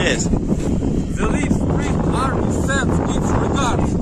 Yes. The lead Spring Army sends its regards.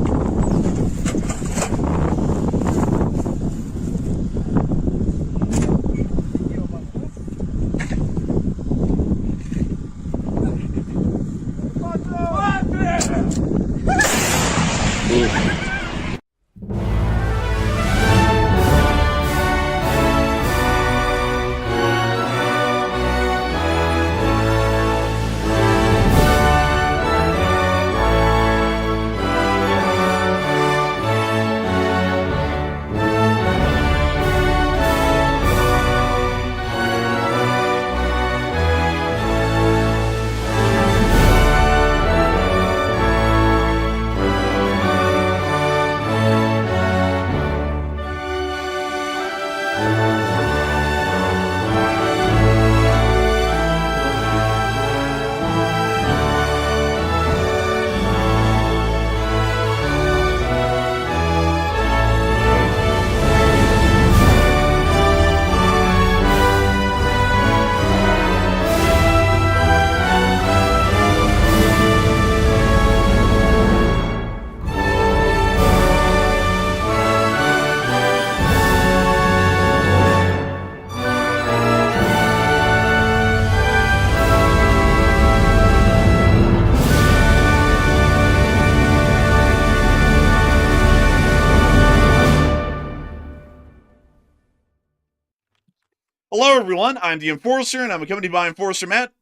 Hello, everyone. I'm the Enforcer, and I'm accompanied by Enforcer Matt.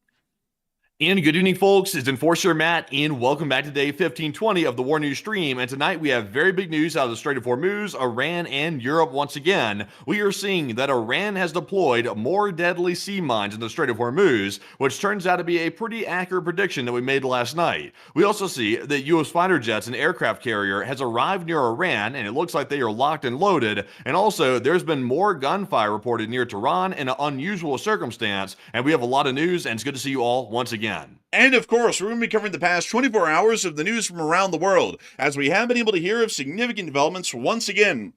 And good evening, folks. It's Enforcer Matt, and welcome back to day 1520 of the War News stream. And tonight we have very big news out of the Strait of Hormuz, Iran, and Europe once again. We are seeing that Iran has deployed more deadly sea mines in the Strait of Hormuz, which turns out to be a pretty accurate prediction that we made last night. We also see that U.S. fighter jets and aircraft carrier has arrived near Iran, and it looks like they are locked and loaded. And also, there's been more gunfire reported near Tehran in an unusual circumstance. And we have a lot of news, and it's good to see you all once again. And of course, we're going to be covering the past 24 hours of the news from around the world, as we have been able to hear of significant developments once again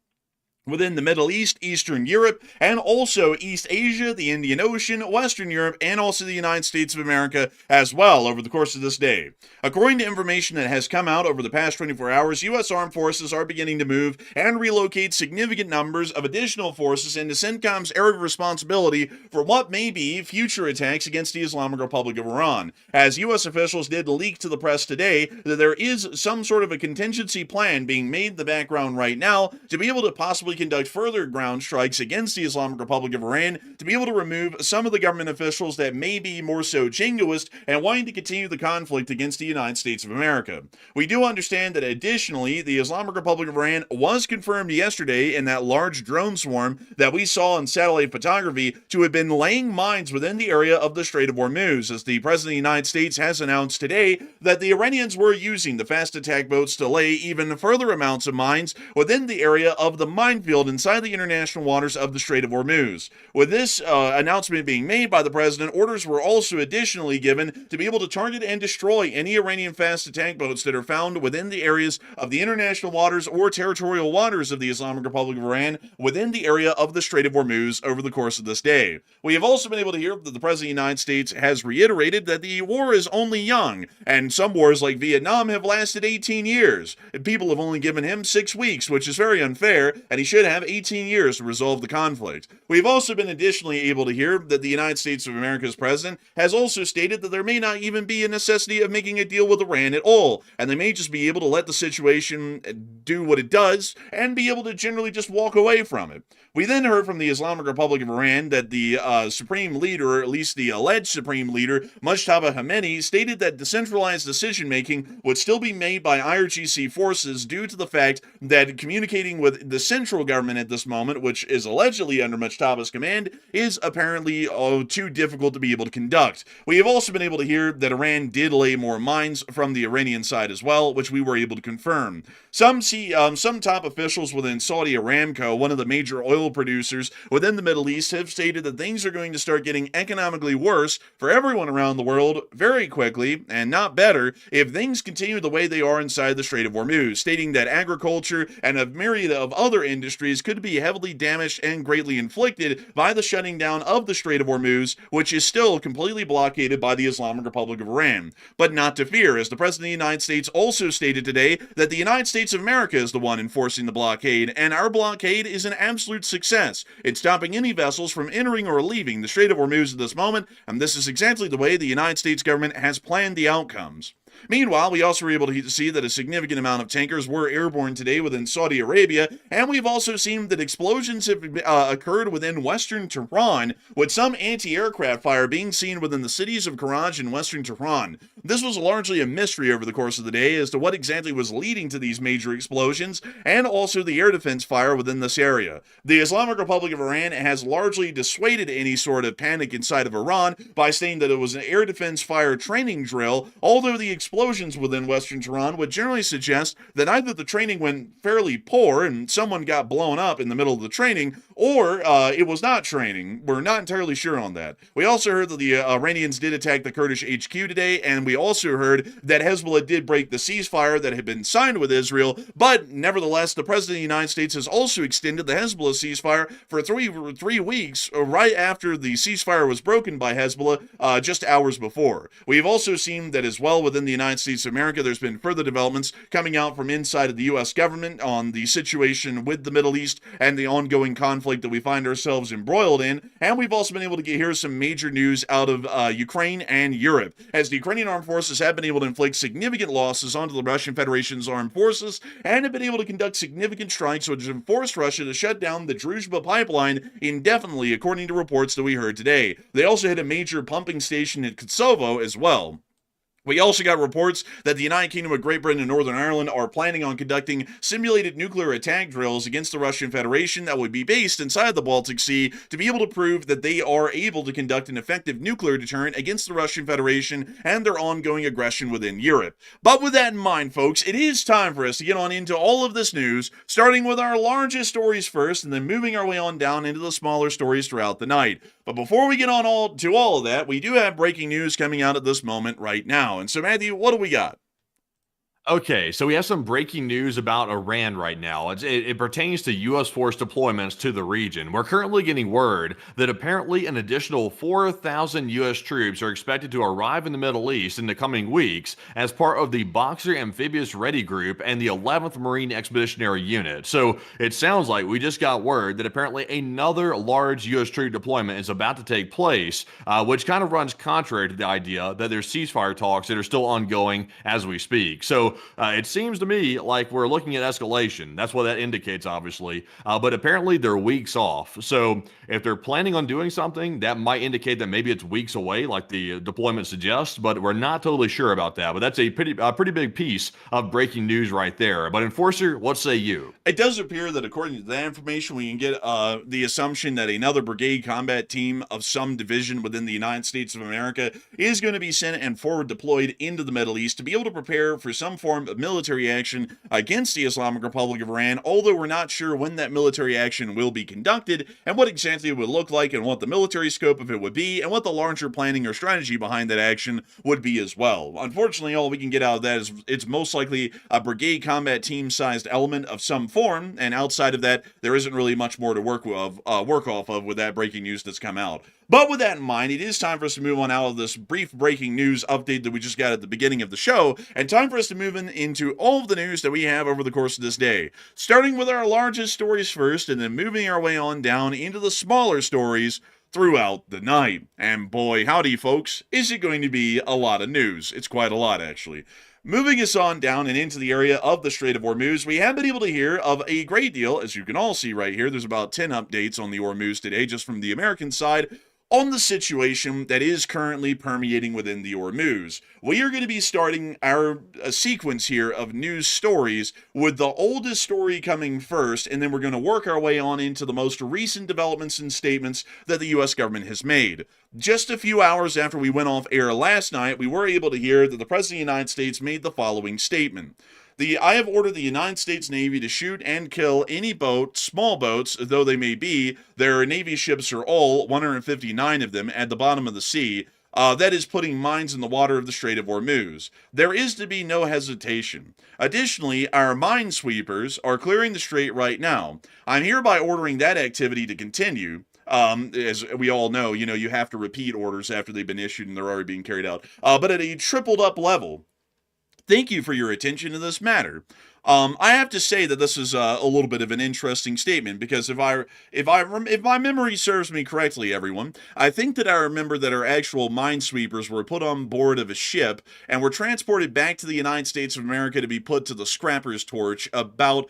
within the Middle East, Eastern Europe, and also East Asia, the Indian Ocean, Western Europe, and also the United States of America as well over the course of this day. According to information that has come out over the past 24 hours, U.S. armed forces are beginning to move and relocate significant numbers of additional forces into CENTCOM's area of responsibility for what may be future attacks against the Islamic Republic of Iran, as U.S. officials did leak to the press today that there is some sort of a contingency plan being made in the background right now to be able to possibly conduct further ground strikes against the Islamic Republic of Iran to be able to remove some of the government officials that may be more so jingoist and wanting to continue the conflict against the United States of America. We do understand that additionally, the Islamic Republic of Iran was confirmed yesterday in that large drone swarm that we saw in satellite photography to have been laying mines within the area of the Strait of Hormuz, as the President of the United States has announced today that the Iranians were using the fast attack boats to lay even further amounts of mines within the area of the minefield inside the international waters of the Strait of Hormuz. With this announcement being made by the president, orders were also additionally given to be able to target and destroy any Iranian fast attack boats that are found within the areas of the international waters or territorial waters of the Islamic Republic of Iran within the area of the Strait of Hormuz over the course of this day. We have also been able to hear that the President of the United States has reiterated that the war is only young, and some wars like Vietnam have lasted 18 years, and people have only given him 6 weeks, which is very unfair, and he should should have 18 years to resolve the conflict. We've also been additionally able to hear that the United States of America's president has also stated that there may not even be a necessity of making a deal with Iran at all, and they may just be able to let the situation do what it does and be able to generally just walk away from it. We then heard from the Islamic Republic of Iran that the supreme leader, or at least the alleged supreme leader, Motjaba Khamenei, stated that decentralized decision-making would still be made by IRGC forces due to the fact that communicating with the central government at this moment, which is allegedly under Mojtaba's command, is apparently too difficult to be able to conduct. We have also been able to hear that Iran did lay more mines from the Iranian side as well, which we were able to confirm. Some top officials within Saudi Aramco, one of the major oil producers within the Middle East, have stated that things are going to start getting economically worse for everyone around the world very quickly, and not better, if things continue the way they are inside the Strait of Hormuz, stating that agriculture and a myriad of other industries could be heavily damaged and greatly inflicted by the shutting down of the Strait of Hormuz, which is still completely blockaded by the Islamic Republic of Iran. But not to fear, as the President of the United States also stated today that the United States of America is the one enforcing the blockade, and our blockade is an absolute success. It's stopping any vessels from entering or leaving the Strait of Hormuz at this moment, and this is exactly the way the United States government has planned the outcomes. Meanwhile, we also were able to see that a significant amount of tankers were airborne today within Saudi Arabia, and we've also seen that explosions have occurred within western Tehran, with some anti-aircraft fire being seen within the cities of Karaj and western Tehran. This was largely a mystery over the course of the day as to what exactly was leading to these major explosions, and also the air defense fire within this area. The Islamic Republic of Iran has largely dissuaded any sort of panic inside of Iran by saying that it was an air defense fire training drill, although the explosions within western Tehran would generally suggest that either the training went fairly poor and someone got blown up in the middle of the training, or it was not training. We're not entirely sure on that. We also heard that the Iranians did attack the Kurdish HQ today, and we also heard that Hezbollah did break the ceasefire that had been signed with Israel, but nevertheless, the President of the United States has also extended the Hezbollah ceasefire for three weeks, right after the ceasefire was broken by Hezbollah just hours before. We've also seen that as well within the United States of America, there's been further developments coming out from inside of the U.S. government on the situation with the Middle East and the ongoing conflict that we find ourselves embroiled in, and we've also been able to hear some major news out of Ukraine and Europe, as the Ukrainian armed forces have been able to inflict significant losses onto the Russian Federation's armed forces, and have been able to conduct significant strikes which have forced Russia to shut down the Druzhba pipeline indefinitely, according to reports that we heard today. They also hit a major pumping station in Kosovo as well. We also got reports that the United Kingdom of Great Britain and Northern Ireland are planning on conducting simulated nuclear attack drills against the Russian Federation that would be based inside the Baltic Sea to be able to prove that they are able to conduct an effective nuclear deterrent against the Russian Federation and their ongoing aggression within Europe. But with that in mind, folks, it is time for us to get on into all of this news, starting with our largest stories first and then moving our way on down into the smaller stories throughout the night. But before we get on to all of that, we do have breaking news coming out at this moment right now. And so, Matthew, what do we got? Okay, so we have some breaking news about Iran right now. It pertains to U.S. force deployments to the region. We're currently getting word that apparently an additional 4,000 U.S. troops are expected to arrive in the Middle East in the coming weeks as part of the Boxer Amphibious Ready Group and the 11th Marine Expeditionary Unit. So it sounds like we just got word that apparently another large U.S. troop deployment is about to take place, which kind of runs contrary to the idea that there's ceasefire talks that are still ongoing as we speak. So it seems to me like we're looking at escalation. That's what that indicates, obviously. But apparently they're weeks off. So if they're planning on doing something, that might indicate that maybe it's weeks away, like the deployment suggests. But we're not totally sure about that. But that's a pretty big piece of breaking news right there. But Enforcer, what say you? It does appear that according to that information, we can get the assumption that another brigade combat team of some division within the United States of America is going to be sent and forward deployed into the Middle East to be able to prepare for some form of military action against the Islamic Republic of Iran, although we're not sure when that military action will be conducted and what exactly it would look like and what the military scope of it would be and what the larger planning or strategy behind that action would be as well. Unfortunately, all we can get out of that is it's most likely a brigade combat team sized element of some form, and outside of that, there isn't really much more to work off of with that breaking news that's come out. But with that in mind, it is time for us to move on out of this brief breaking news update that we just got at the beginning of the show, and time for us to move into all of the news that we have over the course of this day. Starting with our largest stories first, and then moving our way on down into the smaller stories throughout the night. And boy, howdy folks, is it going to be a lot of news. It's quite a lot, actually. Moving us on down and into the area of the Strait of Hormuz, we have been able to hear of a great deal, as you can all see right here. There's about 10 updates on the Hormuz today, just from the American side, on the situation that is currently permeating within the Hormuz. We are going to be starting our sequence here of news stories with the oldest story coming first, and then we're going to work our way on into the most recent developments and statements that the U.S. government has made. Just a few hours after we went off air last night, we were able to hear that the President of the United States made the following statement. I have ordered the United States Navy to shoot and kill any boat, small boats, though they may be. Their Navy ships are all, 159 of them, at the bottom of the sea. That is putting mines in the water of the Strait of Hormuz. There is to be no hesitation. Additionally, our minesweepers are clearing the strait right now. I'm hereby ordering that activity to continue. As we all know, you have to repeat orders after they've been issued and they're already being carried out. But at a tripled up level. Thank you for your attention to this matter. I have to say that this is a little bit of an interesting statement, because if my memory serves me correctly, everyone, I think that I remember that our actual minesweepers were put on board of a ship and were transported back to the United States of America to be put to the scrapper's torch about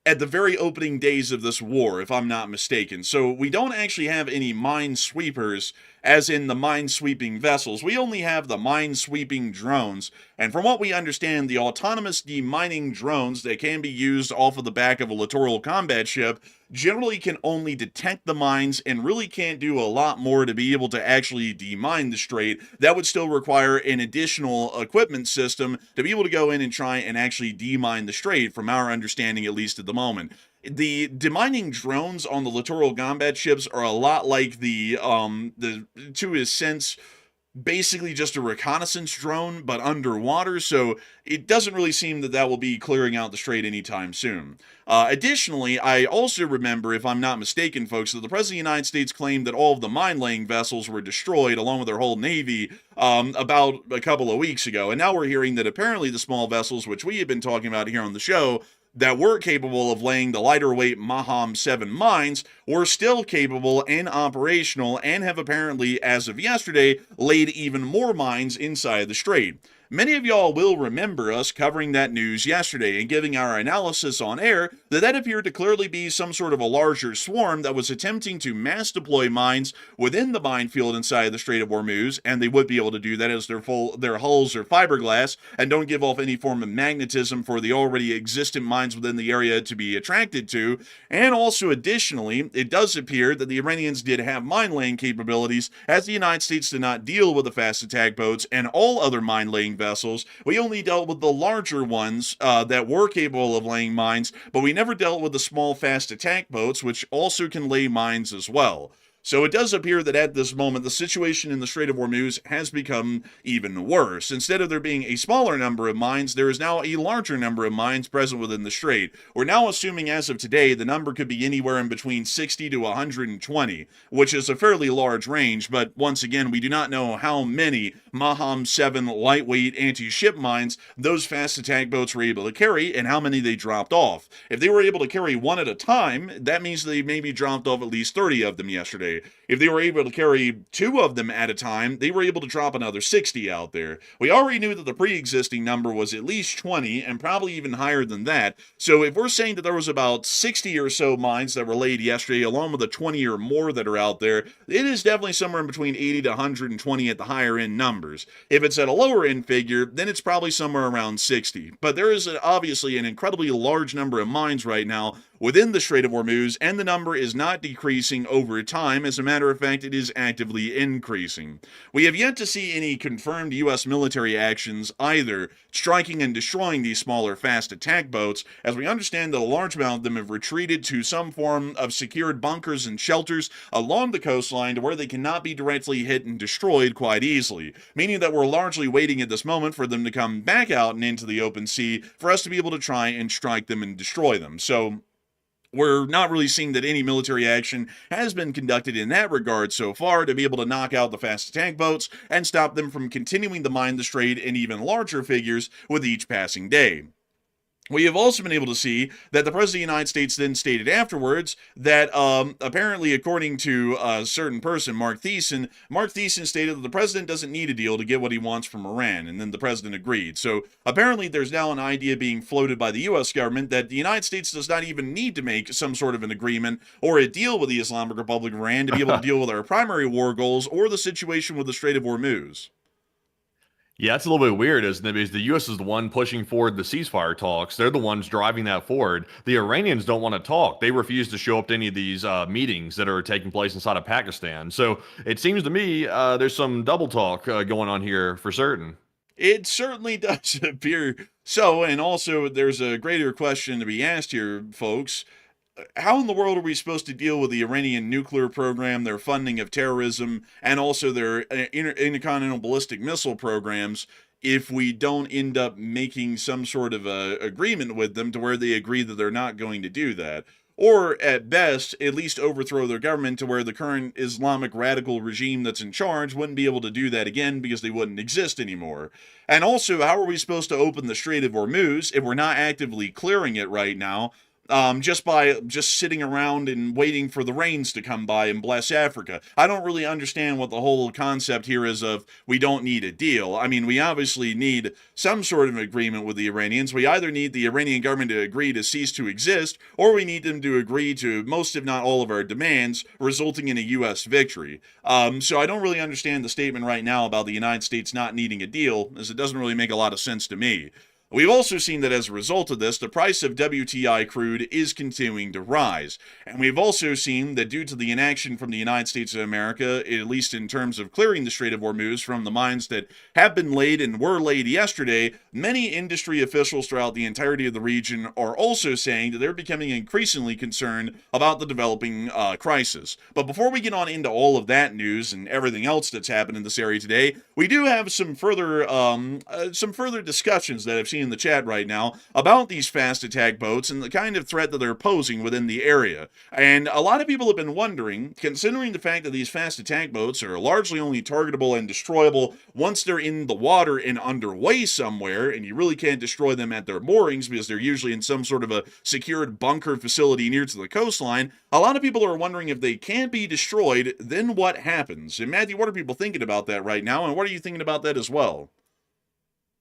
at the very opening days of this war, if I'm not mistaken. So we don't actually have any minesweepers, as in the mine-sweeping vessels. We only have the mine-sweeping drones, and from what we understand, the autonomous demining drones that can be used off of the back of a littoral combat ship generally can only detect the mines and really can't do a lot more to be able to actually demine the strait. That would still require an additional equipment system to be able to go in and try and actually demine the strait, from our understanding, at least at the moment. The demining drones on the littoral combat ships are a lot like to a sense, basically just a reconnaissance drone, but underwater, so it doesn't really seem that will be clearing out the strait anytime soon. Additionally, I also remember, if I'm not mistaken, folks, that the President of the United States claimed that all of the mine-laying vessels were destroyed, along with their whole Navy, about a couple of weeks ago, and now we're hearing that apparently the small vessels, which we have been talking about here on the show, that were capable of laying the lighter weight Maham 7 mines were still capable and operational, and have apparently, as of yesterday, laid even more mines inside the strait. Many of y'all will remember us covering that news yesterday and giving our analysis on air that appeared to clearly be some sort of a larger swarm that was attempting to mass deploy mines within the minefield inside the Strait of Hormuz, and they would be able to do that as their hulls are fiberglass and don't give off any form of magnetism for the already existent mines within the area to be attracted to. And also, additionally, it does appear that the Iranians did have mine-laying capabilities, as the United States did not deal with the fast attack boats and all other mine-laying vessels. We only dealt with the larger ones that were capable of laying mines, but we never dealt with the small fast attack boats, which also can lay mines as well. So it does appear that at this moment, the situation in the Strait of Hormuz has become even worse. Instead of there being a smaller number of mines, there is now a larger number of mines present within the strait. We're now assuming, as of today, the number could be anywhere in between 60 to 120, which is a fairly large range, but once again, we do not know how many Maham 7 lightweight anti-ship mines those fast attack boats were able to carry, and how many they dropped off. If they were able to carry one at a time, that means they maybe dropped off at least 30 of them yesterday. If they were able to carry 2 of them at a time, they were able to drop another 60 out there. We already knew that the pre-existing number was at least 20, and probably even higher than that. So if we're saying that there was about 60 or so mines that were laid yesterday, along with the 20 or more that are out there, it is definitely somewhere in between 80 to 120 at the higher end numbers. If it's at a lower end figure, then it's probably somewhere around 60. But there is obviously an incredibly large number of mines right now within the Strait of Hormuz, and the number is not decreasing over time. As a matter of fact, it is actively increasing. We have yet to see any confirmed U.S. military actions either striking and destroying these smaller fast attack boats, as we understand that a large amount of them have retreated to some form of secured bunkers and shelters along the coastline to where they cannot be directly hit and destroyed quite easily, meaning that we're largely waiting at this moment for them to come back out and into the open sea for us to be able to try and strike them and destroy them. So we're not really seeing that any military action has been conducted in that regard so far to be able to knock out the fast attack boats and stop them from continuing to mine the Strait in even larger figures with each passing day. We have also been able to see that the President of the United States then stated afterwards that apparently, according to a certain person, Mark Thiessen stated that the President doesn't need a deal to get what he wants from Iran, and then the President agreed. So apparently there's now an idea being floated by the U.S. government that the United States does not even need to make some sort of an agreement or a deal with the Islamic Republic of Iran to be able to deal with our primary war goals or the situation with the Strait of Hormuz. Yeah, it's a little bit weird, isn't it? Because the U.S. is the one pushing forward the ceasefire talks. They're the ones driving that forward. The Iranians don't want to talk. They refuse to show up to any of these meetings that are taking place inside of Pakistan. So it seems to me there's some double talk going on here for certain. It certainly does appear so, and also there's a greater question to be asked here, folks. How in the world are we supposed to deal with the Iranian nuclear program, their funding of terrorism, and also their intercontinental ballistic missile programs if we don't end up making some sort of a agreement with them to where they agree that they're not going to do that? Or, at best, at least overthrow their government to where the current Islamic radical regime that's in charge wouldn't be able to do that again because they wouldn't exist anymore. And also, how are we supposed to open the Strait of Hormuz if we're not actively clearing it right now? Just by sitting around and waiting for the rains to come by and bless Africa. I don't really understand what the whole concept here is of we don't need a deal. I mean, we obviously need some sort of agreement with the Iranians. We either need the Iranian government to agree to cease to exist, or we need them to agree to most, if not all, of our demands, resulting in a U.S. victory. So I don't really understand the statement right now about the United States not needing a deal, as it doesn't really make a lot of sense to me. We've also seen that as a result of this, the price of WTI crude is continuing to rise. And we've also seen that due to the inaction from the United States of America, at least in terms of clearing the Strait of Hormuz from the mines that have been laid and were laid yesterday, many industry officials throughout the entirety of the region are also saying that they're becoming increasingly concerned about the developing crisis. But before we get on into all of that news and everything else that's happened in this area today, we do have some further discussions that I've seen in the chat right now about these fast attack boats and the kind of threat that they're posing within the area. And a lot of people have been wondering, considering the fact that these fast attack boats are largely only targetable and destroyable once they're in the water and underway somewhere, and you really can't destroy them at their moorings because they're usually in some sort of a secured bunker facility near to the coastline, a lot of people are wondering if they can't be destroyed, then what happens? And Matthew, what are people thinking about that right now, and what are you thinking about that as well?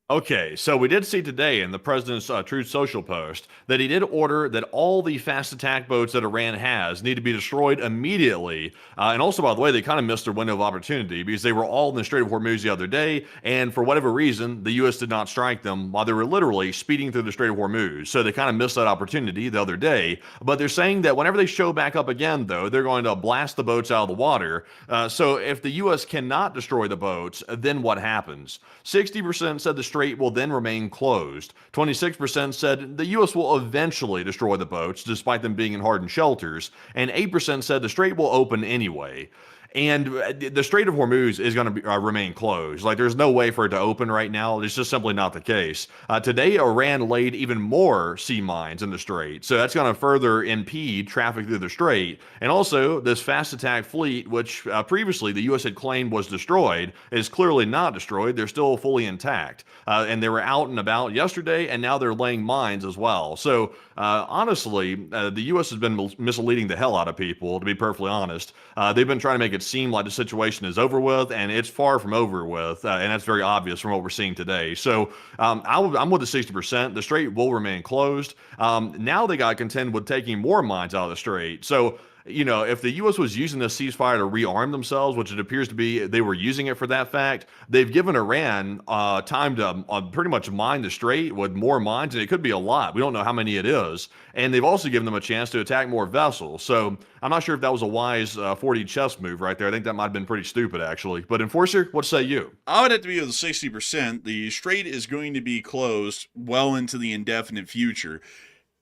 Okay, so we did see today in the president's Truth Social post that he did order that all the fast attack boats that Iran has need to be destroyed immediately. And also, by the way, they kind of missed their window of opportunity because they were all in the Strait of Hormuz the other day, and for whatever reason, the U.S. did not strike them while they were literally speeding through the Strait of Hormuz. So they kind of missed that opportunity the other day. But they're saying that whenever they show back up again, though, they're going to blast the boats out of the water. So if the U.S. cannot destroy the boats, then what happens? 60% said the Strait will then remain closed. 26% said the U.S. will eventually destroy the boats, despite them being in hardened shelters. And 8% said the Strait will open anyway. And the Strait of Hormuz is going to remain closed. Like, there's no way for it to open right now. It's just simply not the case. Today, Iran laid even more sea mines in the Strait. So that's going to further impede traffic through the Strait. And also, this fast attack fleet, which previously the U.S. had claimed was destroyed, is clearly not destroyed. They're still fully intact. And they were out and about yesterday, and now they're laying mines as well. So, honestly, the U.S. has been misleading the hell out of people, to be perfectly honest. They've been trying to make it seem like the situation is over with, and it's far from over with, and that's very obvious from what we're seeing today. So I'm with the 60%. The Strait will remain closed. Now they got to contend with taking more mines out of the Strait. So, you know, if the U.S. was using this ceasefire to rearm themselves, which it appears to be they were using it for that fact, they've given Iran time to pretty much mine the Strait with more mines, and it could be a lot. We don't know how many it is. And they've also given them a chance to attack more vessels. So I'm not sure if that was a wise 4D chess move right there. I think that might have been pretty stupid, actually. But Enforcer, what say you? I would have to be with the 60%. The Strait is going to be closed well into the indefinite future.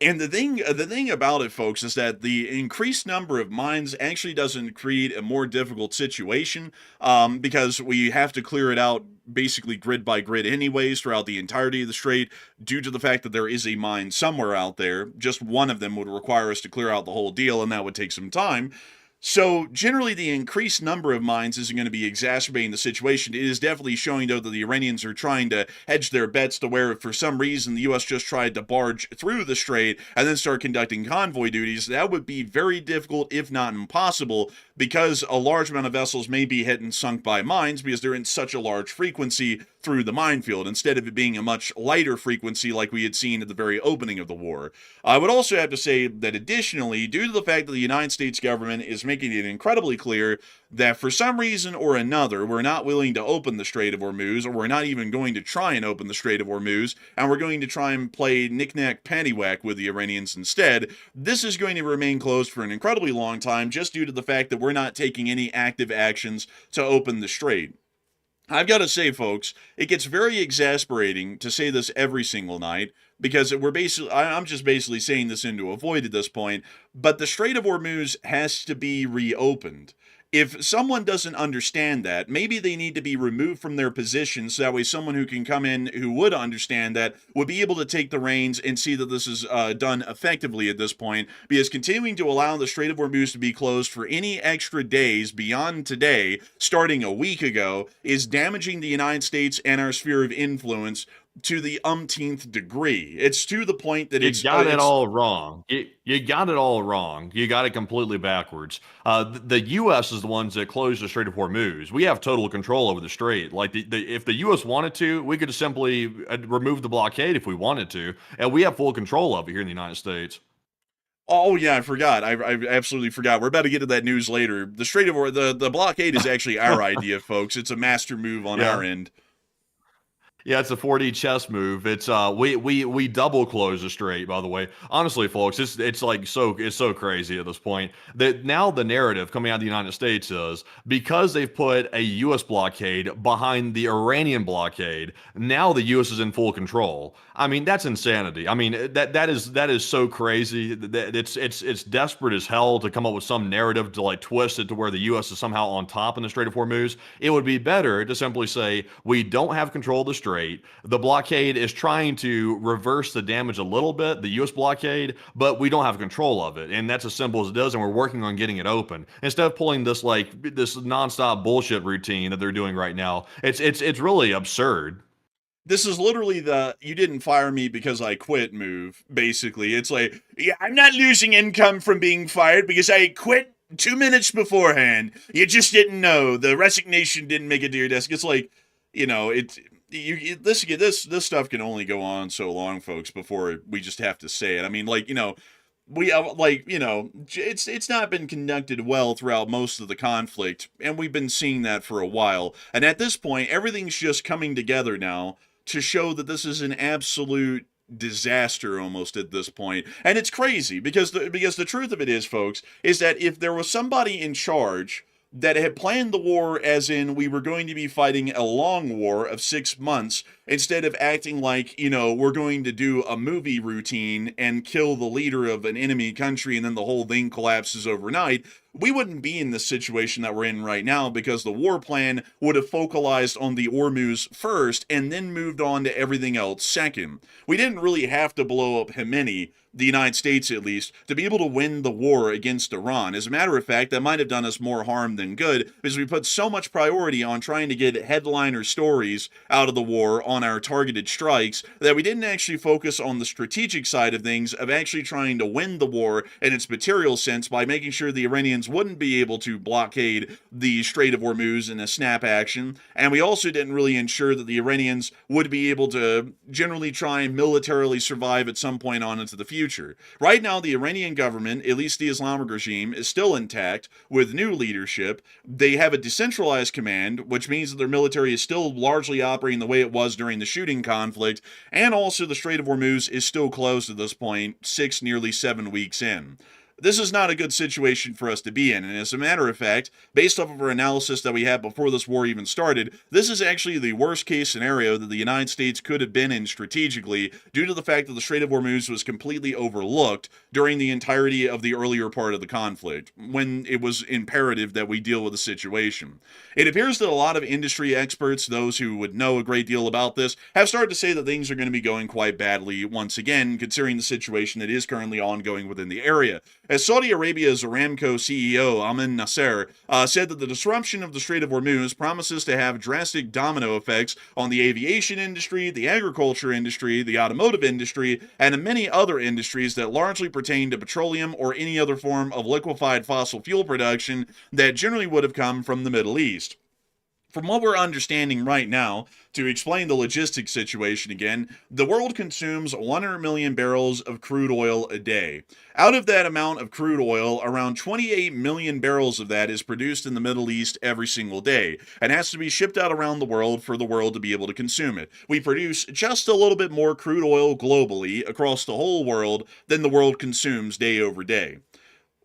And the thing about it, folks, is that the increased number of mines actually doesn't create a more difficult situation, because we have to clear it out basically grid by grid anyways throughout the entirety of the strait, due to the fact that there is a mine somewhere out there. Just one of them would require us to clear out the whole deal, and that would take some time. So generally, the increased number of mines isn't going to be exacerbating the situation. It is definitely showing, though, that the Iranians are trying to hedge their bets to where, if for some reason the U.S. just tried to barge through the strait and then start conducting convoy duties, that would be very difficult, if not impossible, because a large amount of vessels may be hit and sunk by mines because they're in such a large frequency through the minefield, instead of it being a much lighter frequency like we had seen at the very opening of the war. I would also have to say that additionally, due to the fact that the United States government is making it incredibly clear that for some reason or another, we're not willing to open the Strait of Hormuz, or we're not even going to try and open the Strait of Hormuz, and we're going to try and play knick-knack paddywhack with the Iranians instead, this is going to remain closed for an incredibly long time, just due to the fact that we're not taking any active actions to open the strait. I've got to say, folks, it gets very exasperating to say this every single night, because I'm just basically saying this into a void at this point, but the Strait of Hormuz has to be reopened. If someone doesn't understand that, maybe they need to be removed from their position, so that way someone who can come in who would understand that would be able to take the reins and see that this is done effectively at this point, because continuing to allow the Strait of Hormuz to be closed for any extra days beyond today, starting a week ago, is damaging the United States and our sphere of influence to the umpteenth degree. It's to the point that You got it all wrong. You got it all wrong. You got it completely backwards. The U.S. is the ones that closed the Strait of Hormuz. We have total control over the strait. Like, if the U.S. wanted to, we could simply remove the blockade if we wanted to, and we have full control of it here in the United States. Oh yeah, I forgot. I absolutely forgot. We're about to get to that news later. The Strait of the blockade is actually our idea, folks. It's a master move on our end. Yeah, it's a 4D chess move. It's we double close the strait, by the way. Honestly, folks, it's so crazy at this point that now the narrative coming out of the United States is, because they've put a US blockade behind the Iranian blockade, now the US is in full control. I mean, that's insanity. I mean, that is so crazy. That it's desperate as hell to come up with some narrative to like twist it to where the US is somehow on top in the Strait of Hormuz. It would be better to simply say we don't have control of the strait. The blockade is trying to reverse the damage a little bit, the U.S. blockade, but we don't have control of it. And that's as simple as it is, and we're working on getting it open. Instead of pulling this nonstop bullshit routine that they're doing right now, it's really absurd. This is literally the "you didn't fire me because I quit" move, basically. It's like, yeah, I'm not losing income from being fired because I quit 2 minutes beforehand. You just didn't know. The resignation didn't make it to your desk. It's like, this stuff can only go on so long, folks, before we just have to say it. I mean, it's not been conducted well throughout most of the conflict, and we've been seeing that for a while. And at this point, everything's just coming together now to show that this is an absolute disaster almost at this point. And it's crazy because the truth of it is, folks, is that if there was somebody in charge that had planned the war as in we were going to be fighting a long war of 6 months, instead of acting like, we're going to do a movie routine and kill the leader of an enemy country and then the whole thing collapses overnight, we wouldn't be in this situation that we're in right now, because the war plan would have focalized on the Hormuz first and then moved on to everything else second. We didn't really have to blow up Khamenei, the United States at least, to be able to win the war against Iran. As a matter of fact, that might have done us more harm than good, because we put so much priority on trying to get headliner stories out of the war on our targeted strikes that we didn't actually focus on the strategic side of things, of actually trying to win the war in its material sense by making sure the Iranians wouldn't be able to blockade the Strait of Hormuz in a snap action. And we also didn't really ensure that the Iranians would be able to generally try and militarily survive at some point on into the future. Right now, the Iranian government, at least the Islamic regime, is still intact with new leadership. They have a decentralized command, which means that their military is still largely operating the way it was during the shooting conflict, and also the Strait of Hormuz is still closed at this point, nearly 7 weeks in. this is not a good situation for us to be in. And as a matter of fact, based off of our analysis that we had before this war even started, this is actually the worst case scenario that the United States could have been in strategically, due to the fact that the Strait of Hormuz was completely overlooked during the entirety of the earlier part of the conflict, when it was imperative that we deal with the situation. It appears that a lot of industry experts, those who would know a great deal about this, have started to say that things are going to be going quite badly once again, considering the situation that is currently ongoing within the area. As Saudi Arabia's Aramco CEO Amin Nasser said that the disruption of the Strait of Hormuz promises to have drastic domino effects on the aviation industry, the agriculture industry, the automotive industry, and many other industries that largely pertain to petroleum or any other form of liquefied fossil fuel production that generally would have come from the Middle East. From what we're understanding right now, to explain the logistics situation again, the world consumes 100 million barrels of crude oil a day. Out of that amount of crude oil, around 28 million barrels of that is produced in the Middle East every single day, and has to be shipped out around the world for the world to be able to consume it. We produce just a little bit more crude oil globally across the whole world than the world consumes day over day.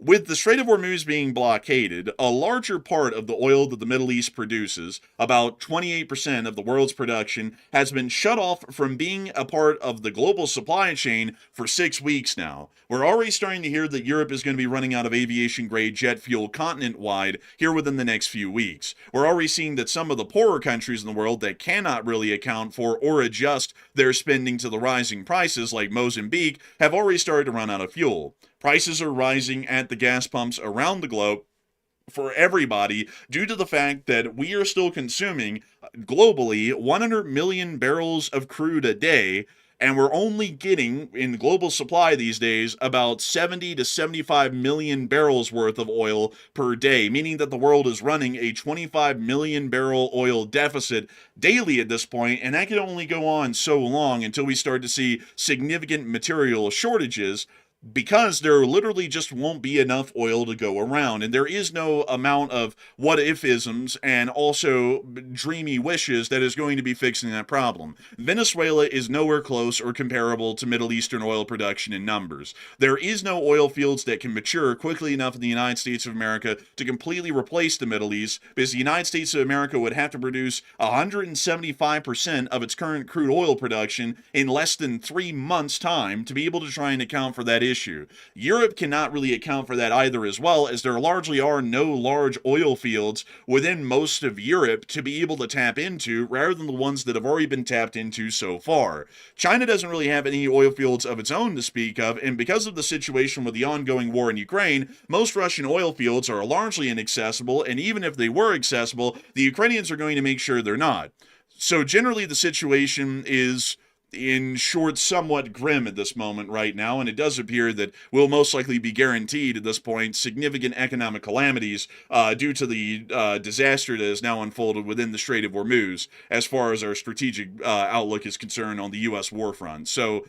With the Strait of Hormuz being blockaded, a larger part of the oil that the Middle East produces, about 28% of the world's production, has been shut off from being a part of the global supply chain for 6 weeks now. We're already starting to hear that Europe is going to be running out of aviation-grade jet fuel continent-wide here within the next few weeks. We're already seeing that some of the poorer countries in the world that cannot really account for or adjust their spending to the rising prices, like Mozambique, have already started to run out of fuel. Prices are rising at the gas pumps around the globe for everybody due to the fact that we are still consuming globally 100 million barrels of crude a day, and we're only getting, in global supply these days, about 70 to 75 million barrels worth of oil per day, meaning that the world is running a 25 million barrel oil deficit daily at this point, and that can only go on so long until we start to see significant material shortages, because there literally just won't be enough oil to go around, and there is no amount of what-if-isms and also dreamy wishes that is going to be fixing that problem. Venezuela is nowhere close or comparable to Middle Eastern oil production in numbers. There is no oil fields that can mature quickly enough in the United States of America to completely replace the Middle East, because the United States of America would have to produce 175% of its current crude oil production in less than 3 months' time to be able to try and account for that issue. Europe cannot really account for that either, as well, as there largely are no large oil fields within most of Europe to be able to tap into, rather than the ones that have already been tapped into so far. China doesn't really have any oil fields of its own to speak of, and because of the situation with the ongoing war in Ukraine, most Russian oil fields are largely inaccessible, and even if they were accessible, the Ukrainians are going to make sure they're not. So generally the situation is, in short, somewhat grim at this moment right now, and it does appear that we'll most likely be guaranteed at this point significant economic calamities due to the disaster that has now unfolded within the Strait of Hormuz, as far as our strategic outlook is concerned on the U.S. war front. So,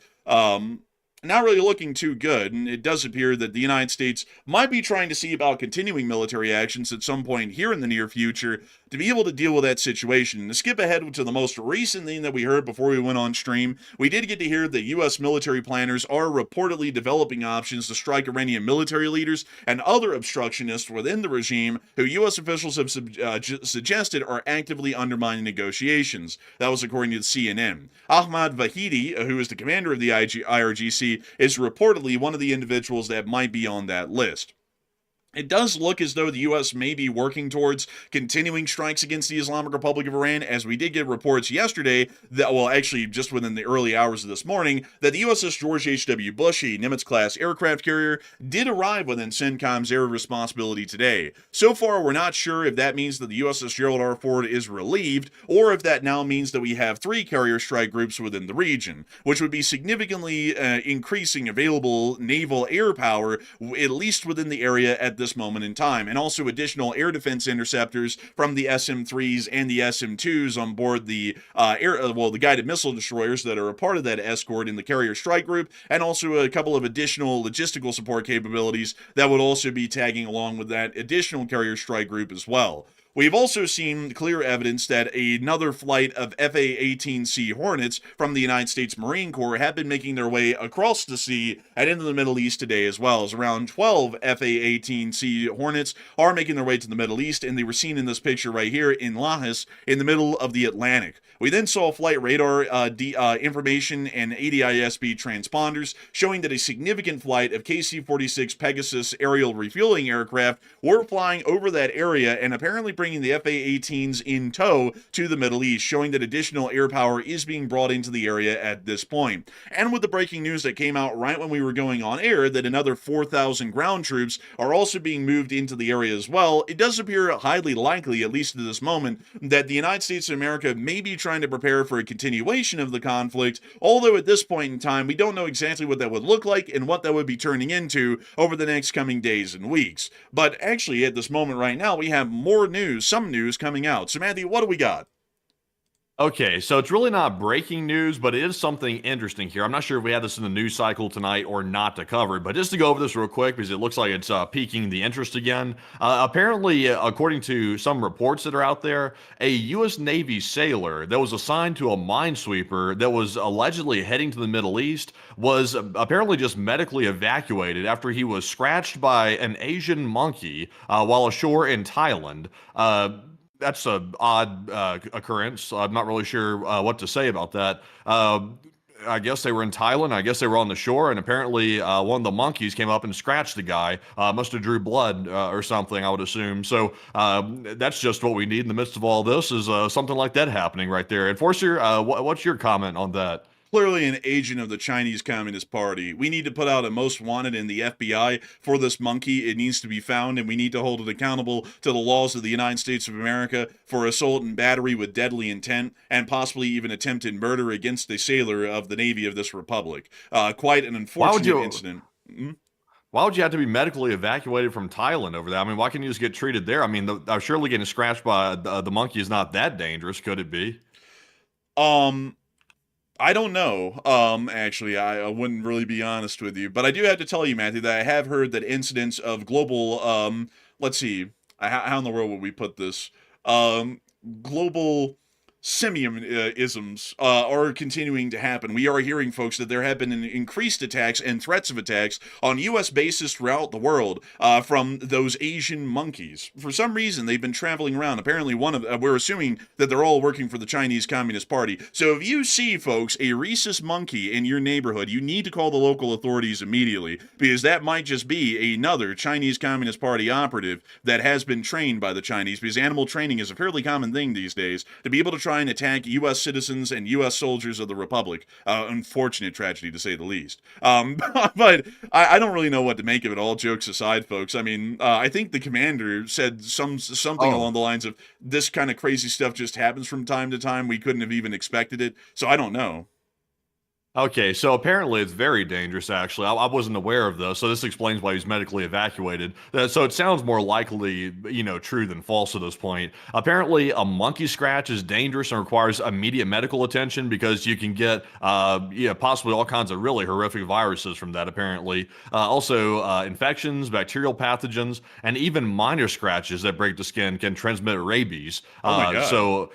not really looking too good, and it does appear that the United States might be trying to see about continuing military actions at some point here in the near future to be able to deal with that situation. And to skip ahead to the most recent thing that we heard before we went on stream, we did get to hear that U.S. military planners are reportedly developing options to strike Iranian military leaders and other obstructionists within the regime who U.S. officials have suggested are actively undermining negotiations. That was according to CNN. Ahmad Vahidi, who is the commander of the IRGC, is reportedly one of the individuals that might be on that list. It does look as though the U.S. may be working towards continuing strikes against the Islamic Republic of Iran, as we did get reports yesterday that, well, actually just within the early hours of this morning, that the USS George H.W. Bush, a Nimitz-class aircraft carrier, did arrive within CENTCOM's area of responsibility today. So far, we're not sure if that means that the USS Gerald R. Ford is relieved, or if that now means that we have 3 carrier strike groups within the region, which would be significantly increasing available naval air power, at least within the area at this moment in time, and also additional air defense interceptors from the SM-3s and the SM-2s on board the the guided missile destroyers that are a part of that escort in the carrier strike group, and also a couple of additional logistical support capabilities that would also be tagging along with that additional carrier strike group as well. We've also seen clear evidence that another flight of FA-18C Hornets from the United States Marine Corps have been making their way across the sea and into the Middle East today as well. As around 12 FA-18C Hornets are making their way to the Middle East, and they were seen in this picture right here in Lajes in the middle of the Atlantic. We then saw flight radar information and ADISB transponders showing that a significant flight of KC-46 Pegasus aerial refueling aircraft were flying over that area and apparently bringing the FA-18s in tow to the Middle East, showing that additional air power is being brought into the area at this point. And with the breaking news that came out right when we were going on air that another 4,000 ground troops are also being moved into the area as well, it does appear highly likely, at least at this moment, that the United States of America may be trying to prepare for a continuation of the conflict, although at this point in time, we don't know exactly what that would look like and what that would be turning into over the next coming days and weeks. But actually, at this moment right now, we have more news, some news coming out. So, Matthew, what do we got? Okay, so it's really not breaking news, but it is something interesting here. I'm not sure if we had this in the news cycle tonight or not to cover it, but just to go over this real quick because it looks like it's piquing the interest again. Apparently, according to some reports that are out there, a U.S. Navy sailor that was assigned to a minesweeper that was allegedly heading to the Middle East was apparently just medically evacuated after he was scratched by an Asian monkey while ashore in Thailand. That's an odd occurrence. I'm not really sure what to say about that. I guess they were in Thailand. I guess they were on the shore, and apparently one of the monkeys came up and scratched the guy. Must have drew blood or something, I would assume. So that's just what we need in the midst of all this is something like that happening right there. Enforcer, what's your comment on that? Clearly an agent of the Chinese Communist Party. We need to put out a most wanted in the FBI for this monkey. It needs to be found, and we need to hold it accountable to the laws of the United States of America for assault and battery with deadly intent, and possibly even attempted murder against a sailor of the Navy of this republic. Quite an unfortunate incident. Mm-hmm. Why would you have to be medically evacuated from Thailand over there? I mean, why can't you just get treated there? I mean, surely getting scratched by the monkey is not that dangerous, could it be? I don't know. Actually, I wouldn't really be honest with you, but I do have to tell you, Matthew, that I have heard that incidents of global, let's see, how in the world would we put this? Global simian-isms are continuing to happen. We are hearing, folks, that there have been increased attacks and threats of attacks on U.S. bases throughout the world from those Asian monkeys. For some reason, they've been traveling around. Apparently, we're assuming that they're all working for the Chinese Communist Party. So if you see, folks, a rhesus monkey in your neighborhood, you need to call the local authorities immediately, because that might just be another Chinese Communist Party operative that has been trained by the Chinese, because animal training is a fairly common thing these days, to be able to try and attack U.S. citizens and U.S. soldiers of the Republic. Unfortunate tragedy, to say the least. But I don't really know what to make of it, all jokes aside, folks. I mean, I think the commander said something along the lines of, this kind of crazy stuff just happens from time to time. We couldn't have even expected it. So I don't know. Okay, so apparently it's very dangerous, actually. I wasn't aware of this, so this explains why he's medically evacuated. So it sounds more likely, true than false at this point. Apparently, a monkey scratch is dangerous and requires immediate medical attention because you can get, possibly all kinds of really horrific viruses from that, apparently. Also, infections, bacterial pathogens, and even minor scratches that break the skin can transmit rabies. Oh my God.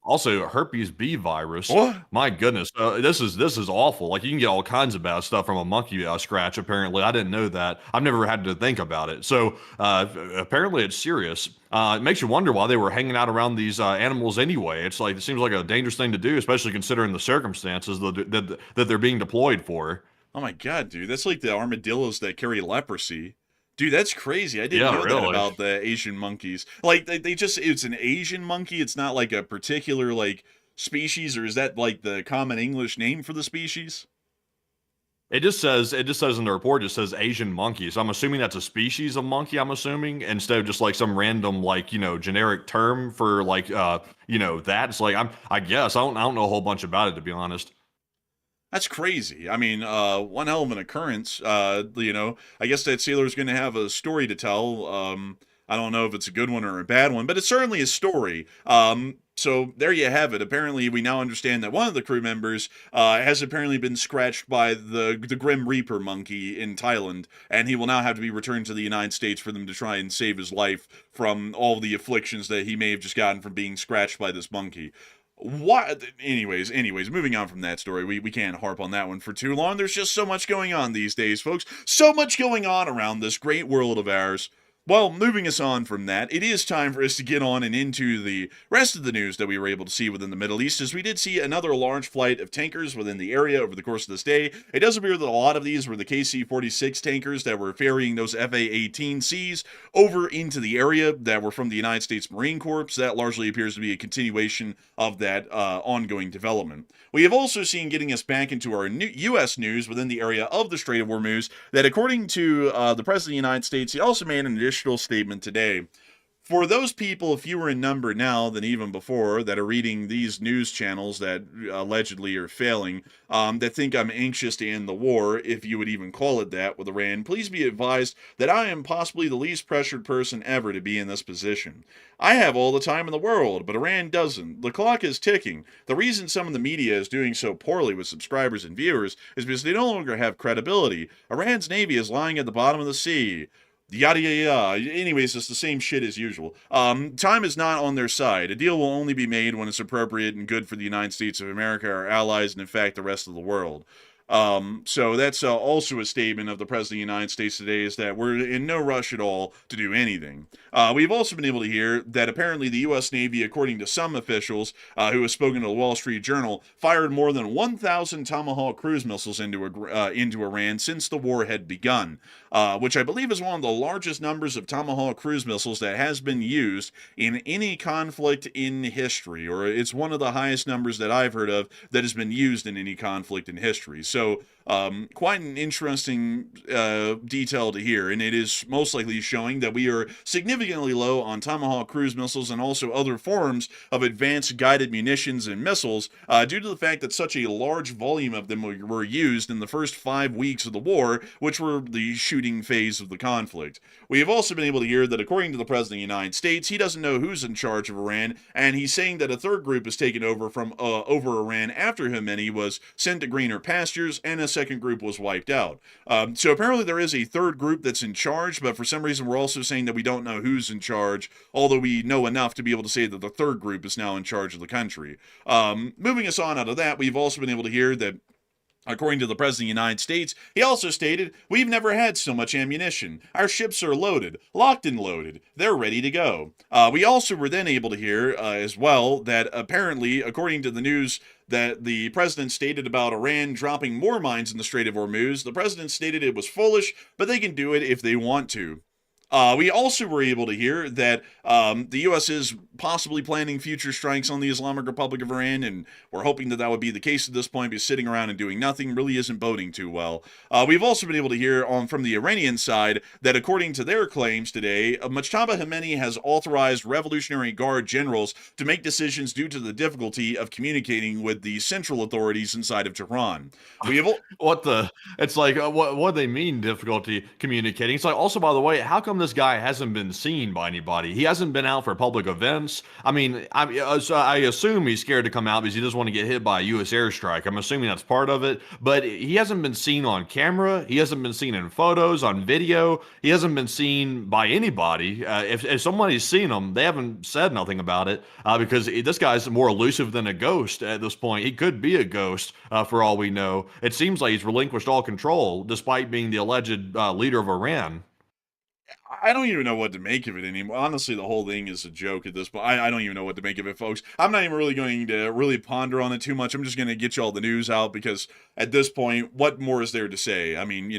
Also, herpes B virus. What? My goodness, this is awful. Like you can get all kinds of bad stuff from a monkey scratch. Apparently, I didn't know that. I've never had to think about it. So apparently, it's serious. It makes you wonder why they were hanging out around these animals anyway. It's like it seems like a dangerous thing to do, especially considering the circumstances that they're being deployed for. Oh my God, dude, that's like the armadillos that carry leprosy. Dude, that's crazy. I didn't Yeah, know that really. about the Asian monkeys. Like, they just, it's an Asian monkey. It's not like a particular, like, species, or is that, like, the common English name for the species? It just says in the report, it just says Asian monkey. So I'm assuming that's a species of monkey, I'm assuming, instead of just like some random like, generic term for like that. It's like I guess I don't know a whole bunch about it, to be honest. That's crazy. I mean, one hell of an occurrence. I guess that sailor's going to have a story to tell. I don't know if it's a good one or a bad one, but it's certainly a story. So there you have it. Apparently, we now understand that one of the crew members has apparently been scratched by the Grim Reaper monkey in Thailand, and he will now have to be returned to the United States for them to try and save his life from all the afflictions that he may have just gotten from being scratched by this monkey. What? Anyways, moving on from that story, we can't harp on that one for too long. There's just so much going on these days, folks. So much going on around this great world of ours. Well, moving us on from that, it is time for us to get on and into the rest of the news that we were able to see within the Middle East, as we did see another large flight of tankers within the area over the course of this day. It does appear that a lot of these were the KC-46 tankers that were ferrying those FA-18Cs over into the area that were from the United States Marine Corps. So that largely appears to be a continuation of that ongoing development. We have also seen, getting us back into our U.S. news within the area of the Strait of Hormuz, that according to the President of the United States, he also made an additional statement today. For those people, fewer in number now than even before, that are reading these news channels that allegedly are failing, that think I'm anxious to end the war, if you would even call it that, with Iran, please be advised that I am possibly the least pressured person ever to be in this position. I have all the time in the world, but Iran doesn't. The clock is ticking. The reason some of the media is doing so poorly with subscribers and viewers is because they no longer have credibility. Iran's navy is lying at the bottom of the sea. Yada yada yada. Anyways, it's the same shit as usual. Time is not on their side. A deal will only be made when it's appropriate and good for the United States of America, our allies, and in fact the rest of the world. So that's also a statement of the President of the United States today, is that we're in no rush at all to do anything. We've also been able to hear that apparently the U.S. Navy, according to some officials who have spoken to the Wall Street Journal, fired more than 1,000 Tomahawk cruise missiles into Iran since the war had begun, which I believe is one of the largest numbers of Tomahawk cruise missiles that has been used in any conflict in history, or it's one of the highest numbers that I've heard of that has been used in any conflict in history. So quite an interesting detail to hear, and it is most likely showing that we are significantly low on Tomahawk cruise missiles and also other forms of advanced guided munitions and missiles due to the fact that such a large volume of them were used in the first 5 weeks of the war, which were the shooting phase of the conflict. We have also been able to hear that according to the President of the United States, he doesn't know who's in charge of Iran, and he's saying that a third group is taken over from over Iran after Khamenei was sent to greener pastures, and a second group was wiped out. So apparently there is a third group that's in charge, but for some reason we're also saying that we don't know who's in charge, although we know enough to be able to say that the third group is now in charge of the country. Moving us on out of that, we've also been able to hear that according to the President of the United States, he also stated, "We've never had so much ammunition. Our ships are loaded, locked and loaded. They're ready to go." We also were then able to hear as well that apparently, according to the news that the president stated about Iran dropping more mines in the Strait of Hormuz, the president stated it was foolish, but they can do it if they want to. We also were able to hear that the U.S. is possibly planning future strikes on the Islamic Republic of Iran, and we're hoping that that would be the case at this point, because sitting around and doing nothing really isn't boding too well. We've also been able to hear from the Iranian side that according to their claims today, Motjaba Khamenei has authorized Revolutionary Guard generals to make decisions due to the difficulty of communicating with the central authorities inside of Tehran. We have It's like, what do they mean, difficulty communicating? It's like, also, by the way, how come this guy hasn't been seen by anybody? He hasn't been out for public events. I mean, I assume he's scared to come out because he doesn't want to get hit by a U.S. airstrike. I'm assuming that's part of it, but he hasn't been seen on camera. He hasn't been seen in photos, on video. He hasn't been seen by anybody. If somebody's seen him, they haven't said nothing about it because this guy's more elusive than a ghost at this point. He could be a ghost for all we know. It seems like he's relinquished all control despite being the alleged leader of Iran. I don't even know what to make of it anymore. Honestly, the whole thing is a joke at this point. I don't even know what to make of it, folks. I'm not even really going to really ponder on it too much. I'm just going to get you all the news out because at this point, what more is there to say? I mean,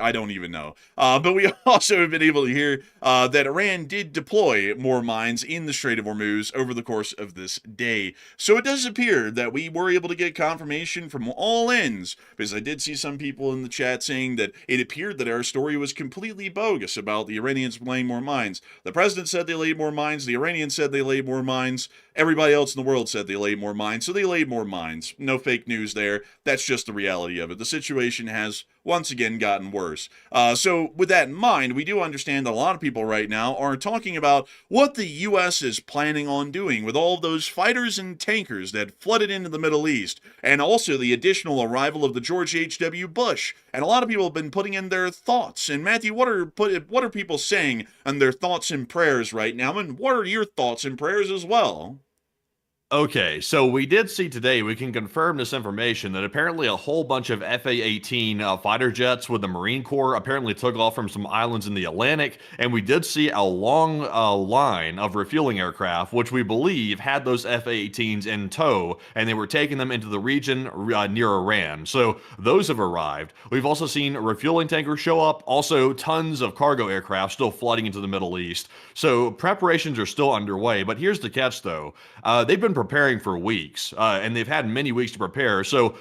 I don't even know. But we also have been able to hear that Iran did deploy more mines in the Strait of Hormuz over the course of this day. So it does appear that we were able to get confirmation from all ends, because I did see some people in the chat saying that it appeared that our story was completely bogus about the Iranians laying more mines. The president said they laid more mines. The Iranians said they laid more mines. Everybody else in the world said they laid more mines, so they laid more mines. No fake news there. That's just the reality of it. The situation has once again gotten worse. So with that in mind, we do understand that a lot of people right now are talking about what the U.S. is planning on doing with all of those fighters and tankers that flooded into the Middle East, and also the additional arrival of the George H.W. Bush. And a lot of people have been putting in their thoughts. And Matthew, what are people saying on their thoughts and prayers right now? And what are your thoughts and prayers as well? Okay, so we did see today, we can confirm this information that apparently a whole bunch of FA-18 fighter jets with the Marine Corps apparently took off from some islands in the Atlantic, and we did see a long line of refueling aircraft, which we believe had those FA-18s in tow, and they were taking them into the region near Iran. So those have arrived. We've also seen refueling tankers show up, also tons of cargo aircraft still flooding into the Middle East. So preparations are still underway, but here's the catch though. They've been preparing for weeks, and they've had many weeks to prepare. So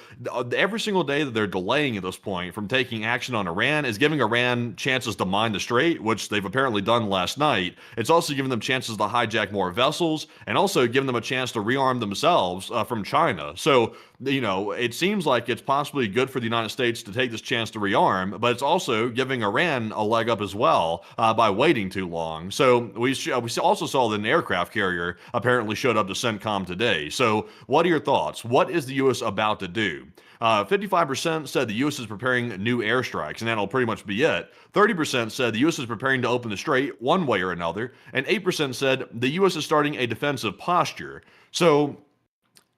every single day that they're delaying at this point from taking action on Iran is giving Iran chances to mine the Strait, which they've apparently done last night. It's also giving them chances to hijack more vessels, and also giving them a chance to rearm themselves from China. So, you know, it seems like it's possibly good for the United States to take this chance to rearm, but it's also giving Iran a leg up as well by waiting too long. So we also saw that an aircraft carrier apparently showed up to CENTCOM today. So what are your thoughts? What is the U.S. about to do? 55% said the U.S. is preparing new airstrikes, and that'll pretty much be it. 30% said the U.S. is preparing to open the Strait one way or another, and 8% said the U.S. is starting a defensive posture. So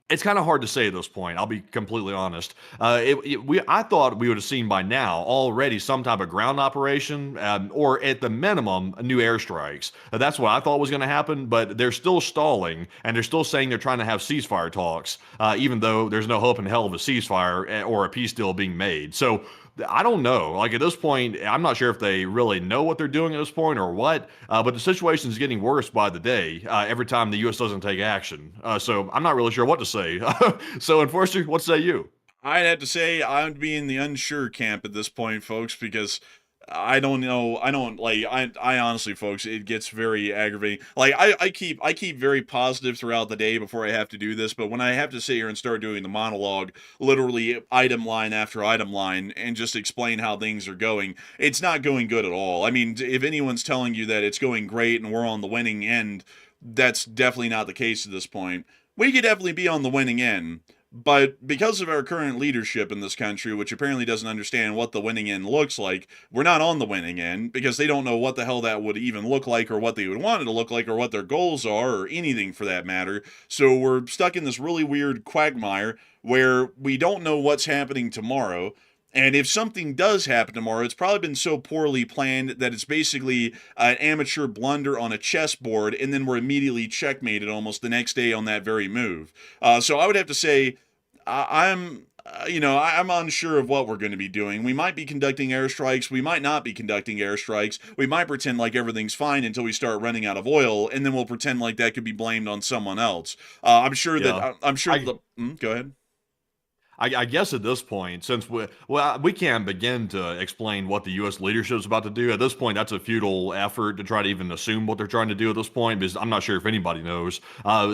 it's kind of hard to say at this point. I'll be completely honest. I thought we would have seen by now already some type of ground operation, or at the minimum, new airstrikes. That's what I thought was going to happen, but they're still stalling, and they're still saying they're trying to have ceasefire talks, even though there's no hope in hell of a ceasefire or a peace deal being made. So I don't know. Like at this point, I'm not sure if they really know what they're doing at this point or what, but the situation is getting worse by the day every time the U.S. doesn't take action. So I'm not really sure what to say. So, Enforcer, what say you? I'd have to say I'd be in the unsure camp at this point, folks, because I don't know. I don't like. I honestly, folks, it gets very aggravating. Like I keep very positive throughout the day before I have to do this, but when I have to sit here and start doing the monologue, literally item line after item line, and just explain how things are going, it's not going good at all. I mean, if anyone's telling you that it's going great and we're on the winning end, that's definitely not the case at this point. We could definitely be on the winning end. But because of our current leadership in this country, which apparently doesn't understand what the winning end looks like, we're not on the winning end because they don't know what the hell that would even look like or what they would want it to look like or what their goals are or anything for that matter. So we're stuck in this really weird quagmire where we don't know what's happening tomorrow. And if something does happen tomorrow, it's probably been so poorly planned that it's basically an amateur blunder on a chessboard, and then we're immediately checkmated almost the next day on that very move. So I would have to say I'm unsure of what we're going to be doing. We might be conducting airstrikes. We might not be conducting airstrikes. We might pretend like everything's fine until we start running out of oil, and then we'll pretend like that could be blamed on someone else. I'm sure Yeah. go ahead. I guess at this point, since we can't begin to explain what the U.S. leadership is about to do. At this point, that's a futile effort to try to even assume what they're trying to do at this point, because I'm not sure if anybody knows.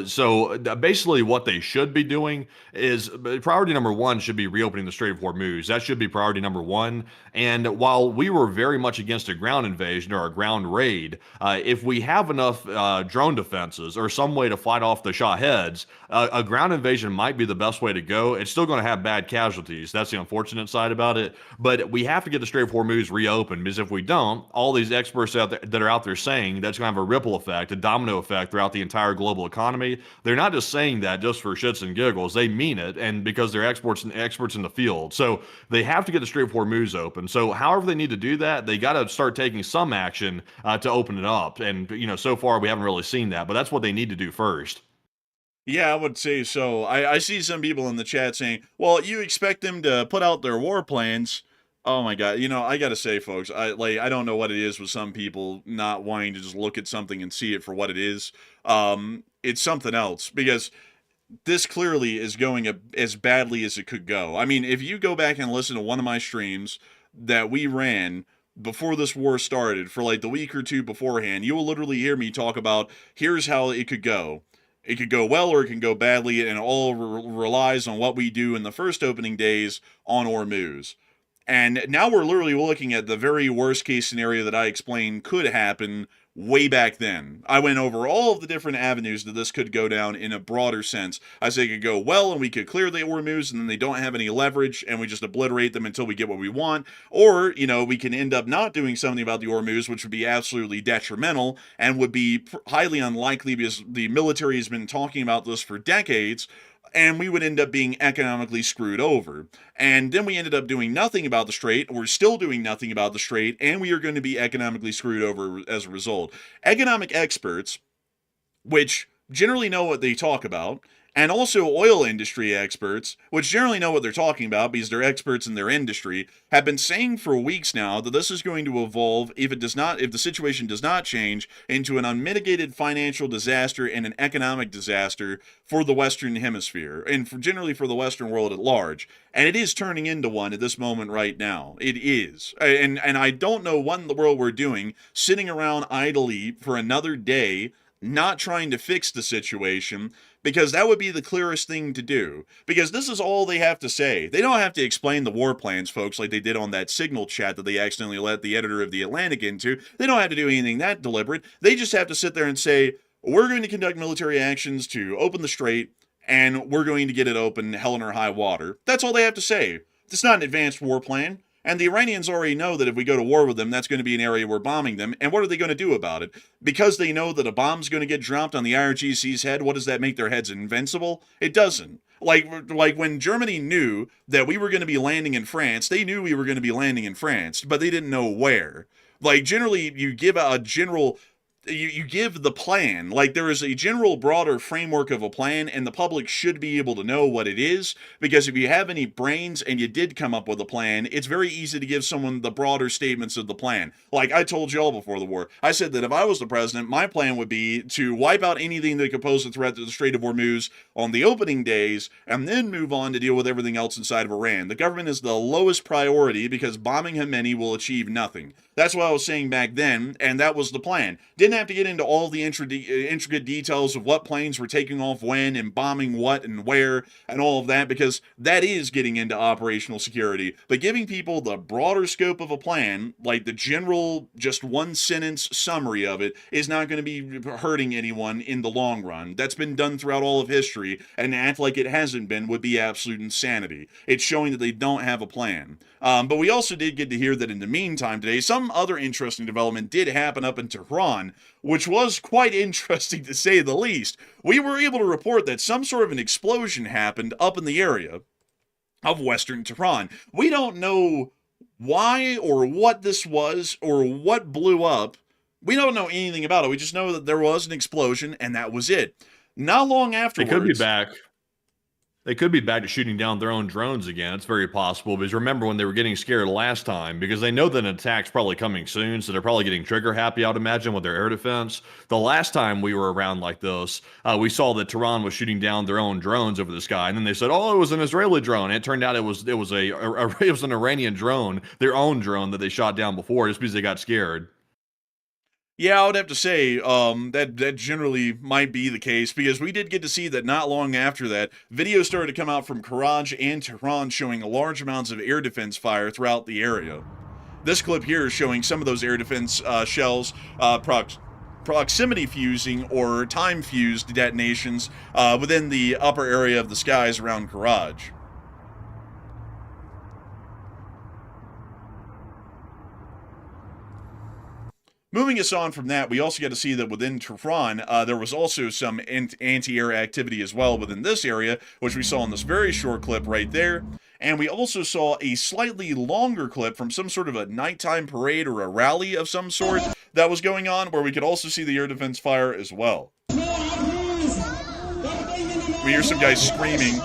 So basically what they should be doing is priority number one should be reopening the Strait of Hormuz. That should be priority number one. And while we were very much against a ground invasion or a ground raid, if we have enough drone defenses or some way to fight off the Shaheeds, a ground invasion might be the best way to go. It's still going to have bad casualties. That's the unfortunate side about it. But we have to get the Strait of Hormuz reopened, because if we don't, all these experts out there that are out there saying that's going to have a ripple effect, a domino effect throughout the entire global economy. They're not just saying that just for shits and giggles. They mean it, and because they're experts in the field. So they have to get the Strait of Hormuz open. So however they need to do that, they got to start taking some action to open it up. And so far we haven't really seen that, but that's what they need to do first. Yeah, I would say so. I see some people in the chat saying, well, you expect them to put out their war plans. Oh my God. I gotta say, folks, I don't know what it is with some people not wanting to just look at something and see it for what it is. It's something else, because this clearly is going as badly as it could go. I mean, if you go back and listen to one of my streams that we ran before this war started for like the week or two beforehand, you will literally hear me talk about here's how it could go. It could go well or it can go badly, and it all relies on what we do in the first opening days on Hormuz. And now we're literally looking at the very worst case scenario that I explained could happen way back then. I went over all of the different avenues that this could go down in a broader sense. I said it could go well and we could clear the Hormuz and then they don't have any leverage and we just obliterate them until we get what we want. Or, we can end up not doing something about the Hormuz, which would be absolutely detrimental and would be highly unlikely because the military has been talking about this for decades, and we would end up being economically screwed over. And then we ended up doing nothing about the Strait. We're still doing nothing about the Strait, and we are going to be economically screwed over as a result. Economic experts, which generally know what they talk about, and also oil industry experts, which generally know what they're talking about because they're experts in their industry, have been saying for weeks now that this is going to evolve, if the situation does not change, into an unmitigated financial disaster and an economic disaster for the Western Hemisphere, and generally for the Western world at large. And it is turning into one at this moment right now. It is. And I don't know what in the world we're doing, sitting around idly for another day, not trying to fix the situation, because that would be the clearest thing to do. Because this is all they have to say. They don't have to explain the war plans, folks, like they did on that Signal chat that they accidentally let the editor of The Atlantic into. They don't have to do anything that deliberate. They just have to sit there and say, we're going to conduct military actions to open the Strait, and we're going to get it open hell or high water. That's all they have to say. It's not an advanced war plan. And the Iranians already know that if we go to war with them, that's going to be an area we're bombing them. And what are they going to do about it? Because they know that a bomb's going to get dropped on the IRGC's head, what does that make their heads invincible? It doesn't. Like when Germany knew that we were going to be landing in France, they knew we were going to be landing in France, but they didn't know where. Like, generally, you give a general... You give the plan, like there is a general broader framework of a plan, and the public should be able to know what it is, because if you have any brains and you did come up with a plan, it's very easy to give someone the broader statements of the plan. Like I told y'all before the war, I said that if I was the president, my plan would be to wipe out anything that could pose a threat to the Strait of Hormuz on the opening days, and then move on to deal with everything else inside of Iran. The government is the lowest priority because bombing Khamenei will achieve nothing. That's what I was saying back then, and that was the plan. Didn't have to get into all the intricate details of what planes were taking off when and bombing what and where and all of that, because that is getting into operational security. But giving people the broader scope of a plan, like the general, just one sentence summary of it, is not going to be hurting anyone in the long run. That's been done throughout all of history, and to act like it hasn't been would be absolute insanity. It's showing that they don't have a plan. But we also did get to hear that in the meantime today, some other interesting development did happen up in Tehran, which was quite interesting to say the least. We were able to report that some sort of an explosion happened up in the area of western Tehran. We don't know why or what this was or what blew up. We don't know anything about it. We just know that there was an explosion and that was it. Not long afterwards... They could be back. They could be back to shooting down their own drones again. It's very possible, because remember when they were getting scared last time, because they know that an attack's probably coming soon, so they're probably getting trigger happy, I would imagine, with their air defense. The last time we were around like this, we saw that Tehran was shooting down their own drones over the sky, and then they said, "Oh, it was an Israeli drone." And it turned out it was an Iranian drone, their own drone that they shot down before, just because they got scared. Yeah, I would have to say that generally might be the case, because we did get to see that not long after that, videos started to come out from Karaj and Tehran showing large amounts of air defense fire throughout the area. This clip here is showing some of those air defense shells proximity fusing or time fused detonations within the upper area of the skies around Karaj. Moving us on from that, we also get to see that within Tehran, there was also some anti-air activity as well within this area, which we saw in this very short clip right there. And we also saw a slightly longer clip from some sort of a nighttime parade or a rally of some sort that was going on, where we could also see the air defense fire as well. We hear some guys screaming,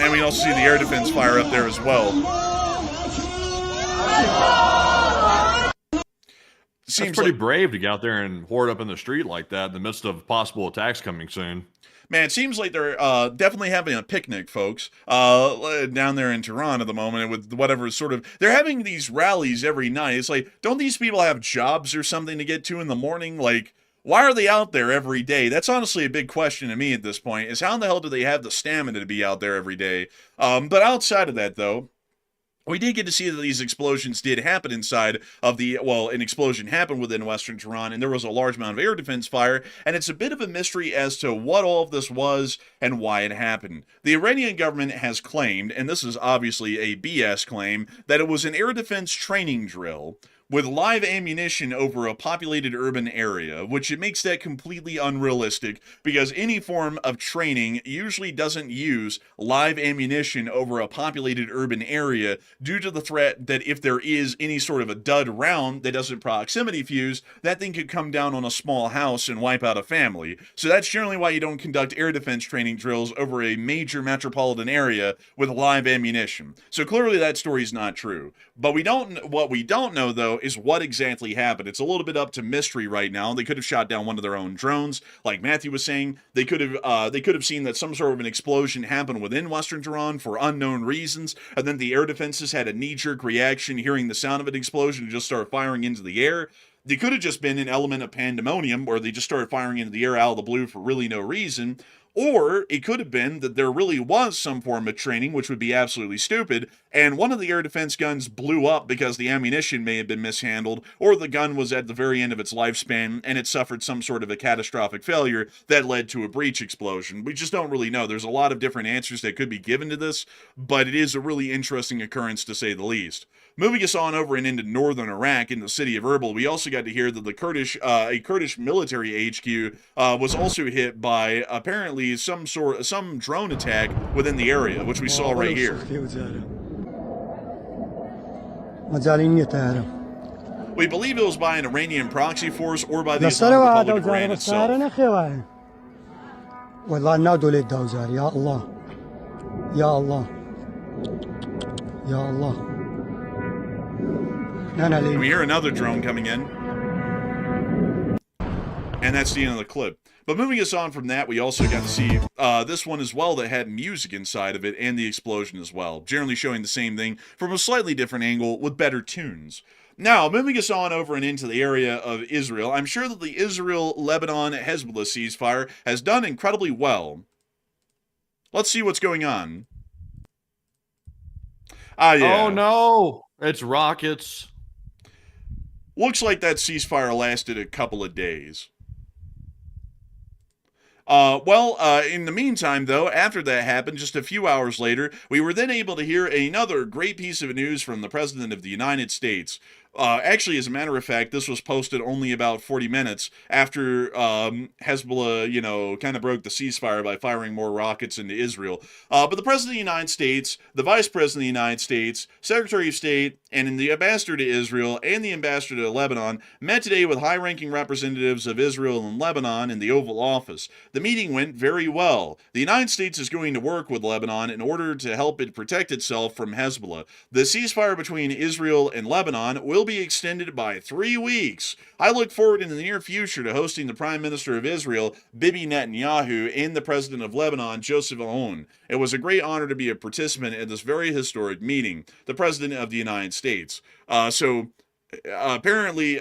and we also see the air defense fire up there as well. That's pretty brave to get out there and hoard up in the street like that in the midst of possible attacks coming soon. Man, it seems like they're definitely having a picnic, folks, down there in Tehran at the moment with whatever sort of... They're having these rallies every night. It's like, don't these people have jobs or something to get to in the morning? Like, Why are they out there every day? That's honestly a big question to me at this point, is how in the hell do they have the stamina to be out there every day? But outside of that, though, we did get to see that these explosions did happen inside of an explosion happened within western Tehran, and there was a large amount of air defense fire, and it's a bit of a mystery as to what all of this was and why it happened. The Iranian government has claimed, and this is obviously a BS claim, that it was an air defense training drill with live ammunition over a populated urban area, which it makes that completely unrealistic because any form of training usually doesn't use live ammunition over a populated urban area due to the threat that if there is any sort of a dud round that doesn't proximity fuse, that thing could come down on a small house and wipe out a family. So that's generally why you don't conduct air defense training drills over a major metropolitan area with live ammunition. So clearly that story's not true. But what we don't know, though, is what exactly happened. It's a little bit up to mystery right now. They could have shot down one of their own drones, like Matthew was saying. They could have seen that some sort of an explosion happened within Western Tehran for unknown reasons, and then the air defenses had a knee-jerk reaction hearing the sound of an explosion and just started firing into the air. They could have just been an element of pandemonium where they just started firing into the air out of the blue for really no reason. Or it could have been that there really was some form of training, which would be absolutely stupid, and one of the air defense guns blew up because the ammunition may have been mishandled, or the gun was at the very end of its lifespan and it suffered some sort of a catastrophic failure that led to a breach explosion. We just don't really know. There's a lot of different answers that could be given to this, but it is a really interesting occurrence to say the least. Moving us on over and into northern Iraq in the city of Erbil, we also got to hear that a Kurdish military HQ was also hit by apparently some drone attack within the area, which we saw right here. We believe it was by an Iranian proxy force or by the Islamic Republic of Iran itself. And we hear another drone coming in. And that's the end of the clip. But moving us on from that, we also got to see this one as well that had music inside of it and the explosion as well. Generally showing the same thing from a slightly different angle with better tunes. Now, moving us on over and into the area of Israel, I'm sure that the Israel-Lebanon Hezbollah ceasefire has done incredibly well. Let's see what's going on. Yeah. Oh, no. It's rockets. Looks like that ceasefire lasted a couple of days. In the meantime, though, after that happened, just a few hours later, we were then able to hear another great piece of news from the President of the United States. Actually, as a matter of fact, this was posted only about 40 minutes after Hezbollah, kind of broke the ceasefire by firing more rockets into Israel. But the President of the United States, the Vice President of the United States, Secretary of State, and the Ambassador to Israel and the Ambassador to Lebanon met today with high-ranking representatives of Israel and Lebanon in the Oval Office. The meeting went very well. The United States is going to work with Lebanon in order to help it protect itself from Hezbollah. The ceasefire between Israel and Lebanon will be extended by 3 weeks. I look forward in the near future to hosting the Prime Minister of Israel, Bibi Netanyahu, and the President of Lebanon, Joseph Aoun. It was a great honor to be a participant in this very historic meeting, the President of the United States. Apparently,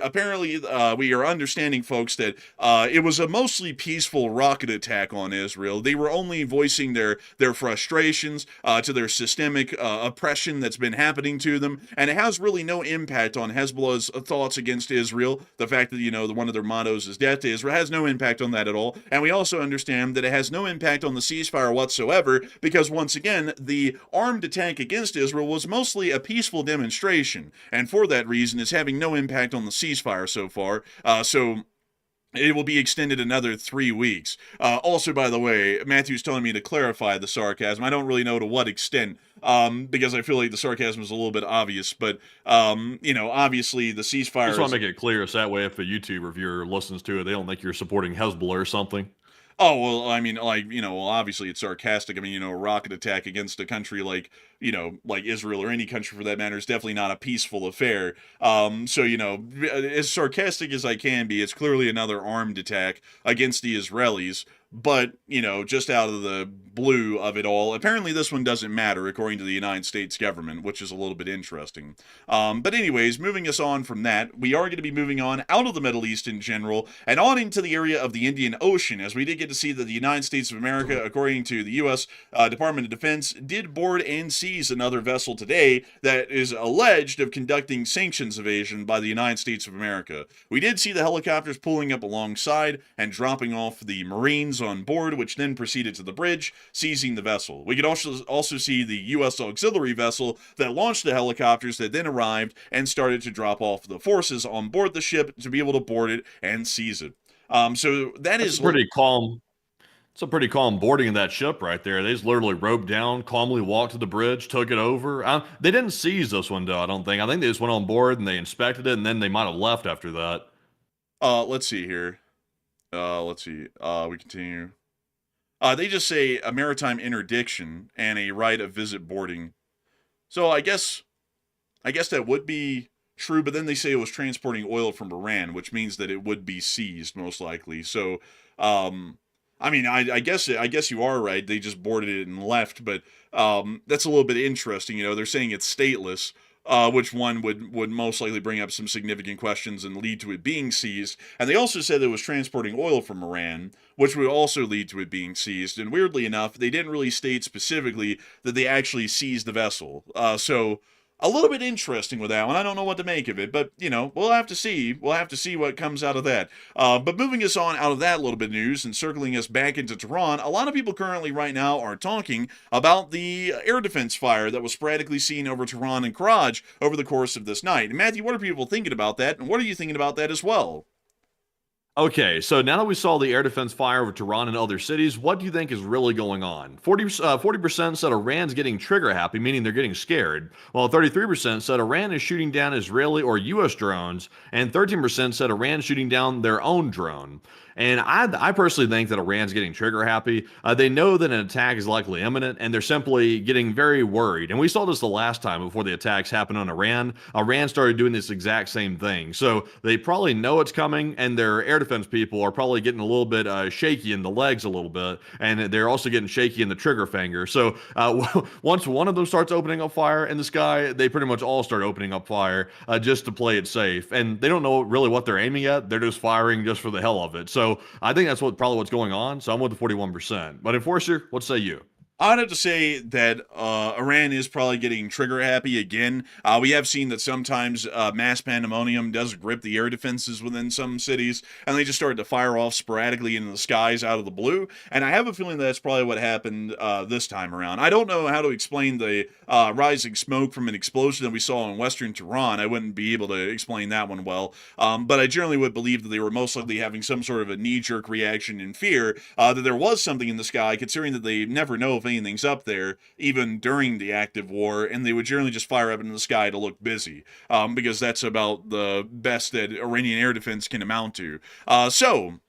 we are understanding, folks, that it was a mostly peaceful rocket attack on Israel. They were only voicing their frustrations to their systemic oppression that's been happening to them, and it has really no impact on Hezbollah's thoughts against Israel. The fact that, one of their mottos is death to Israel has no impact on that at all, and we also understand that it has no impact on the ceasefire whatsoever, because once again, the armed attack against Israel was mostly a peaceful demonstration, and for that reason, it's having no impact on the ceasefire so far. So it will be extended another 3 weeks. Also, by the way, Matthew's telling me to clarify the sarcasm. I don't really know to what extent, because I feel like the sarcasm is a little bit obvious. But, obviously the ceasefire. I just want to make it clear, so that way if a YouTube reviewer listens to it, they don't think you're supporting Hezbollah or something. Oh, well, I mean, obviously it's sarcastic. I mean, a rocket attack against a country like Israel or any country for that matter is definitely not a peaceful affair. As sarcastic as I can be, it's clearly another armed attack against the Israelis. but, just out of the blue of it all. Apparently, this one doesn't matter, according to the United States government, which is a little bit interesting. But anyways, moving us on from that, we are going to be moving on out of the Middle East in general and on into the area of the Indian Ocean, as we did get to see that the United States of America, according to the U.S. Department of Defense, did board and seize another vessel today that is alleged of conducting sanctions evasion by the United States of America. We did see the helicopters pulling up alongside and dropping off the Marines on board, which then proceeded to the bridge, seizing the vessel. We could also see the U.S. auxiliary vessel that launched the helicopters that then arrived and started to drop off the forces on board the ship to be able to board it and seize it. So that That's is pretty calm. It's a pretty calm boarding of that ship right there. They just literally roped down, calmly walked to the bridge, took it over. They didn't seize this one, though, I don't think. I think they just went on board and they inspected it, and then they might have left after that. Let's see here. Let's see. We continue. They just say a maritime interdiction and a right of visit boarding. So I guess that would be true, but then they say it was transporting oil from Iran, which means that it would be seized most likely. So, I mean, I guess you are right. They just boarded it and left, but that's a little bit interesting. They're saying it's stateless, which one would most likely bring up some significant questions and lead to it being seized. And they also said that it was transporting oil from Iran, which would also lead to it being seized. And weirdly enough, they didn't really state specifically that they actually seized the vessel. So a little bit interesting with that one. I don't know what to make of it, but we'll have to see. We'll have to see what comes out of that. But moving us on out of that little bit of news and circling us back into Tehran, a lot of people currently right now are talking about the air defense fire that was sporadically seen over Tehran and Karaj over the course of this night. And Matthew, what are people thinking about that, and what are you thinking about that as well? Okay, so now that we saw the air defense fire over Tehran and other cities, what do you think is really going on? 40% said Iran's getting trigger happy, meaning they're getting scared, while 33% said Iran is shooting down Israeli or U.S. drones, and 13% said Iran's shooting down their own drone. And I personally think that Iran's getting trigger happy. They know that an attack is likely imminent, and they're simply getting very worried. And we saw this the last time before the attacks happened on Iran. Iran started doing this exact same thing. So they probably know it's coming, and their air defense people are probably getting a little bit shaky in the legs a little bit, and they're also getting shaky in the trigger finger. So once one of them starts opening up fire in the sky, they pretty much all start opening up fire just to play it safe. And they don't know really what they're aiming at. They're just firing just for the hell of it. So I think that's probably what's going on. So I'm with the 41%. But Enforcer, what say you? I'd have to say that Iran is probably getting trigger happy again. We have seen that sometimes mass pandemonium does grip the air defenses within some cities, and they just start to fire off sporadically into the skies out of the blue. And I have a feeling that's probably what happened this time around. I don't know how to explain the rising smoke from an explosion that we saw in western Tehran. I wouldn't be able to explain that one well, but I generally would believe that they were most likely having some sort of a knee-jerk reaction in fear that there was something in the sky, considering that they never know if anything's up there, even during the active war, and they would generally just fire up into the sky to look busy, because that's about the best that Iranian air defense can amount to. So,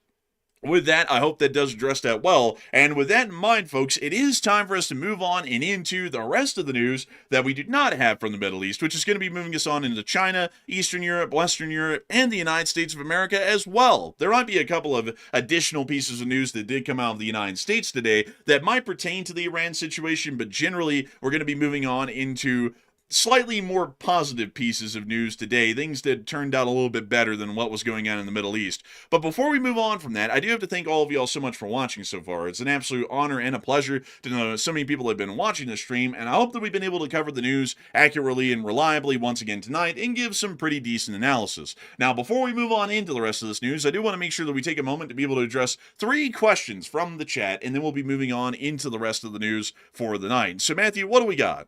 with that, I hope that does address that well. And with that in mind, folks, it is time for us to move on and into the rest of the news that we do not have from the Middle East, which is going to be moving us on into China, Eastern Europe, Western Europe, and the United States of America as well. There might be a couple of additional pieces of news that did come out of the United States today that might pertain to the Iran situation, but generally, we're going to be moving on into slightly more positive pieces of news today, things that turned out a little bit better than what was going on in the Middle East. But before we move on from that, I do have to thank all of y'all so much for watching so far. It's an absolute honor and a pleasure to know so many people have been watching this stream, and I hope that we've been able to cover the news accurately and reliably once again tonight and give some pretty decent analysis. Now, before we move on into the rest of this news, I do want to make sure that we take a moment to be able to address 3 questions from the chat, and then we'll be moving on into the rest of the news for the night. So, Matthew, what do we got?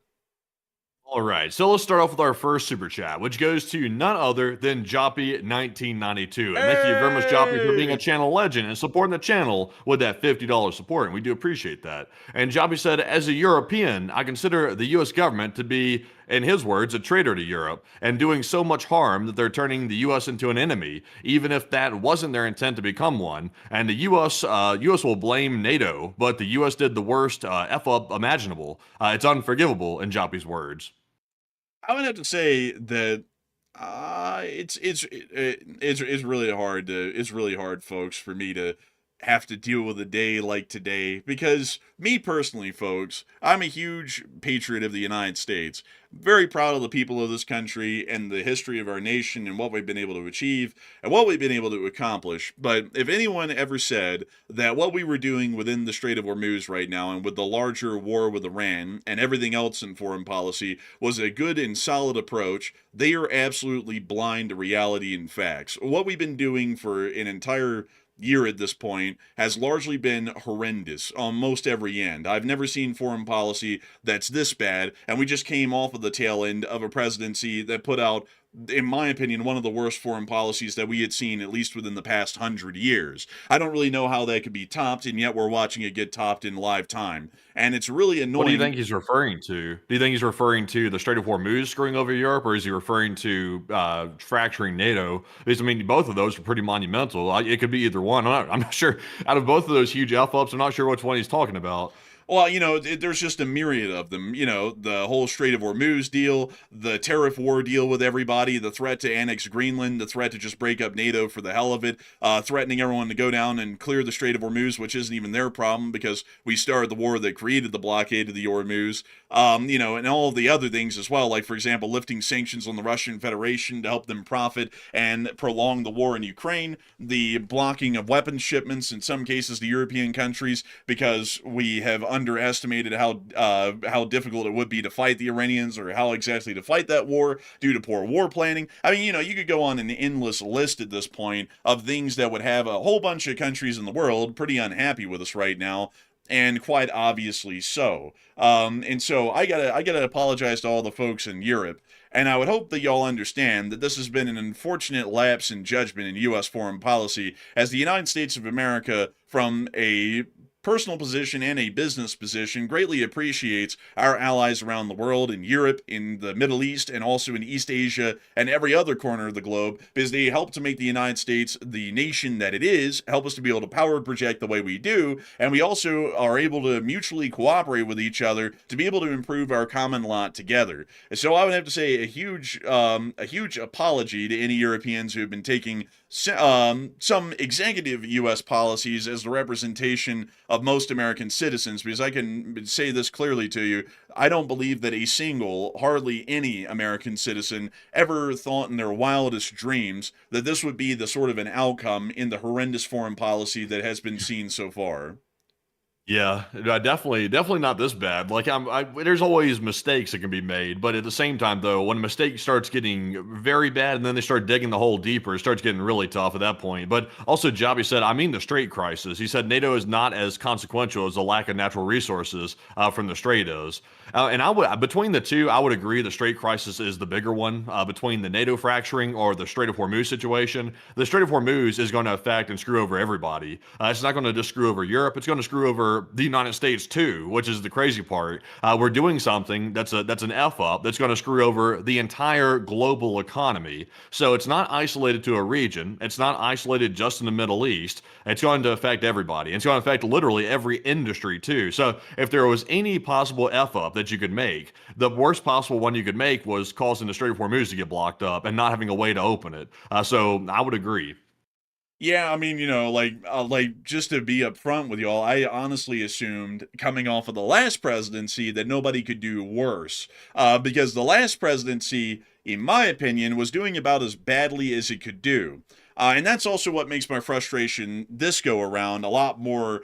All right, so let's start off with our first super chat, which goes to none other than Joppy1992. And thank you very much, Joppy, for being a channel legend and supporting the channel with that $50 support, and we do appreciate that. And Joppy said, as a European, I consider the U.S. government to be, in his words, a traitor to Europe, and doing so much harm that they're turning the U.S. into an enemy, even if that wasn't their intent to become one. And the U.S. Will blame NATO, but the U.S. did the worst F-up imaginable. It's unforgivable, in Joppy's words. I would have to say that it's really hard, folks, for me to have to deal with a day like today, because me personally, folks, I'm a huge patriot of the United States. Very proud of the people of this country and the history of our nation and what we've been able to achieve and what we've been able to accomplish. But if anyone ever said that what we were doing within the Strait of Hormuz right now and with the larger war with Iran and everything else in foreign policy was a good and solid approach, they are absolutely blind to reality and facts. What we've been doing for an entire year at this point has largely been horrendous on most every end. I've never seen foreign policy that's this bad, and we just came off of the tail end of a presidency that put out, in my opinion, one of the worst foreign policies that we had seen at least within the past 100 years. I don't really know how that could be topped, and yet we're watching it get topped in live time. And it's really annoying. What do you think he's referring to? Do you think he's referring to the Strait of Hormuz screwing over Europe, or is he referring to fracturing NATO? Because, I mean, both of those are pretty monumental. It could be either one. I'm not sure. Out of both of those huge F-ups, I'm not sure which one he's talking about. Well, there's just a myriad of them. The whole Strait of Hormuz deal, the tariff war deal with everybody, the threat to annex Greenland, the threat to just break up NATO for the hell of it, threatening everyone to go down and clear the Strait of Hormuz, which isn't even their problem because we started the war that created the blockade of the Hormuz, and all of the other things as well, like, for example, lifting sanctions on the Russian Federation to help them profit and prolong the war in Ukraine, the blocking of weapons shipments, in some cases to European countries, because we have underestimated how difficult it would be to fight the Iranians or how exactly to fight that war due to poor war planning. I mean, you could go on an endless list at this point of things that would have a whole bunch of countries in the world pretty unhappy with us right now, and quite obviously so. And so I gotta apologize to all the folks in Europe. And I would hope that y'all understand that this has been an unfortunate lapse in judgment in U.S. foreign policy, as the United States of America, from a personal position and a business position, greatly appreciates our allies around the world, in Europe, in the Middle East, and also in East Asia and every other corner of the globe, because they help to make the United States the nation that it is, help us to be able to power project the way we do, and we also are able to mutually cooperate with each other to be able to improve our common lot together. And so I would have to say a huge apology to any Europeans who have been taking some executive U.S. policies as the representation of most American citizens, because I can say this clearly to you, I don't believe that hardly any American citizen ever thought in their wildest dreams that this would be the sort of an outcome in the horrendous foreign policy that has been seen so far. Yeah, definitely not this bad. Like, there's always mistakes that can be made, but at the same time, though, when a mistake starts getting very bad and then they start digging the hole deeper, it starts getting really tough at that point. But also, Jabi said, I mean the Strait crisis. He said NATO is not as consequential as the lack of natural resources from the Strait is. And between the two, I would agree the Strait crisis is the bigger one. Between the NATO fracturing or the Strait of Hormuz situation, the Strait of Hormuz is going to affect and screw over everybody. It's not going to just screw over Europe; it's going to screw over the United States too, which is the crazy part. We're doing something that's an F up that's going to screw over the entire global economy. So it's not isolated to a region. It's not isolated just in the Middle East. It's going to affect everybody. It's going to affect literally every industry too. So if there was any possible F up that you could make, the worst possible one you could make was causing the Strait of Hormuz to get blocked up and not having a way to open it. So I would agree. Yeah, I mean, like just to be upfront with y'all, I honestly assumed coming off of the last presidency that nobody could do worse, because the last presidency, in my opinion, was doing about as badly as it could do, and that's also what makes my frustration this go around a lot more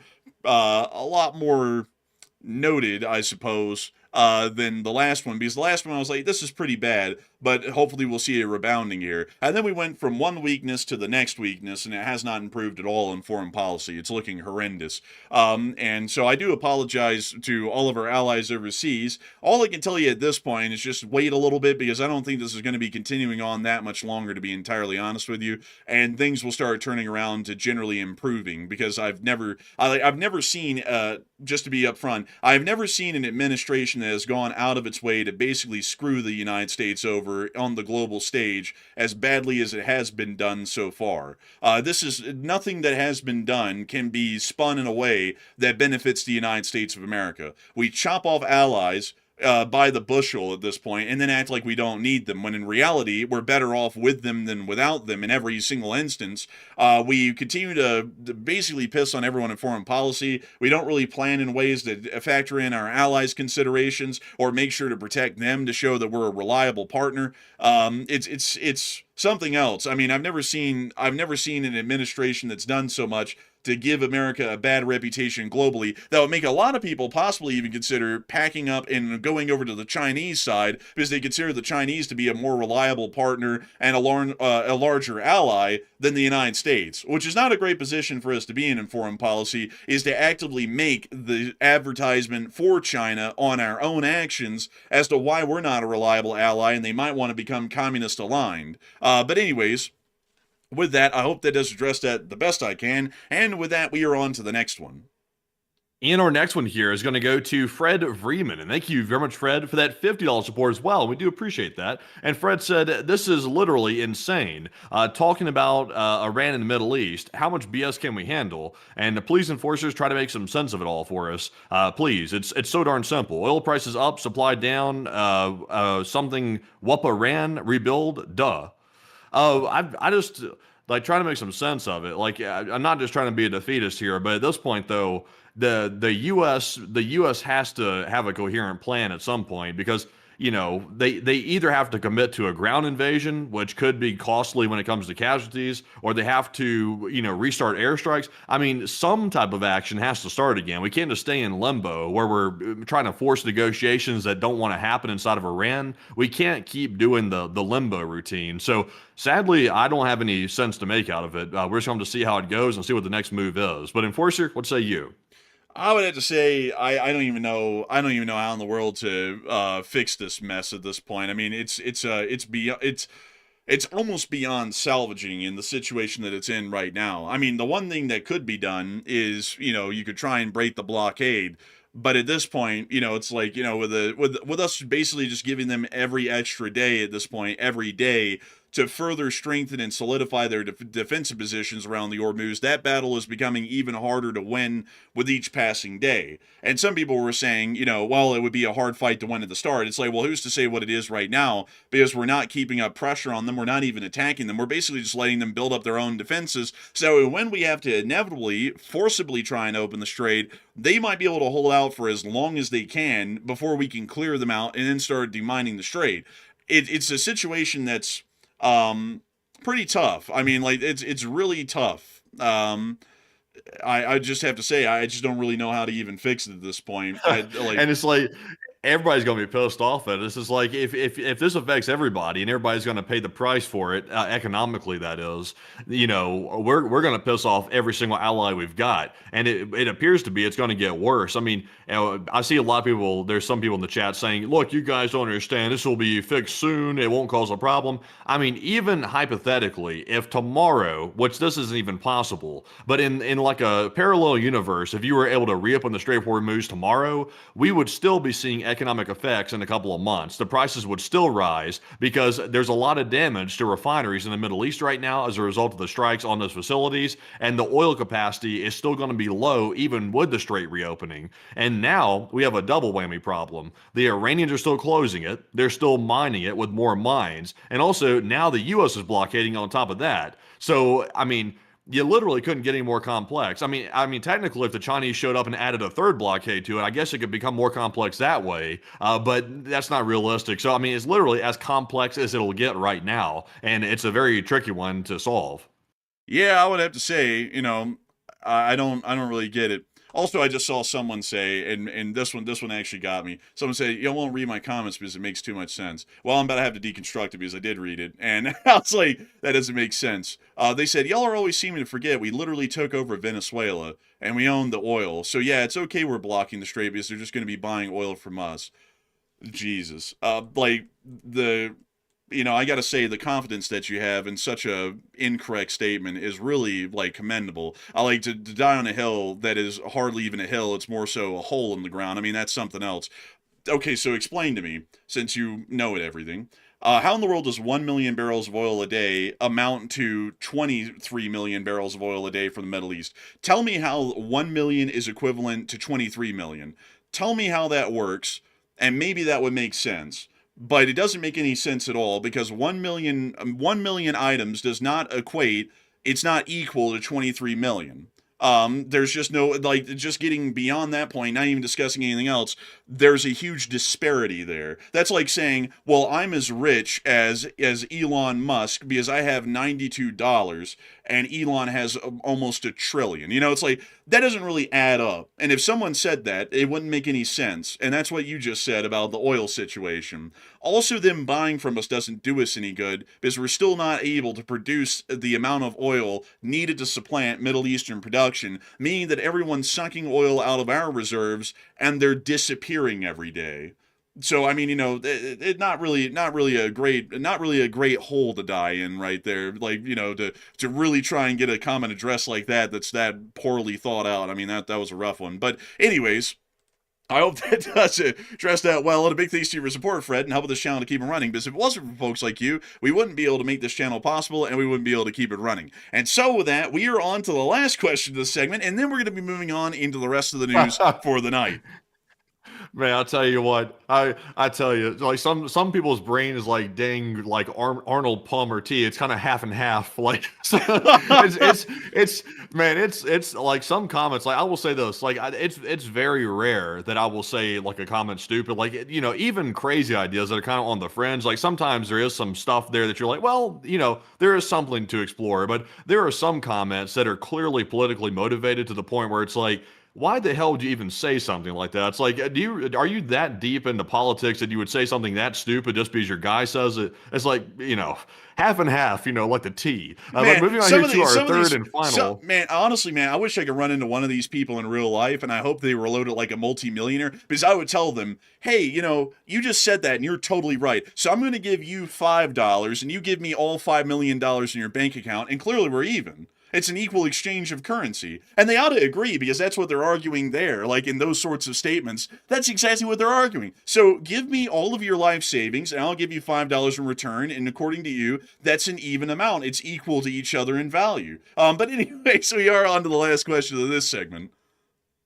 noted, I suppose, than the last one, because the last one I was like, this is pretty bad, but hopefully we'll see a rebounding here. And then we went from one weakness to the next weakness, and it has not improved at all in foreign policy. It's looking horrendous. And so I do apologize to all of our allies overseas. All I can tell you at this point is just wait a little bit, because I don't think this is going to be continuing on that much longer, to be entirely honest with you. And things will start turning around to generally improving, because I've never seen, just to be upfront, I've never seen an administration that has gone out of its way to basically screw the United States over on the global stage as badly as it has been done so far. This is nothing that has been done can be spun in a way that benefits the United States of America. We chop off allies by the bushel at this point, and then act like we don't need them, when in reality, we're better off with them than without them in every single instance. We continue to basically piss on everyone in foreign policy. We don't really plan in ways that factor in our allies' considerations or make sure to protect them to show that we're a reliable partner. It's something else. I mean, I've never seen an administration that's done so much to give America a bad reputation globally that would make a lot of people possibly even consider packing up and going over to the Chinese side, because they consider the Chinese to be a more reliable partner and a larger ally than the United States, which is not a great position for us to be in foreign policy, is to actively make the advertisement for China on our own actions as to why we're not a reliable ally and they might want to become communist aligned. But anyways, with that, I hope that does address that the best I can. And with that, we are on to the next one. And our next one here is going to go to Fred Vreeman. And thank you very much, Fred, for that $50 support as well. We do appreciate that. And Fred said, this is literally insane. Talking about Iran and the Middle East, how much BS can we handle? And the police enforcers try to make some sense of it all for us. Please, it's so darn simple. Oil prices up, supply down, something, whoop Iran, rebuild, duh. I just like trying to make some sense of it. Like, I'm not just trying to be a defeatist here, but at this point, though, the U.S. has to have a coherent plan at some point, because they either have to commit to a ground invasion, which could be costly when it comes to casualties, or they have to restart airstrikes. I mean, some type of action has to start again. We can't just stay in limbo where we're trying to force negotiations that don't want to happen inside of Iran. We can't keep doing the limbo routine. So sadly, I don't have any sense to make out of it. We're just going to see how it goes and see what the next move is. But Enforcer, what say you? I would have to say I don't even know how in the world to fix this mess at this point. I mean, it's almost beyond salvaging in the situation that it's in right now. I mean, the one thing that could be done is you could try and break the blockade. But at this point, it's like, with us basically just giving them every extra day at this point, every day, to further strengthen and solidify their defensive positions around the Hormuz, that battle is becoming even harder to win with each passing day. And some people were saying, while it would be a hard fight to win at the start, it's like, well, who's to say what it is right now? Because we're not keeping up pressure on them. We're not even attacking them. We're basically just letting them build up their own defenses. So when we have to inevitably, forcibly try and open the Strait, they might be able to hold out for as long as they can before we can clear them out and then start demining the Strait. It's a situation that's pretty tough. I mean, like, it's really tough. I just have to say, I just don't really know how to even fix it at this point. And it's like, everybody's going to be pissed off at it. This is like, if this affects everybody and everybody's going to pay the price for it, economically, that is, we're going to piss off every single ally we've got. And it appears to be, it's going to get worse. I mean, I see a lot of people, there's some people in the chat saying, look, you guys don't understand. This will be fixed soon. It won't cause a problem. I mean, even hypothetically, if tomorrow, which this isn't even possible, but in like a parallel universe, if you were able to reopen the Strait of Hormuz tomorrow, we would still be seeing economic effects in a couple of months. The prices would still rise because there's a lot of damage to refineries in the Middle East right now as a result of the strikes on those facilities, and the oil capacity is still going to be low even with the Strait reopening. And now we have a double whammy problem. The Iranians are still closing it, they're still mining it with more mines, and also now the U.S. is blockading on top of that. So, I mean, you literally couldn't get any more complex. I mean, technically, if the Chinese showed up and added a third blockade to it, I guess it could become more complex that way. But that's not realistic. So, I mean, it's literally as complex as it'll get right now, and it's a very tricky one to solve. Yeah, I would have to say, I don't really get it. Also, I just saw someone say, and this one actually got me. Someone said, you won't read my comments because it makes too much sense. Well, I'm about to have to deconstruct it because I did read it. And I was like, that doesn't make sense. They said, y'all are always seeming to forget we literally took over Venezuela and we own the oil. So yeah, it's okay we're blocking the Strait because they're just going to be buying oil from us. Jesus. I got to say, the confidence that you have in such a incorrect statement is really, like, commendable. I like to die on a hill that is hardly even a hill. It's more so a hole in the ground. I mean, that's something else. Okay, so explain to me, since you know everything, how in the world does 1 million barrels of oil a day amount to 23 million barrels of oil a day from the Middle East? Tell me how 1 million is equivalent to 23 million. Tell me how that works. and maybe that would make sense. But it doesn't make any sense at all because 1 million items does not equate. It's not equal to 23 million. There's just no, like, just getting beyond that point, not even discussing anything else, there's a huge disparity there. That's like saying, well, I'm as rich as Elon Musk because I have $92 and Elon has almost $1 trillion. You know, it's like, that doesn't really add up. And if someone said that, it wouldn't make any sense. And that's what you just said about the oil situation. Also, them buying from us doesn't do us any good because we're still not able to produce the amount of oil needed to supplant Middle Eastern production, meaning that everyone's sucking oil out of our reserves and they're disappearing every day. So I mean, you know, it not really a great hole to die in right there. Like, you know, to really try and get a common address like that that's that poorly thought out. I mean, that was a rough one. But anyways, I hope that does address that well. And a big thanks to your support, Fred, and helping this channel to keep it running. Because if it wasn't for folks like you, we wouldn't be able to make this channel possible, and we wouldn't be able to keep it running. And so with that, we are on to the last question of this segment, and then we're going to be moving on into the rest of the news for the night. Man, I'll tell you what. I tell you, like some people's brain is like dang, like Arnold Palmer tea. It's kind of half and half. Like so it's man, it's like some comments. Like I will say this, like it's very rare that I will say like a comment stupid. Like you know, even crazy ideas that are kind of on the fringe. Like sometimes there is some stuff there that you're like, well, you know, there is something to explore. But there are some comments that are clearly politically motivated to the point where it's like, why the hell would you even say something like that? It's like, are you that deep into politics that you would say something that stupid just because your guy says it? It's like, you know, half and half, you know, like the tea. But moving on here to our third and final. Man, honestly, man, I wish I could run into one of these people in real life, and I hope they were loaded like a multimillionaire, because I would tell them, hey, you know, you just said that, and you're totally right. So I'm going to give you $5, and you give me all $5 million in your bank account, and clearly we're even. It's an equal exchange of currency. And they ought to agree because that's what they're arguing there. Like in those sorts of statements, that's exactly what they're arguing. So give me all of your life savings and I'll give you $5 in return. And according to you, that's an even amount. It's equal to each other in value. But anyway, so we are on to the last question of this segment.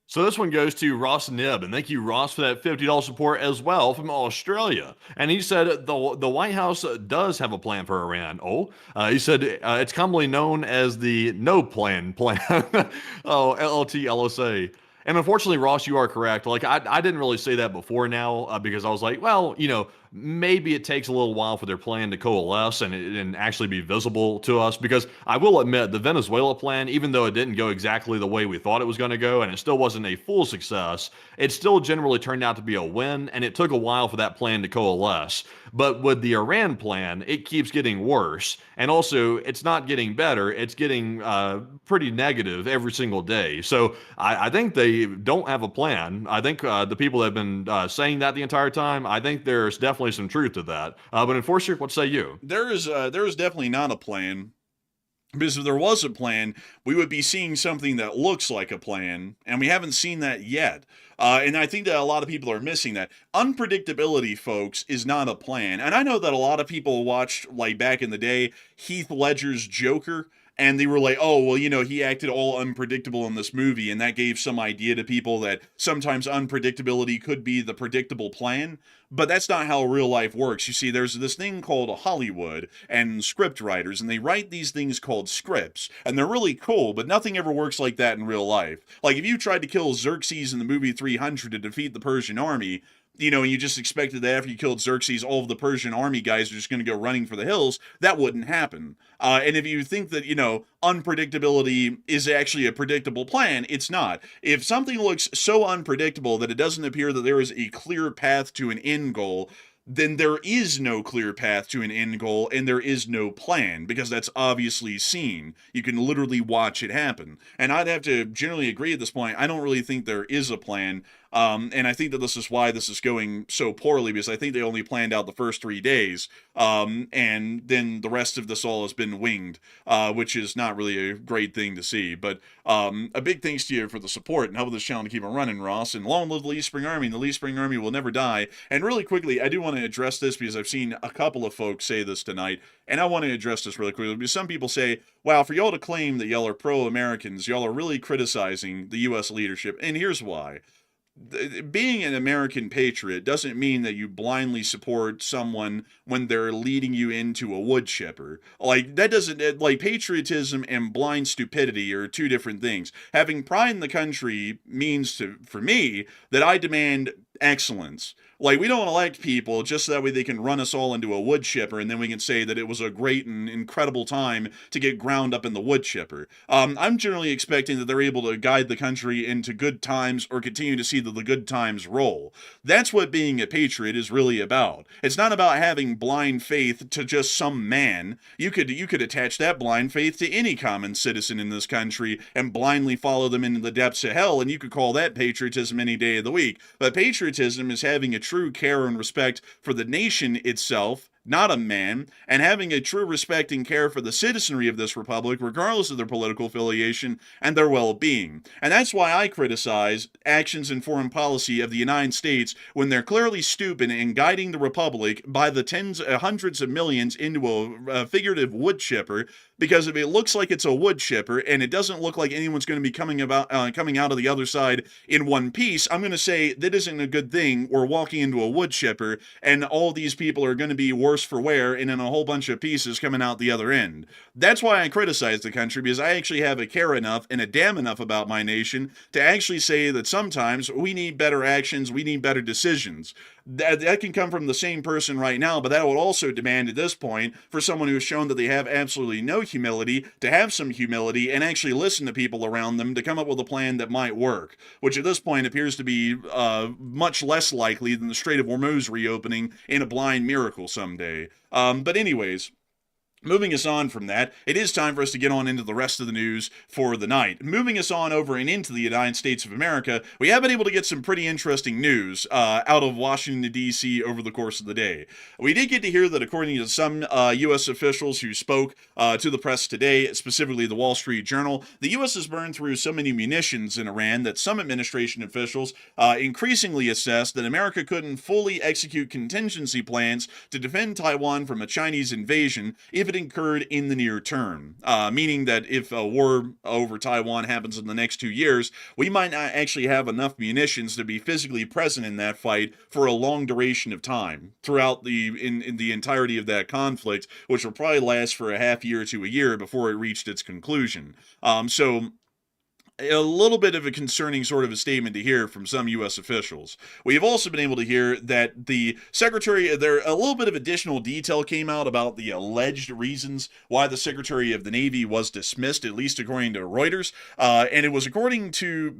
So this one goes to Ross Nibb, and thank you, Ross, for that $50 support as well from Australia. And he said the White House does have a plan for Iran. He said it's commonly known as the no plan. Oh, LLT. And unfortunately, Ross, you are correct. Like I didn't really say that before now because I was like, well, you know, maybe it takes a little while for their plan to coalesce and actually be visible to us. Because I will admit, the Venezuela plan, even though it didn't go exactly the way we thought it was going to go, and it still wasn't a full success, it still generally turned out to be a win, and it took a while for that plan to coalesce. But with the Iran plan, it keeps getting worse. And also, it's not getting better. It's getting pretty negative every single day. So I think they don't have a plan. I think the people that have been saying that the entire time, I think there's definitely some truth to that. But Enforcer, what say you? There is definitely not a plan. Because if there was a plan, we would be seeing something that looks like a plan, and we haven't seen that yet. And I think that a lot of people are missing that. Unpredictability, folks, is not a plan. And I know that a lot of people watched, like back in the day, Heath Ledger's Joker, and they were like, oh, well, you know, he acted all unpredictable in this movie, and that gave some idea to people that sometimes unpredictability could be the predictable plan. But that's not how real life works. You see, there's this thing called Hollywood and script writers, and they write these things called scripts, and they're really cool, but nothing ever works like that in real life. Like, if you tried to kill Xerxes in the movie 300 to defeat the Persian army, you know, and you just expected that after you killed Xerxes, all of the Persian army guys are just going to go running for the hills, that wouldn't happen. And if you think that, you know, unpredictability is actually a predictable plan, it's not. If something looks so unpredictable that it doesn't appear that there is a clear path to an end goal, then there is no clear path to an end goal and there is no plan, because that's obviously seen. You can literally watch it happen. And I'd have to generally agree at this point, I don't really think there is a plan. And I think that this is why this is going so poorly, because I think they only planned out the first 3 days. And then the rest of this all has been winged, which is not really a great thing to see. But a big thanks to you for the support and helping this channel to keep it running, Ross. And long live the Lee Spring Army, and the Lee Spring Army will never die. And really quickly, I do want to address this because I've seen a couple of folks say this tonight. And I want to address this really quickly because some people say, wow, for y'all to claim that y'all are pro-Americans, y'all are really criticizing the U.S. leadership. And here's why. being an American patriot doesn't mean that you blindly support someone when they're leading you into a wood chipper. Like, that doesn't, like, patriotism and blind stupidity are two different things. Having pride in the country means for me, that I demand excellence. Like, we don't elect people just so that way they can run us all into a wood chipper, and then we can say that it was a great and incredible time to get ground up in the wood chipper. I'm generally expecting that they're able to guide the country into good times or continue to see that the good times roll. That's what being a patriot is really about. It's not about having blind faith to just some man. You could attach that blind faith to any common citizen in this country and blindly follow them into the depths of hell, and you could call that patriotism any day of the week. But patriotism is having a true care and respect for the nation itself, not a man, and having a true respect and care for the citizenry of this republic, regardless of their political affiliation and their well-being. And that's why I criticize actions in foreign policy of the United States when they're clearly stupid in guiding the republic by the hundreds of millions into a figurative wood chipper, because if it looks like it's a wood chipper and it doesn't look like anyone's going to be coming out of the other side in one piece, I'm going to say that isn't a good thing. We're walking into a wood chipper and all these people are going to be worse for wear and in a whole bunch of pieces coming out the other end. That's why I criticize the country, because I actually have a care enough and a damn enough about my nation to actually say that sometimes we need better actions, we need better decisions. That can come from the same person right now, but that would also demand at this point for someone who has shown that they have absolutely no humility to have some humility and actually listen to people around them to come up with a plan that might work, which at this point appears to be much less likely than the Strait of Hormuz reopening in a blind miracle someday. But anyways, moving us on from that, it is time for us to get on into the rest of the news for the night. Moving us on over and into the United States of America, we have been able to get some pretty interesting news out of Washington, D.C. over the course of the day. We did get to hear that according to some U.S. officials who spoke to the press today, specifically the Wall Street Journal, the U.S. has burned through so many munitions in Iran that some administration officials increasingly assessed that America couldn't fully execute contingency plans to defend Taiwan from a Chinese invasion if it incurred in the near term, meaning that if a war over Taiwan happens in the next 2 years, we might not actually have enough munitions to be physically present in that fight for a long duration of time throughout in the entirety of that conflict, which will probably last for a half year to a year before it reached its conclusion. So a little bit of a concerning sort of a statement to hear from some U.S. officials. We have also been able to hear that a little bit of additional detail came out about the alleged reasons why the Secretary of the Navy was dismissed, at least according to Reuters, and it was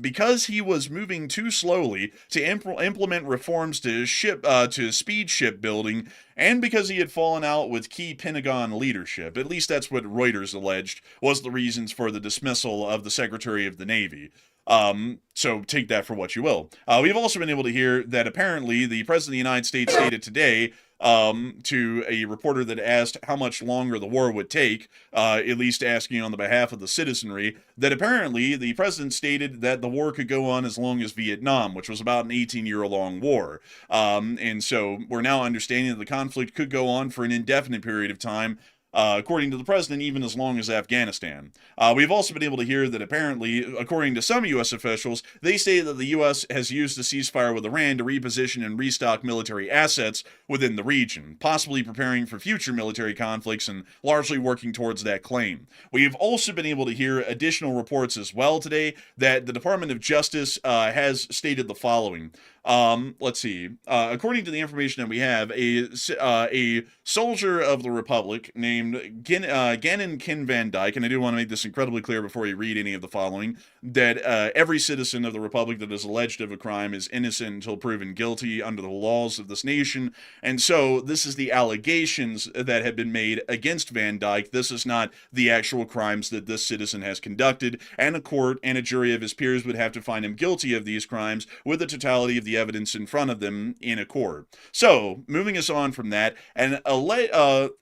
because he was moving too slowly to implement reforms to speed shipbuilding, and because he had fallen out with key Pentagon leadership. At least that's what Reuters alleged was the reasons for the dismissal of the Secretary of the Navy. So take that for what you will. We've also been able to hear that apparently the President of the United States stated today to a reporter that asked how much longer the war would take, at least asking on the behalf of the citizenry, that apparently the president stated that the war could go on as long as Vietnam, which was about an 18-year-long war. And so we're now understanding that the conflict could go on for an indefinite period of time, according to the president, even as long as Afghanistan. We've also been able to hear that apparently, according to some U.S. officials, they say that the U.S. has used the ceasefire with Iran to reposition and restock military assets within the region, possibly preparing for future military conflicts and largely working towards that claim. We've also been able to hear additional reports as well today that the Department of Justice has stated the following. Let's see. According to the information that we have, a soldier of the Republic named Gannon Kin Van Dyke, and I do want to make this incredibly clear before you read any of the following, that every citizen of the Republic that is alleged of a crime is innocent until proven guilty under the laws of this nation. And so this is the allegations that have been made against Van Dyke. This is not the actual crimes that this citizen has conducted, and a court and a jury of his peers would have to find him guilty of these crimes with the totality of the the evidence in front of them in a court. So, moving us on from that, and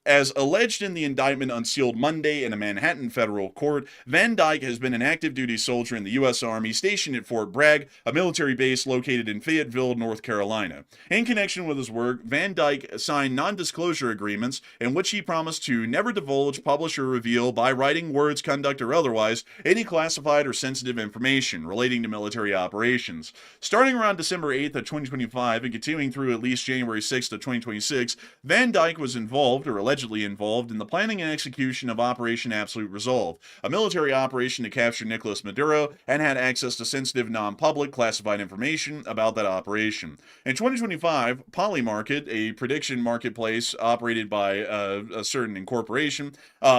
as alleged in the indictment unsealed Monday in a Manhattan federal court, Van Dyke has been an active duty soldier in the U.S. Army stationed at Fort Bragg, a military base located in Fayetteville, North Carolina. In connection with his work, Van Dyke signed non-disclosure agreements in which he promised to never divulge, publish, or reveal by writing, words, conduct, or otherwise any classified or sensitive information relating to military operations. Starting around December 8th of 2025 and continuing through at least January 6th of 2026, Van Dyke was involved, or allegedly involved, in the planning and execution of Operation Absolute Resolve, a military operation to capture Nicolas Maduro, and had access to sensitive, non-public, classified information about that operation. In 2025, Polymarket, a prediction marketplace operated by a certain incorporation,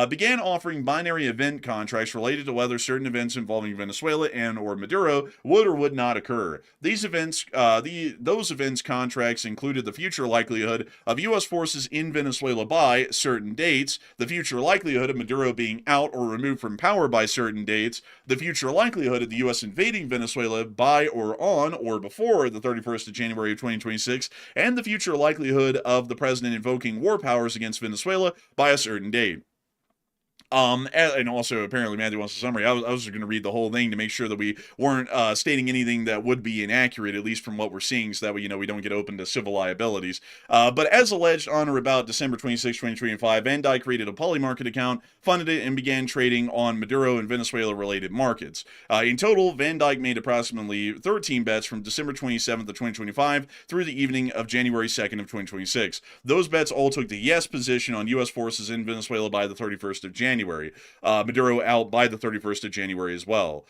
began offering binary event contracts related to whether certain events involving Venezuela and or Maduro would or would not occur. These events, those events contracts included the future likelihood of U.S. forces in Venezuela by certain dates, the future likelihood of Maduro being out or removed from power by certain dates, the future likelihood of the U.S. invading Venezuela by or on or before the 31st of January of 2026, and the future likelihood of the president invoking war powers against Venezuela by a certain date. And also, apparently, Matthew wants a summary. I was going to read the whole thing to make sure that we weren't stating anything that would be inaccurate, at least from what we're seeing, so that way, we don't get open to civil liabilities. But as alleged on or about December 26, 2025, Van Dyke created a Polymarket account, funded it, and began trading on Maduro and Venezuela-related markets. In total, Van Dyke made approximately 13 bets from December 27th of 2025 through the evening of January 2nd of 2026. Those bets all took the yes position on U.S. forces in Venezuela by the 31st of January. Maduro out by the 31st of January as well.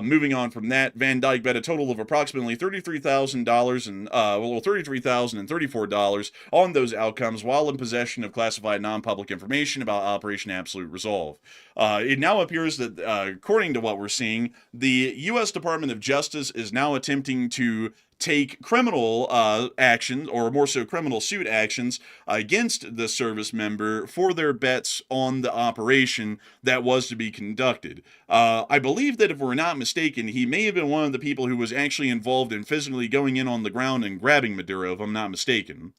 Moving on from that, Van Dyke bet a total of approximately $33,000 and $33,034 on those outcomes while in possession of classified non-public information about Operation Absolute Resolve. It now appears that, according to what we're seeing, the U.S. Department of Justice is now attempting to take criminal action, or more so criminal suit actions, against the service member for their bets on the operation that was to be conducted. I believe that if we're not mistaken, he may have been one of the people who was actually involved in physically going in on the ground and grabbing Maduro, if I'm not mistaken.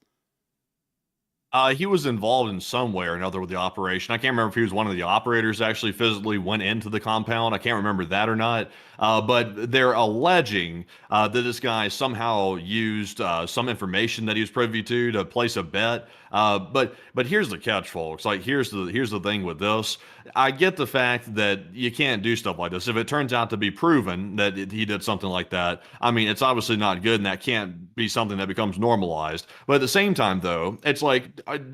He was involved in some way or another with the operation. I can't remember if he was one of the operators that actually physically went into the compound. I can't remember that or not. But they're alleging that this guy somehow used some information that he was privy to place a bet. But here's the catch, folks. Like here's the thing with this. I get the fact that you can't do stuff like this. If it turns out to be proven that he did something like that, I mean, it's obviously not good, and that can't be something that becomes normalized. But at the same time, though, it's like,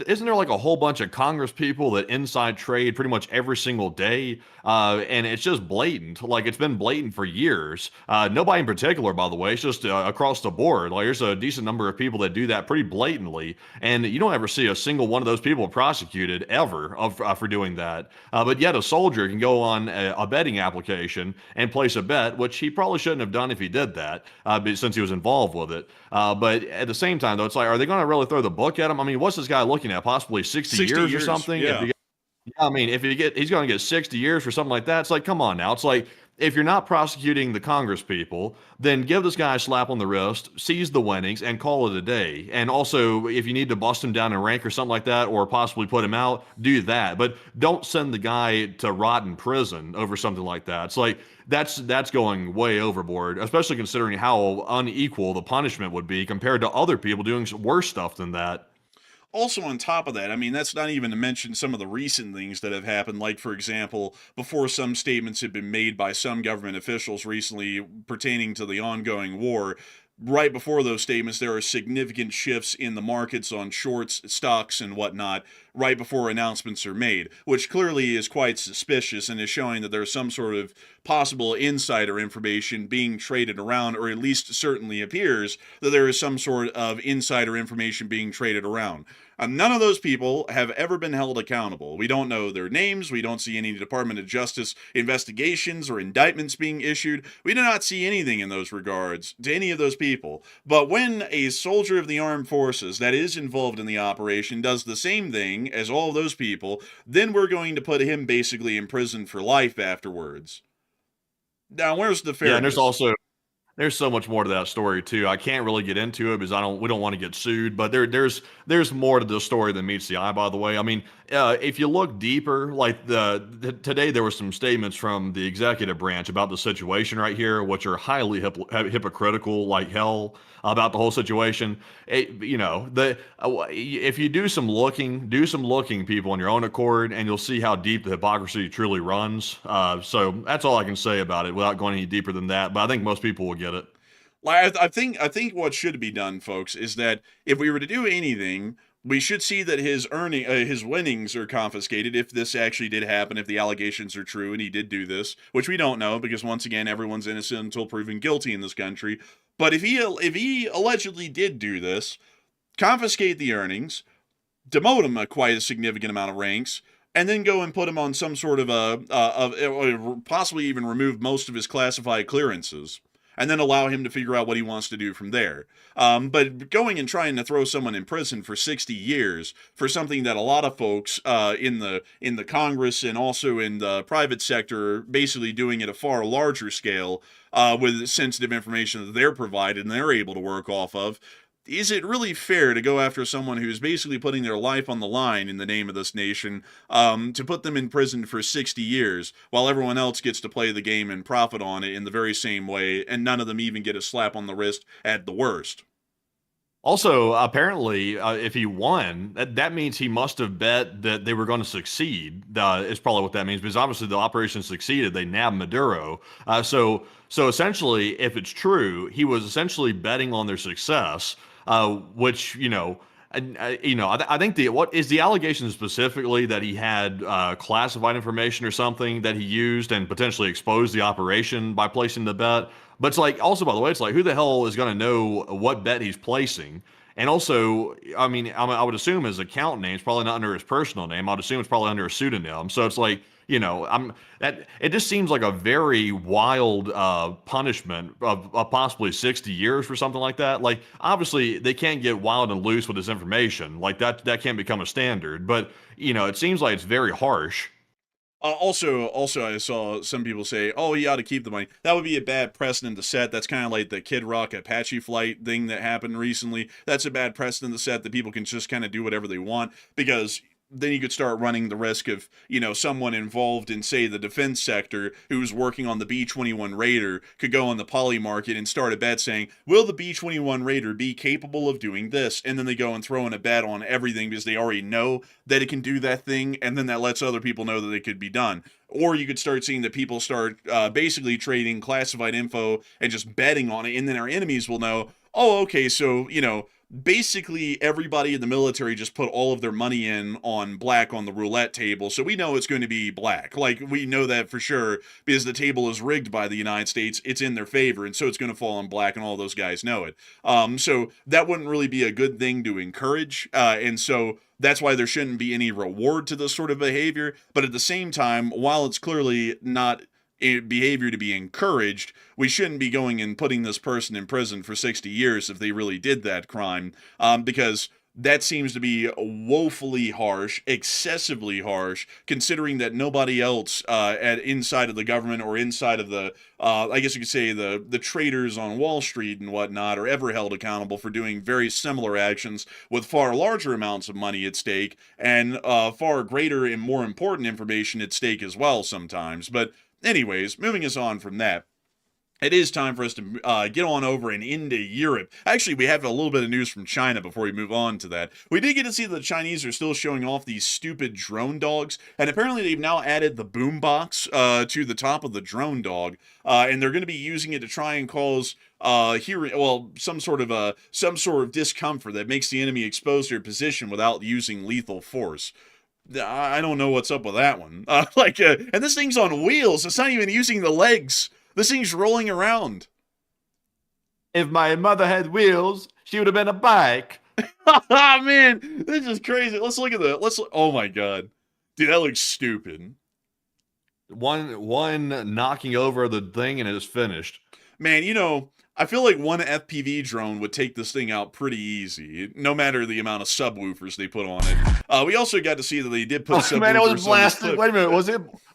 isn't there like a whole bunch of Congress people that inside trade pretty much every single day? And it's just blatant. Like it's been blatant for years. Nobody in particular, by the way. It's just across the board. Like there's a decent number of people that do that pretty blatantly, and you don't ever see a single one of those people prosecuted ever for doing that. But yet a soldier can go on a betting application and place a bet, which he probably shouldn't have done if he did that, since he was involved with it. But at the same time, though, it's like, are they going to really throw the book at him? I mean, what's this guy looking at? Possibly 60 years or something? Yeah. I mean, he's going to get 60 years for something like that. It's like, come on now. It's like, if you're not prosecuting the Congress people, then give this guy a slap on the wrist, seize the winnings, and call it a day. And also, if you need to bust him down in rank or something like that, or possibly put him out, do that. But don't send the guy to rot in prison over something like that. It's like, that's going way overboard, especially considering how unequal the punishment would be compared to other people doing worse stuff than that. Also, on top of that, I mean, that's not even to mention some of the recent things that have happened. Like, for example, before some statements had been made by some government officials recently pertaining to the ongoing war, right before those statements, there are significant shifts in the markets on shorts, stocks, and whatnot, right before announcements are made, which clearly is quite suspicious and is showing that there's some sort of possible insider information being traded around, or at least certainly appears that there is some sort of insider information being traded around. None of those people have ever been held accountable. We don't know their names. We don't see any Department of Justice investigations or indictments being issued. We do not see anything in those regards to any of those people. But when a soldier of the armed forces that is involved in the operation does the same thing as all of those people, then we're going to put him basically in prison for life afterwards. Now, where's the fairness? Yeah, and there's also There's so much more to that story too. I can't really get into it because we don't want to get sued. But there's more to the story than meets the eye. By the way, I mean, if you look deeper, like today there were some statements from the executive branch about the situation right here, which are highly hypocritical, like hell, about the whole situation. If you do some looking, people, on your own accord, and you'll see how deep the hypocrisy truly runs. So that's all I can say about it without going any deeper than that. But I think most people will get it. Like I think what should be done, folks, is that if we were to do anything, we should see that his winnings are confiscated if this actually did happen, if the allegations are true and he did do this, which we don't know because once again everyone's innocent until proven guilty in this country. But if he allegedly did do this, confiscate the earnings, demote him quite a significant amount of ranks, and then go and put him on some sort of possibly even remove most of his classified clearances, and then allow him to figure out what he wants to do from there. But going and trying to throw someone in prison for 60 years for something that a lot of folks in the Congress and also in the private sector are basically doing at a far larger scale with sensitive information that they're provided and they're able to work off of. Is it really fair to go after someone who's basically putting their life on the line in the name of this nation, to put them in prison for 60 years while everyone else gets to play the game and profit on it in the very same way, and none of them even get a slap on the wrist at the worst? Also, apparently, if he won, that means he must have bet that they were going to succeed. Is probably what that means, because obviously the operation succeeded. They nabbed Maduro. So essentially, if it's true, he was essentially betting on their success, which I think what is the allegation specifically that he had classified information or something that he used and potentially exposed the operation by placing the bet. But it's like, also, by the way, it's like, who the hell is going to know what bet he's placing? And also, I mean, I would assume his account name is probably not under his personal name. I'd assume it's probably under a pseudonym. So it's like, it just seems like a very wild punishment of possibly 60 years for something like that. Like, obviously, they can't get wild and loose with this information. Like, that can't become a standard. But, it seems like it's very harsh. Also, I saw some people say, "Oh, he ought to keep the money." That would be a bad precedent to set. That's kind of like the Kid Rock Apache flight thing that happened recently. That's a bad precedent to set that people can just kind of do whatever they want, because then you could start running the risk of, someone involved in, say, the defense sector who's working on the B-21 Raider could go on the poly market and start a bet saying, will the B-21 Raider be capable of doing this? And then they go and throw in a bet on everything because they already know that it can do that thing, and then that lets other people know that it could be done. Or you could start seeing that people start basically trading classified info and just betting on it, and then our enemies will know, oh, okay, so, basically everybody in the military just put all of their money in on black on the roulette table, so we know it's going to be black. Like, we know that for sure because the table is rigged by the United States. It's in their favor, and so it's going to fall on black, and all those guys know it. So that wouldn't really be a good thing to encourage, and so that's why there shouldn't be any reward to this sort of behavior. But at the same time, while it's clearly not a behavior to be encouraged, we shouldn't be going and putting this person in prison for 60 years if they really did that crime, because that seems to be woefully harsh, excessively harsh, considering that nobody else inside of the government or inside of the, I guess you could say, the traders on Wall Street and whatnot are ever held accountable for doing very similar actions with far larger amounts of money at stake and far greater and more important information at stake as well sometimes. But anyways, moving us on from that, it is time for us to get on over and into Europe. Actually, we have a little bit of news from China before we move on to that. We did get to see that the Chinese are still showing off these stupid drone dogs, and apparently they've now added the boombox to the top of the drone dog, and they're going to be using it to try and cause some sort of discomfort that makes the enemy exposed to their position without using lethal force. I don't know what's up with that one. And this thing's on wheels. It's not even using the legs. This thing's rolling around. If my mother had wheels, she would have been a bike. Oh, man, this is crazy. Let's look at that. Oh my god, dude, that looks stupid. One knocking over the thing and it is finished. Man, I feel like one FPV drone would take this thing out pretty easy, no matter the amount of subwoofers they put on it. We also got to see that they did put subwoofers Man, it was on this blasting. clip. Wait a minute,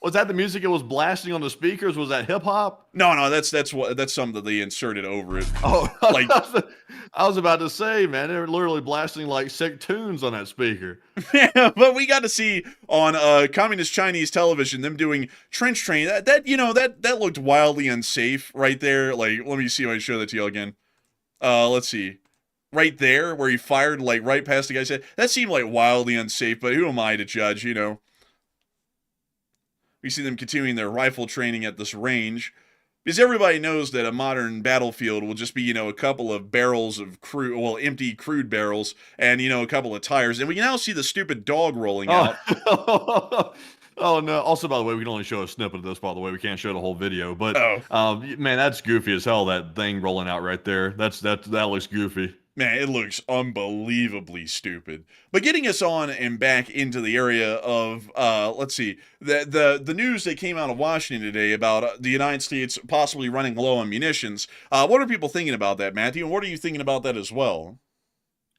was that the music it was blasting on the speakers? Was that hip hop? No, that's something that they inserted over it. Oh, Like, I was about to say, man, they were literally blasting like sick tunes on that speaker. yeah, but we got to see on communist Chinese television them doing trench train. That looked wildly unsafe right there. Like, let me see if I can show that to you again. Let's see. Right there, where he fired like right past the guy's head. That seemed like wildly unsafe, but who am I to judge, you know? We see them continuing their rifle training at this range. Because everybody knows that a modern battlefield will just be, a couple of barrels of empty crude barrels and, a couple of tires. And we can now see the stupid dog rolling out. Oh, no. Also, by the way, we can only show a snippet of this, by the way. We can't show the whole video. But, man, that's goofy as hell, that thing rolling out right there. That looks goofy. Man, it looks unbelievably stupid. But getting us on and back into the area of, let's see, the news that came out of Washington today about the United States possibly running low on munitions. What are people thinking about that, Matthew? And what are you thinking about that as well?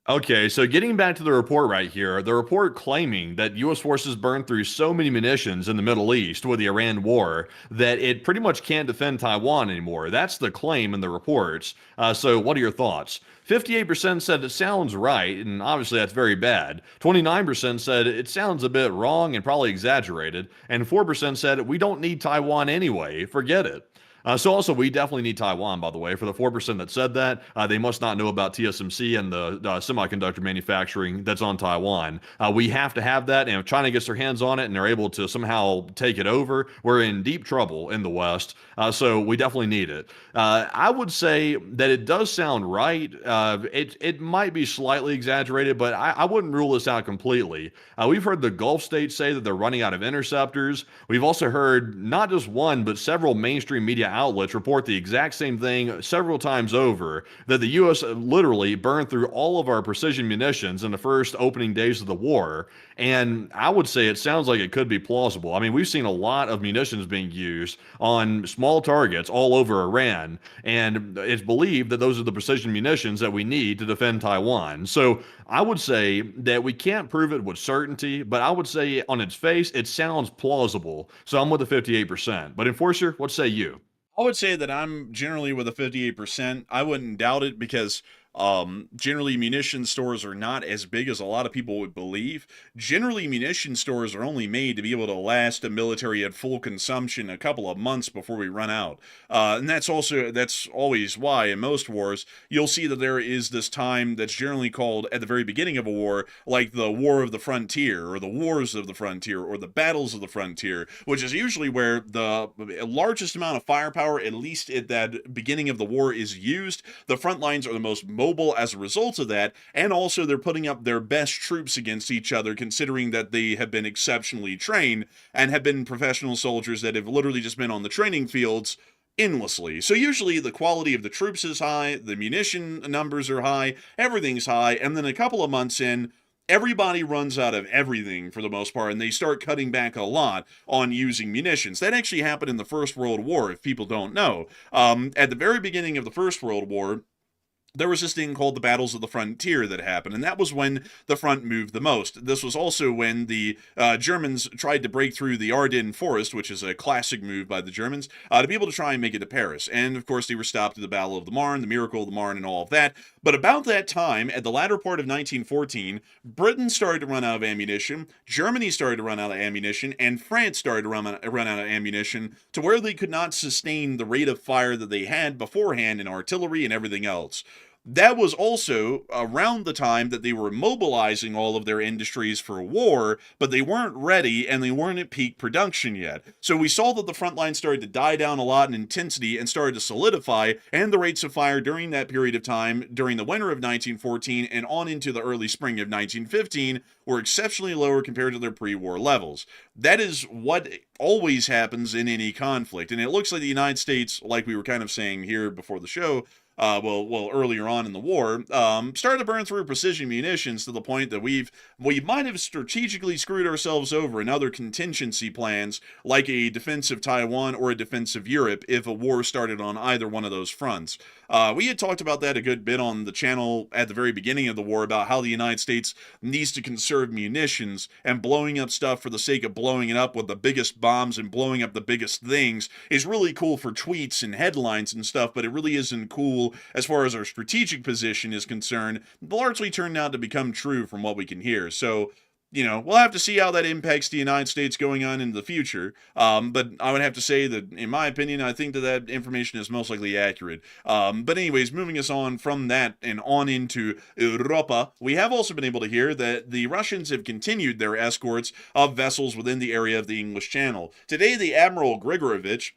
Okay, so getting back to the report right here, the report claiming that U.S. forces burned through so many munitions in the Middle East with the Iran war that it pretty much can't defend Taiwan anymore. That's the claim in the reports. So what are your thoughts? 58% said it sounds right, and obviously that's very bad. 29% said it sounds a bit wrong and probably exaggerated. And 4% said we don't need Taiwan anyway, forget it. So also, we definitely need Taiwan, by the way. For the 4% that said that, they must not know about TSMC and the semiconductor manufacturing that's on Taiwan. We have to have that, and if China gets their hands on it and they're able to somehow take it over, we're in deep trouble in the West. So we definitely need it. I would say that it does sound right. It might be slightly exaggerated, but I wouldn't rule this out completely. We've heard the Gulf states say that they're running out of interceptors. We've also heard not just one, but several mainstream media outlets report the exact same thing several times over, that the U.S. literally burned through all of our precision munitions in the first opening days of the war. And I would say it sounds like it could be plausible. I mean, we've seen a lot of munitions being used on small targets all over Iran, and it's believed that those are the precision munitions that we need to defend Taiwan. So I would say that we can't prove it with certainty, but I would say on its face, it sounds plausible. So I'm with the 58%. But Enforcer, what say you? I would say that I'm generally with a 58%. I wouldn't doubt it because generally munition stores are not as big as a lot of people would believe. Generally, munition stores are only made to be able to last a military at full consumption a couple of months before we run out. And that's always why in most wars you'll see that there is this time that's generally called at the very beginning of a war, like the War of the Frontier or the Wars of the Frontier or the Battles of the Frontier, which is usually where the largest amount of firepower, at least at that beginning of the war, is used. The front lines are the most mobile as a result of that, and also they're putting up their best troops against each other, considering that they have been exceptionally trained and have been professional soldiers that have literally just been on the training fields endlessly. So usually the quality of the troops is high, the munition numbers are high, everything's high, and then a couple of months in, everybody runs out of everything for the most part, and they start cutting back a lot on using munitions. That actually happened in the First World War, if people don't know. At the very beginning of the First World War, there was this thing called the Battles of the Frontier that happened, and that was when the front moved the most. This was also when the Germans tried to break through the Ardennes Forest, which is a classic move by the Germans, to be able to try and make it to Paris. And, of course, they were stopped at the Battle of the Marne, the Miracle of the Marne, and all of that. But about that time, at the latter part of 1914, Britain started to run out of ammunition, Germany started to run out of ammunition, and France started to run out of ammunition to where they could not sustain the rate of fire that they had beforehand in artillery and everything else. That was also around the time that they were mobilizing all of their industries for war, but they weren't ready and they weren't at peak production yet. So we saw that the front line started to die down a lot in intensity and started to solidify, and the rates of fire during that period of time, during the winter of 1914 and on into the early spring of 1915, were exceptionally lower compared to their pre-war levels. That is what always happens in any conflict. And it looks like the United States, like we were kind of saying here before the show, earlier on in the war, started to burn through precision munitions to the point that we might have strategically screwed ourselves over in other contingency plans, like a defensive Taiwan or a defensive Europe, if a war started on either one of those fronts. We had talked about that a good bit on the channel at the very beginning of the war, about how the United States needs to conserve munitions, and blowing up stuff for the sake of blowing it up with the biggest bombs and blowing up the biggest things is really cool for tweets and headlines and stuff, but it really isn't cool as far as our strategic position is concerned. Largely turned out to become true from what we can hear. So, we'll have to see how that impacts the United States going on into the future. But I would have to say that, in my opinion, I think that information is most likely accurate. But anyways, moving us on from that and on into Europa, we have also been able to hear that the Russians have continued their escorts of vessels within the area of the English Channel. Today, the Admiral Grigorovich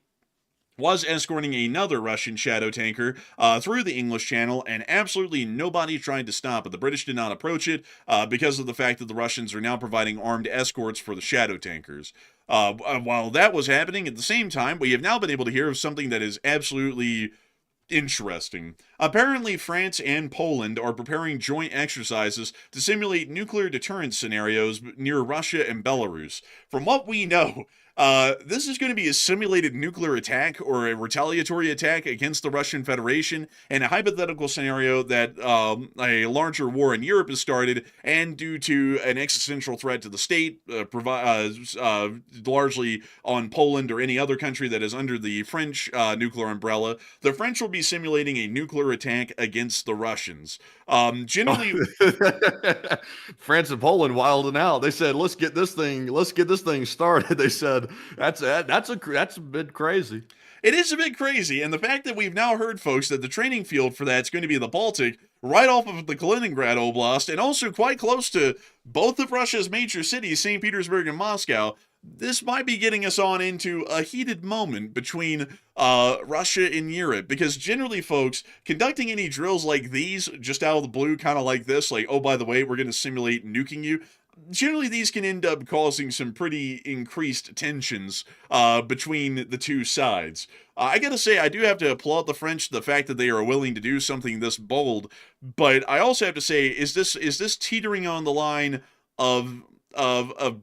was escorting another Russian shadow tanker through the English Channel, and absolutely nobody tried to stop it. The British did not approach it because of the fact that the Russians are now providing armed escorts for the shadow tankers. While that was happening, at the same time, we have now been able to hear of something that is absolutely interesting. Apparently, France and Poland are preparing joint exercises to simulate nuclear deterrence scenarios near Russia and Belarus. From what we know, this is going to be a simulated nuclear attack or a retaliatory attack against the Russian Federation, and a hypothetical scenario that a larger war in Europe has started, and due to an existential threat to the state, largely on Poland or any other country that is under the French nuclear umbrella, the French will be simulating a nuclear attack against the Russians. Generally, France and Poland wilding out. They said, let's get this thing started. They said, that's a bit crazy. It is a bit crazy, and the fact that we've now heard, folks, that the training field for that's going to be the Baltic, right off of the Kaliningrad Oblast, and also quite close to both of Russia's major cities, St. Petersburg and Moscow. This might be getting us on into a heated moment between Russia and Europe, because generally, folks, conducting any drills like these, just out of the blue, kind of like this, like, oh, by the way, we're going to simulate nuking you, generally these can end up causing some pretty increased tensions between the two sides. I gotta say, I do have to applaud the French, the fact that they are willing to do something this bold, but I also have to say, is this teetering on the line of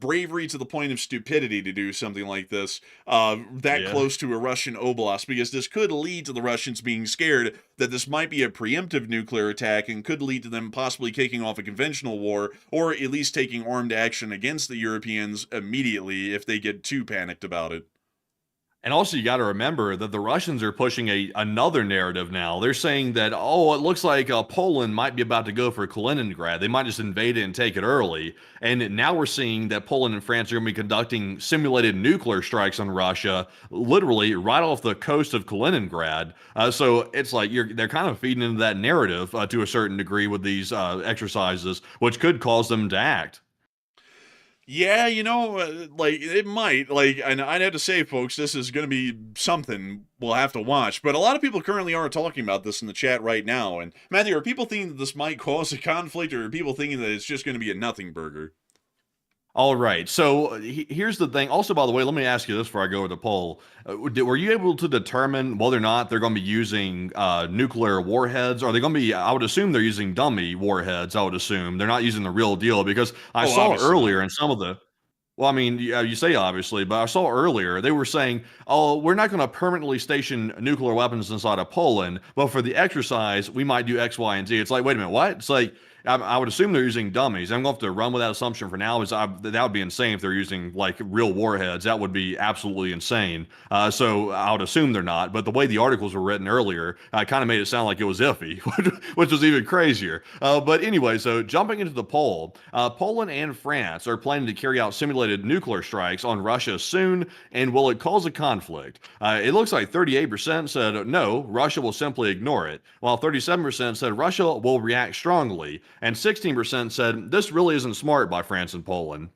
bravery to the point of stupidity to do something like this close to a Russian oblast, because this could lead to the Russians being scared that this might be a preemptive nuclear attack, and could lead to them possibly kicking off a conventional war, or at least taking armed action against the Europeans immediately if they get too panicked about it. And also, you got to remember that the Russians are pushing another narrative now. They're saying that, oh, it looks like Poland might be about to go for Kaliningrad. They might just invade it and take it early. And now we're seeing that Poland and France are going to be conducting simulated nuclear strikes on Russia, literally right off the coast of Kaliningrad. So it's like they're kind of feeding into that narrative to a certain degree with these exercises, which could cause them to act. Yeah, it might. And I'd have to say, folks, this is going to be something we'll have to watch. But a lot of people currently are talking about this in the chat right now. And Matthew, are people thinking that this might cause a conflict, or are people thinking that it's just going to be a nothing burger? All right. So here's the thing. Also, by the way, let me ask you this before I go over the poll. Were you able to determine whether or not they're going to be using nuclear warheads? Are they going to be, I would assume they're using dummy warheads, I would assume. They're not using the real deal, because I saw earlier in some of the, well, I mean, you say obviously, but I saw earlier they were saying, oh, we're not going to permanently station nuclear weapons inside of Poland, but for the exercise, we might do X, Y, and Z. It's like, wait a minute, what? It's like, I would assume they're using dummies. I'm going to have to run with that assumption for now, because that would be insane if they're using like real warheads. That would be absolutely insane. So I would assume they're not. But the way the articles were written earlier kind of made it sound like it was iffy, which was even crazier. But anyway, so jumping into the poll, Poland and France are planning to carry out simulated nuclear strikes on Russia soon. And will it cause a conflict? It looks like 38% said no, Russia will simply ignore it, while 37% said Russia will react strongly. And 16% said this really isn't smart by France and Poland.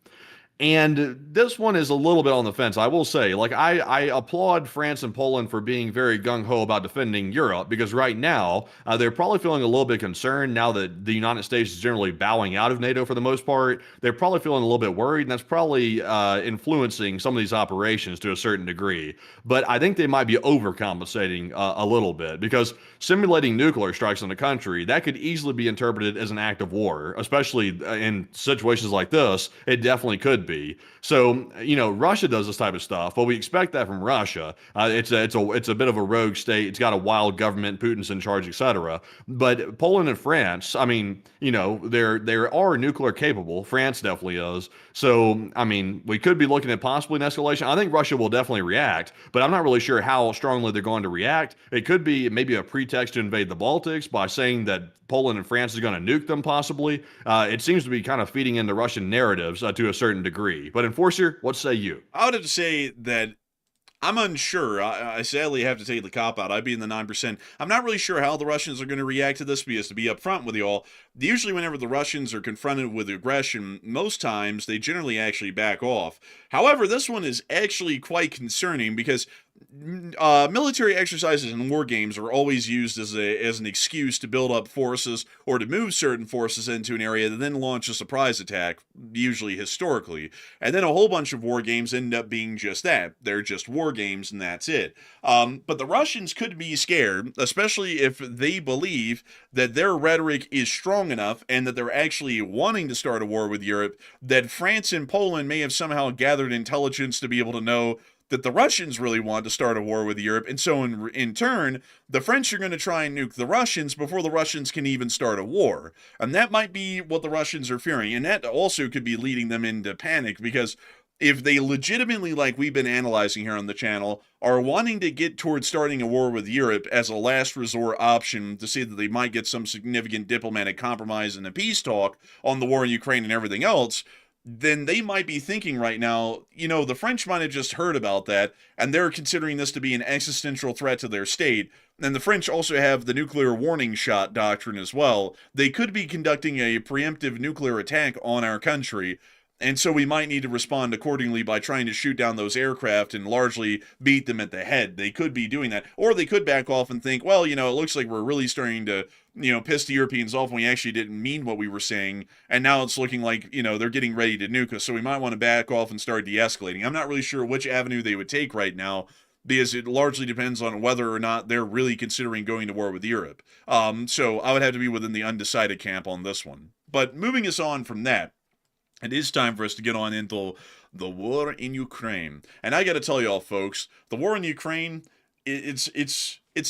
And this one is a little bit on the fence, I will say. Like, I applaud France and Poland for being very gung-ho about defending Europe, because right now, they're probably feeling a little bit concerned now that the United States is generally bowing out of NATO for the most part. They're probably feeling a little bit worried, and that's probably influencing some of these operations to a certain degree. But I think they might be overcompensating a little bit, because simulating nuclear strikes on the country, that could easily be interpreted as an act of war, especially in situations like this. It definitely could be. So, Russia does this type of stuff. Well, we expect that from Russia. It's a bit of a rogue state. It's got a wild government. Putin's in charge, etc. But Poland and France, I mean, they are nuclear capable. France definitely is. So, I mean, we could be looking at possibly an escalation. I think Russia will definitely react, but I'm not really sure how strongly they're going to react. It could be maybe a pretext to invade the Baltics by saying that Poland and France is going to nuke them, possibly. It seems to be kind of feeding into Russian narratives to a certain degree. But Enforcer, what say you? I would have to say that I'm unsure. I sadly have to take the cop out. I'd be in the 9%. I'm not really sure how the Russians are going to react to this, because to be upfront with you all, usually whenever the Russians are confronted with aggression, most times they generally actually back off. However, this one is actually quite concerning, because military exercises and war games are always used as an excuse to build up forces or to move certain forces into an area that then launch a surprise attack, usually historically. And then a whole bunch of war games end up being just that. They're just war games, and that's it. But the Russians could be scared, especially if they believe that their rhetoric is strong enough and that they're actually wanting to start a war with Europe, that France and Poland may have somehow gathered intelligence to be able to know that the Russians really want to start a war with Europe, and so in turn, the French are going to try and nuke the Russians before the Russians can even start a war. And that might be what the Russians are fearing, and that also could be leading them into panic, because if they legitimately, like we've been analyzing here on the channel, are wanting to get towards starting a war with Europe as a last resort option to see that they might get some significant diplomatic compromise and a peace talk on the war in Ukraine and everything else, then they might be thinking right now, the French might have just heard about that, and they're considering this to be an existential threat to their state. And the French also have the nuclear warning shot doctrine as well. They could be conducting a preemptive nuclear attack on our country, and so we might need to respond accordingly by trying to shoot down those aircraft and largely beat them at the head. They could be doing that. Or they could back off and think, well, it looks like we're really starting to, piss the Europeans off when we actually didn't mean what we were saying. And now it's looking like, they're getting ready to nuke us. So we might want to back off and start de-escalating. I'm not really sure which avenue they would take right now, because it largely depends on whether or not they're really considering going to war with Europe. So I would have to be within the undecided camp on this one. But moving us on from that, it is time for us to get on into the war in Ukraine. And I got to tell y'all, folks, the war in Ukraine, it's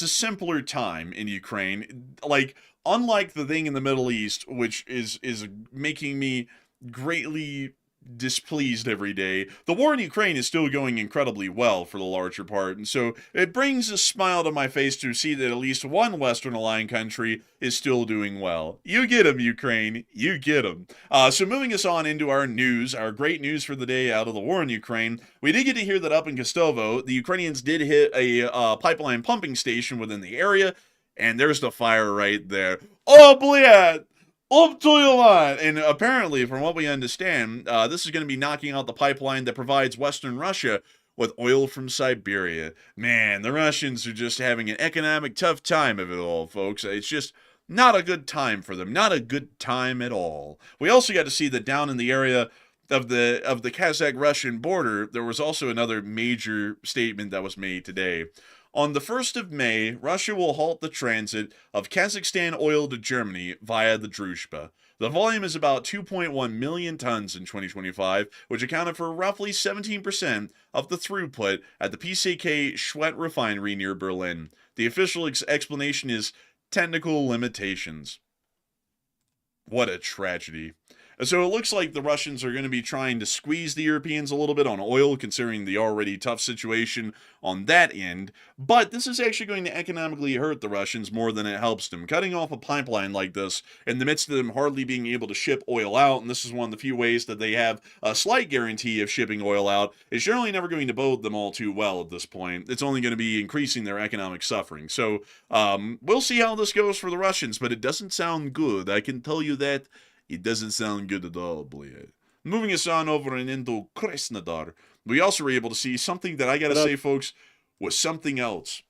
a simpler time in Ukraine. Like, unlike the thing in the Middle East, which is making me greatly displeased every day, the war in Ukraine is still going incredibly well for the larger part, and so it brings a smile to my face to see that at least one Western aligned country is still doing well. You get them, Ukraine. You get them. So moving us on into our news, our great news for the day out of the war in Ukraine, we did get to hear that up in Kostovo, the Ukrainians did hit a pipeline pumping station within the area, and there's the fire right there. Oh, bleh! Up to your line! And apparently, from what we understand, this is going to be knocking out the pipeline that provides Western Russia with oil from Siberia. Man, the Russians are just having an economic tough time of it all, folks. It's just not a good time for them. Not a good time at all. We also got to see that down in the area of the Kazakh-Russian border, there was also another major statement that was made today. On the 1st of May, Russia will halt the transit of Kazakhstan oil to Germany via the Druzhba. The volume is about 2.1 million tons in 2025, which accounted for roughly 17% of the throughput at the PCK Schwedt refinery near Berlin. The official explanation is technical limitations. What a tragedy. So it looks like the Russians are going to be trying to squeeze the Europeans a little bit on oil, considering the already tough situation on that end. But this is actually going to economically hurt the Russians more than it helps them. Cutting off a pipeline like this in the midst of them hardly being able to ship oil out, and this is one of the few ways that they have a slight guarantee of shipping oil out, is generally never going to bode them all too well at this point. It's only going to be increasing their economic suffering. So we'll see how this goes for the Russians, but it doesn't sound good. I can tell you that. It doesn't sound good at all, boy. Moving us on over and into Krasnodar, we also were able to see something that I gotta say, folks, was something else.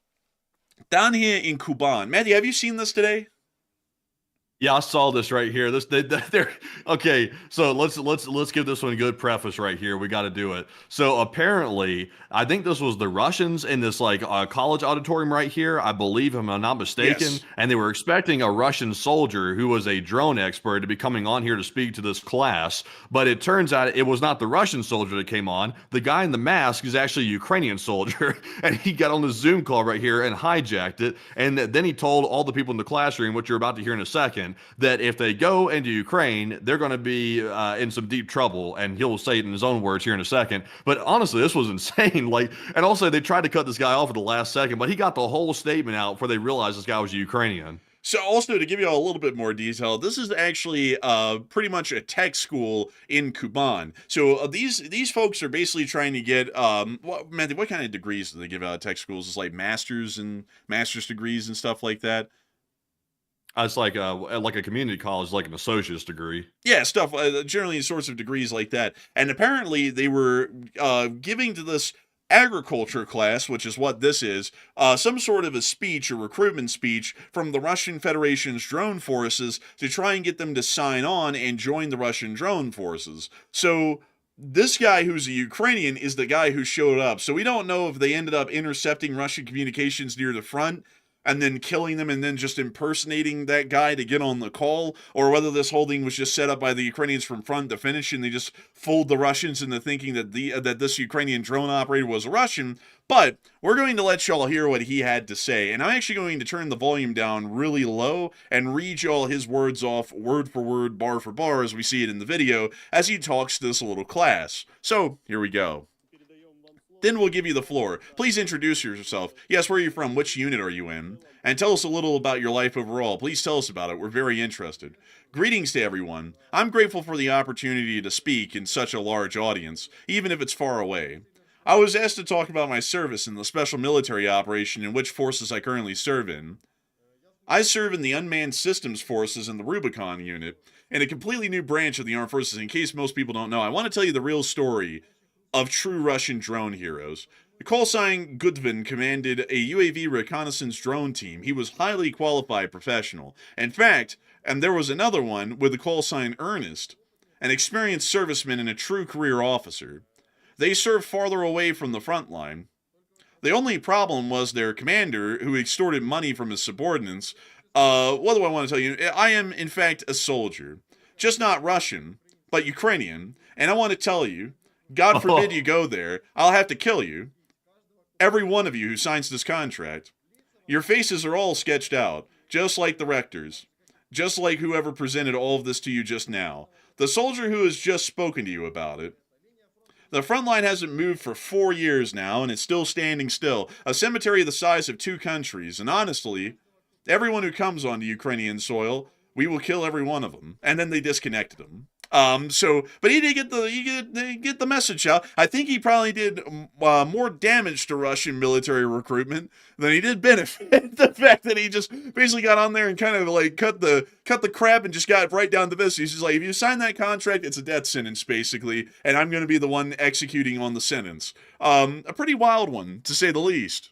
Down here in Kuban, Matthew, have you seen this today? Yeah, I saw this right here. They're okay. So let's give this one a good preface right here. We got to do it. So apparently, I think this was the Russians in this like college auditorium right here. I believe, if I'm not mistaken, Yes. and they were expecting a Russian soldier who was a drone expert to be coming on here to speak to this class. But it turns out it was not the Russian soldier that came on. The guy in the mask is actually a Ukrainian soldier, and he got on the Zoom call right here and hijacked it. And then he told all the people in the classroom, what you're about to hear in a second, that if they go into Ukraine, they're going to be in some deep trouble, and he'll say it in his own words here in a second. But honestly, this was insane. Like, and also they tried to cut this guy off at the last second, but he got the whole statement out before they realized this guy was Ukrainian. So also to give you all a little bit more detail, this is actually pretty much a tech school in Kuban. So these folks are basically trying to get what kind of degrees do they give out at tech schools? It's like master's degrees and stuff like that. It's like a community college, like an associate's degree. Yeah, stuff generally sorts of degrees like that. And apparently they were giving to this agriculture class, which is what this is, some sort of a speech, a recruitment speech from the Russian Federation's drone forces to try and get them to sign on and join the Russian drone forces. So this guy who's a Ukrainian is the guy who showed up. So we don't know if they ended up intercepting Russian communications near the front and then killing them and then just impersonating that guy to get on the call, or whether this whole thing was just set up by the Ukrainians from front to finish and they just fooled the Russians into thinking that that this Ukrainian drone operator was a Russian. But we're going to let y'all hear what he had to say, and I'm actually going to turn the volume down really low and read y'all his words off word for word, bar for bar, as we see it in the video, as he talks to this little class. So, here we go. Then we'll give you the floor. Please introduce yourself. Yes, where are you from? Which unit are you in? And tell us a little about your life overall. Please tell us about it. We're very interested. Greetings to everyone. I'm grateful for the opportunity to speak in such a large audience, even if it's far away. I was asked to talk about my service in the special military operation in which forces I currently serve in. I serve in the Unmanned Systems Forces in the Rubicon unit, in a completely new branch of the Armed Forces. In case most people don't know, I want to tell you the real story of true Russian drone heroes. The call sign Gudvin commanded a UAV reconnaissance drone team. He was highly qualified professional. In fact, and there was another one with the call sign Ernest, an experienced serviceman and a true career officer. They served farther away from the front line. The only problem was their commander, who extorted money from his subordinates. What do I want to tell you? I am, in fact, a soldier. Just not Russian, but Ukrainian. And I want to tell you, God forbid you go there, I'll have to kill you. Every one of you who signs this contract. Your faces are all sketched out, just like the rectors. Just like whoever presented all of this to you just now. The soldier who has just spoken to you about it. The front line hasn't moved for 4 years now, and it's still standing still. A cemetery the size of 2 countries. And honestly, everyone who comes onto Ukrainian soil, we will kill every one of them. And then they disconnected him. But he did get the message out. I think he probably did more damage to Russian military recruitment than he did benefit. The fact that he just basically got on there and kind of like cut the crap and just got right down to business. He's just like, if you sign that contract, it's a death sentence basically, and I'm going to be the one executing on the sentence. A pretty wild one, to say the least.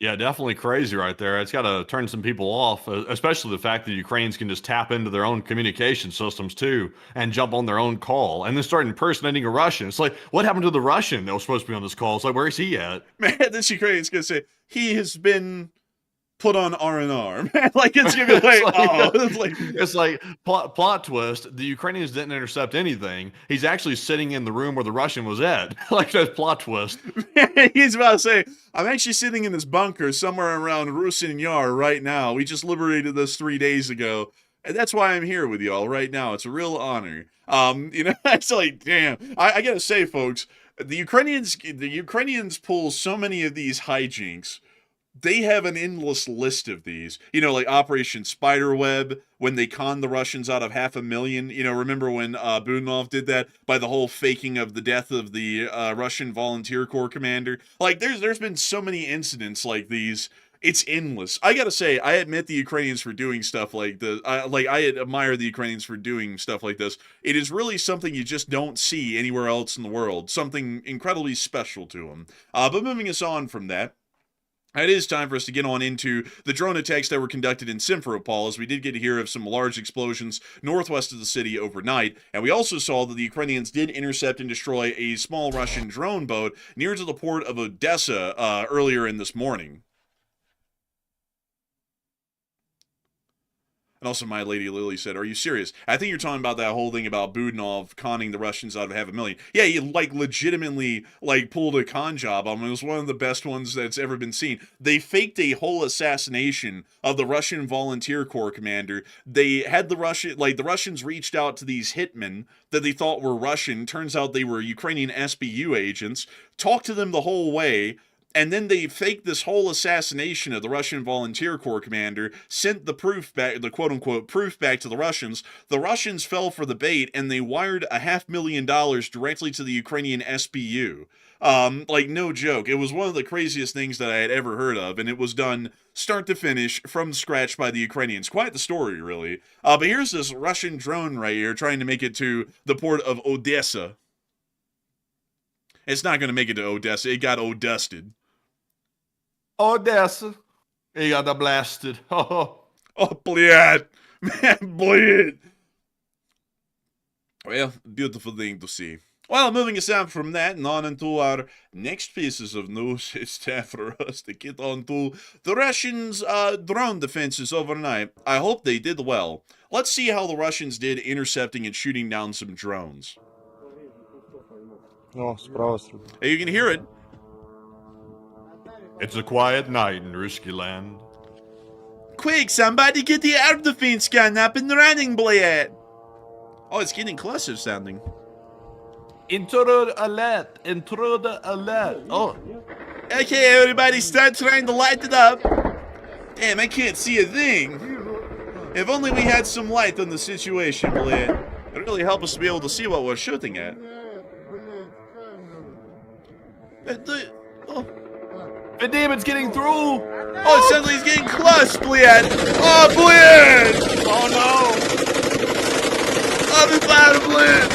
Yeah, definitely crazy right there. It's got to turn some people off, especially the fact that Ukrainians can just tap into their own communication systems too and jump on their own call and then start impersonating a Russian. It's like, what happened to the Russian that was supposed to be on this call? It's like, where is he at? Man, this Ukrainian's going to say, he has been put on R&R, man. Like, it's gonna be like, it's like plot twist. The Ukrainians didn't intercept anything. He's actually sitting in the room where the Russian was at. Like, that's plot twist. He's about to say, I'm actually sitting in this bunker somewhere around Rusin Yar right now. We just liberated this 3 days ago. And that's why I'm here with y'all right now. It's a real honor. It's like, damn. I gotta say, folks, the Ukrainians pull so many of these hijinks. They have an endless list of these, like Operation Spiderweb, when they conned the Russians out of 500,000. Remember when Budinov did that by the whole faking of the death of the Russian Volunteer Corps commander? Like, there's been so many incidents like these It's endless. I gotta say, I admit the Ukrainians for doing stuff like this. I admire the Ukrainians for doing stuff like this. It is really something you just don't see anywhere else in the world. Something incredibly special to them. But moving us on from that, it is time for us to get on into the drone attacks that were conducted in Simferopol, as we did get to hear of some large explosions northwest of the city overnight, and we also saw that the Ukrainians did intercept and destroy a small Russian drone boat near to the port of Odessa earlier in this morning. And also, my lady Lily said, "Are you serious?" I think you're talking about that whole thing about Budanov conning the Russians out of $500,000. Yeah, he legitimately pulled a con job on him. It was one of the best ones that's ever been seen. They faked a whole assassination of the Russian Volunteer Corps commander. They had the Russians reached out to these hitmen that they thought were Russian. Turns out they were Ukrainian SBU agents. Talked to them the whole way. And then they faked this whole assassination of the Russian Volunteer Corps commander, sent the proof back, the quote-unquote proof back to the Russians. The Russians fell for the bait, and they wired $500,000 directly to the Ukrainian SBU. No joke. It was one of the craziest things that I had ever heard of, and it was done start to finish from scratch by the Ukrainians. Quite the story, really. But here's this Russian drone right here trying to make it to the port of Odessa. It's not going to make it to Odessa. It got Odested. Odessa. He got the blasted. Oh, bleed. Man, bleed. Well, beautiful thing to see. Well, moving aside from that and on into our next pieces of news, it's time for us to get on to the Russians' drone defenses overnight. I hope they did well. Let's see how the Russians did intercepting and shooting down some drones. Hey, you can hear it. It's a quiet night in risky land. Quick, somebody get the air defense gun up and running, blade. Oh, it's getting closer sounding. Intruder alert! Intruder alert! Oh. Okay, everybody start trying to light it up. Damn, I can't see a thing. If only we had some light on the situation, blade. It'd really help us to be able to see what we're shooting at. The demon's getting through! Oh, it sounds like he's getting close, Bliad! Oh, Bliad! Oh, no! Oh, the fire, Bliad!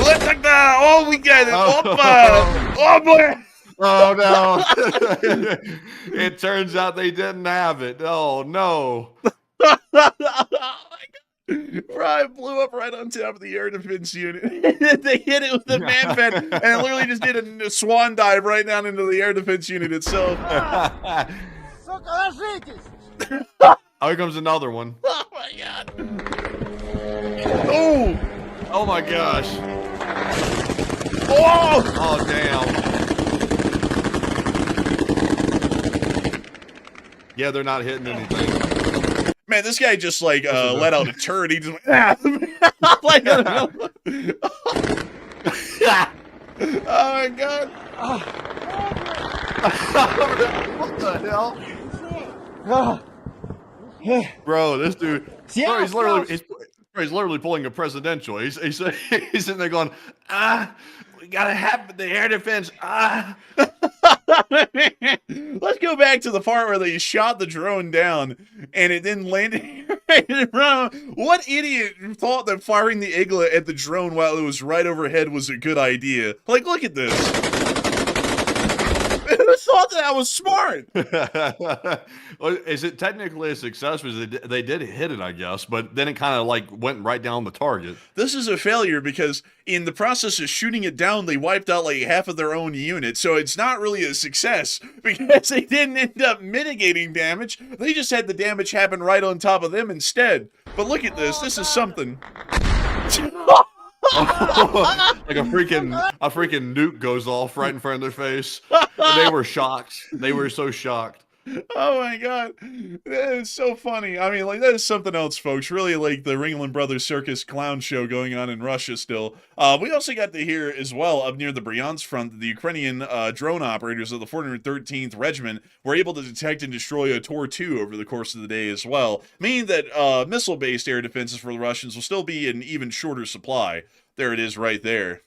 Let's take that! Oh, we got it! Oh, Oh, Bliad! Oh, no! It turns out they didn't have it. Oh, no! Oh, my God! Brian blew up right on top of the air defense unit. They hit it with the man-fan, and it literally just did a swan dive right down into the air defense unit itself. Oh, here comes another one. Oh, my God. Oh! Oh, my gosh. Oh! Oh, damn. Yeah, they're not hitting anything. Man, this guy just let out a turd. He just went, ah! Oh my God. What the hell? Bro, this dude, bro, he's literally pulling a presidential. He's sitting there going, we gotta have the air defense. Let's go back to the part where they shot the drone down and it then landed right in front of. What idiot thought that firing the eaglet at the drone while it was right overhead was a good idea? Look at this. Who thought that was smart? Well, is it technically a success? Because they did hit it, I guess, but then it kind of went right down the target. This is a failure because in the process of shooting it down, they wiped out half of their own unit. So it's not really a success because they didn't end up mitigating damage. They just had the damage happen right on top of them instead. But look at this. This is something. Like a freaking nuke goes off right in front of their face. They were shocked. They were so shocked. Oh my God, that is so funny. I mean, that is something else, folks. Really, the Ringling Brothers Circus clown show going on in Russia still. We also got to hear as well up near the Bryansk front that the Ukrainian drone operators of the 413th Regiment were able to detect and destroy a Tor-2 over the course of the day as well, meaning that missile-based air defenses for the Russians will still be in even shorter supply. There it is right there.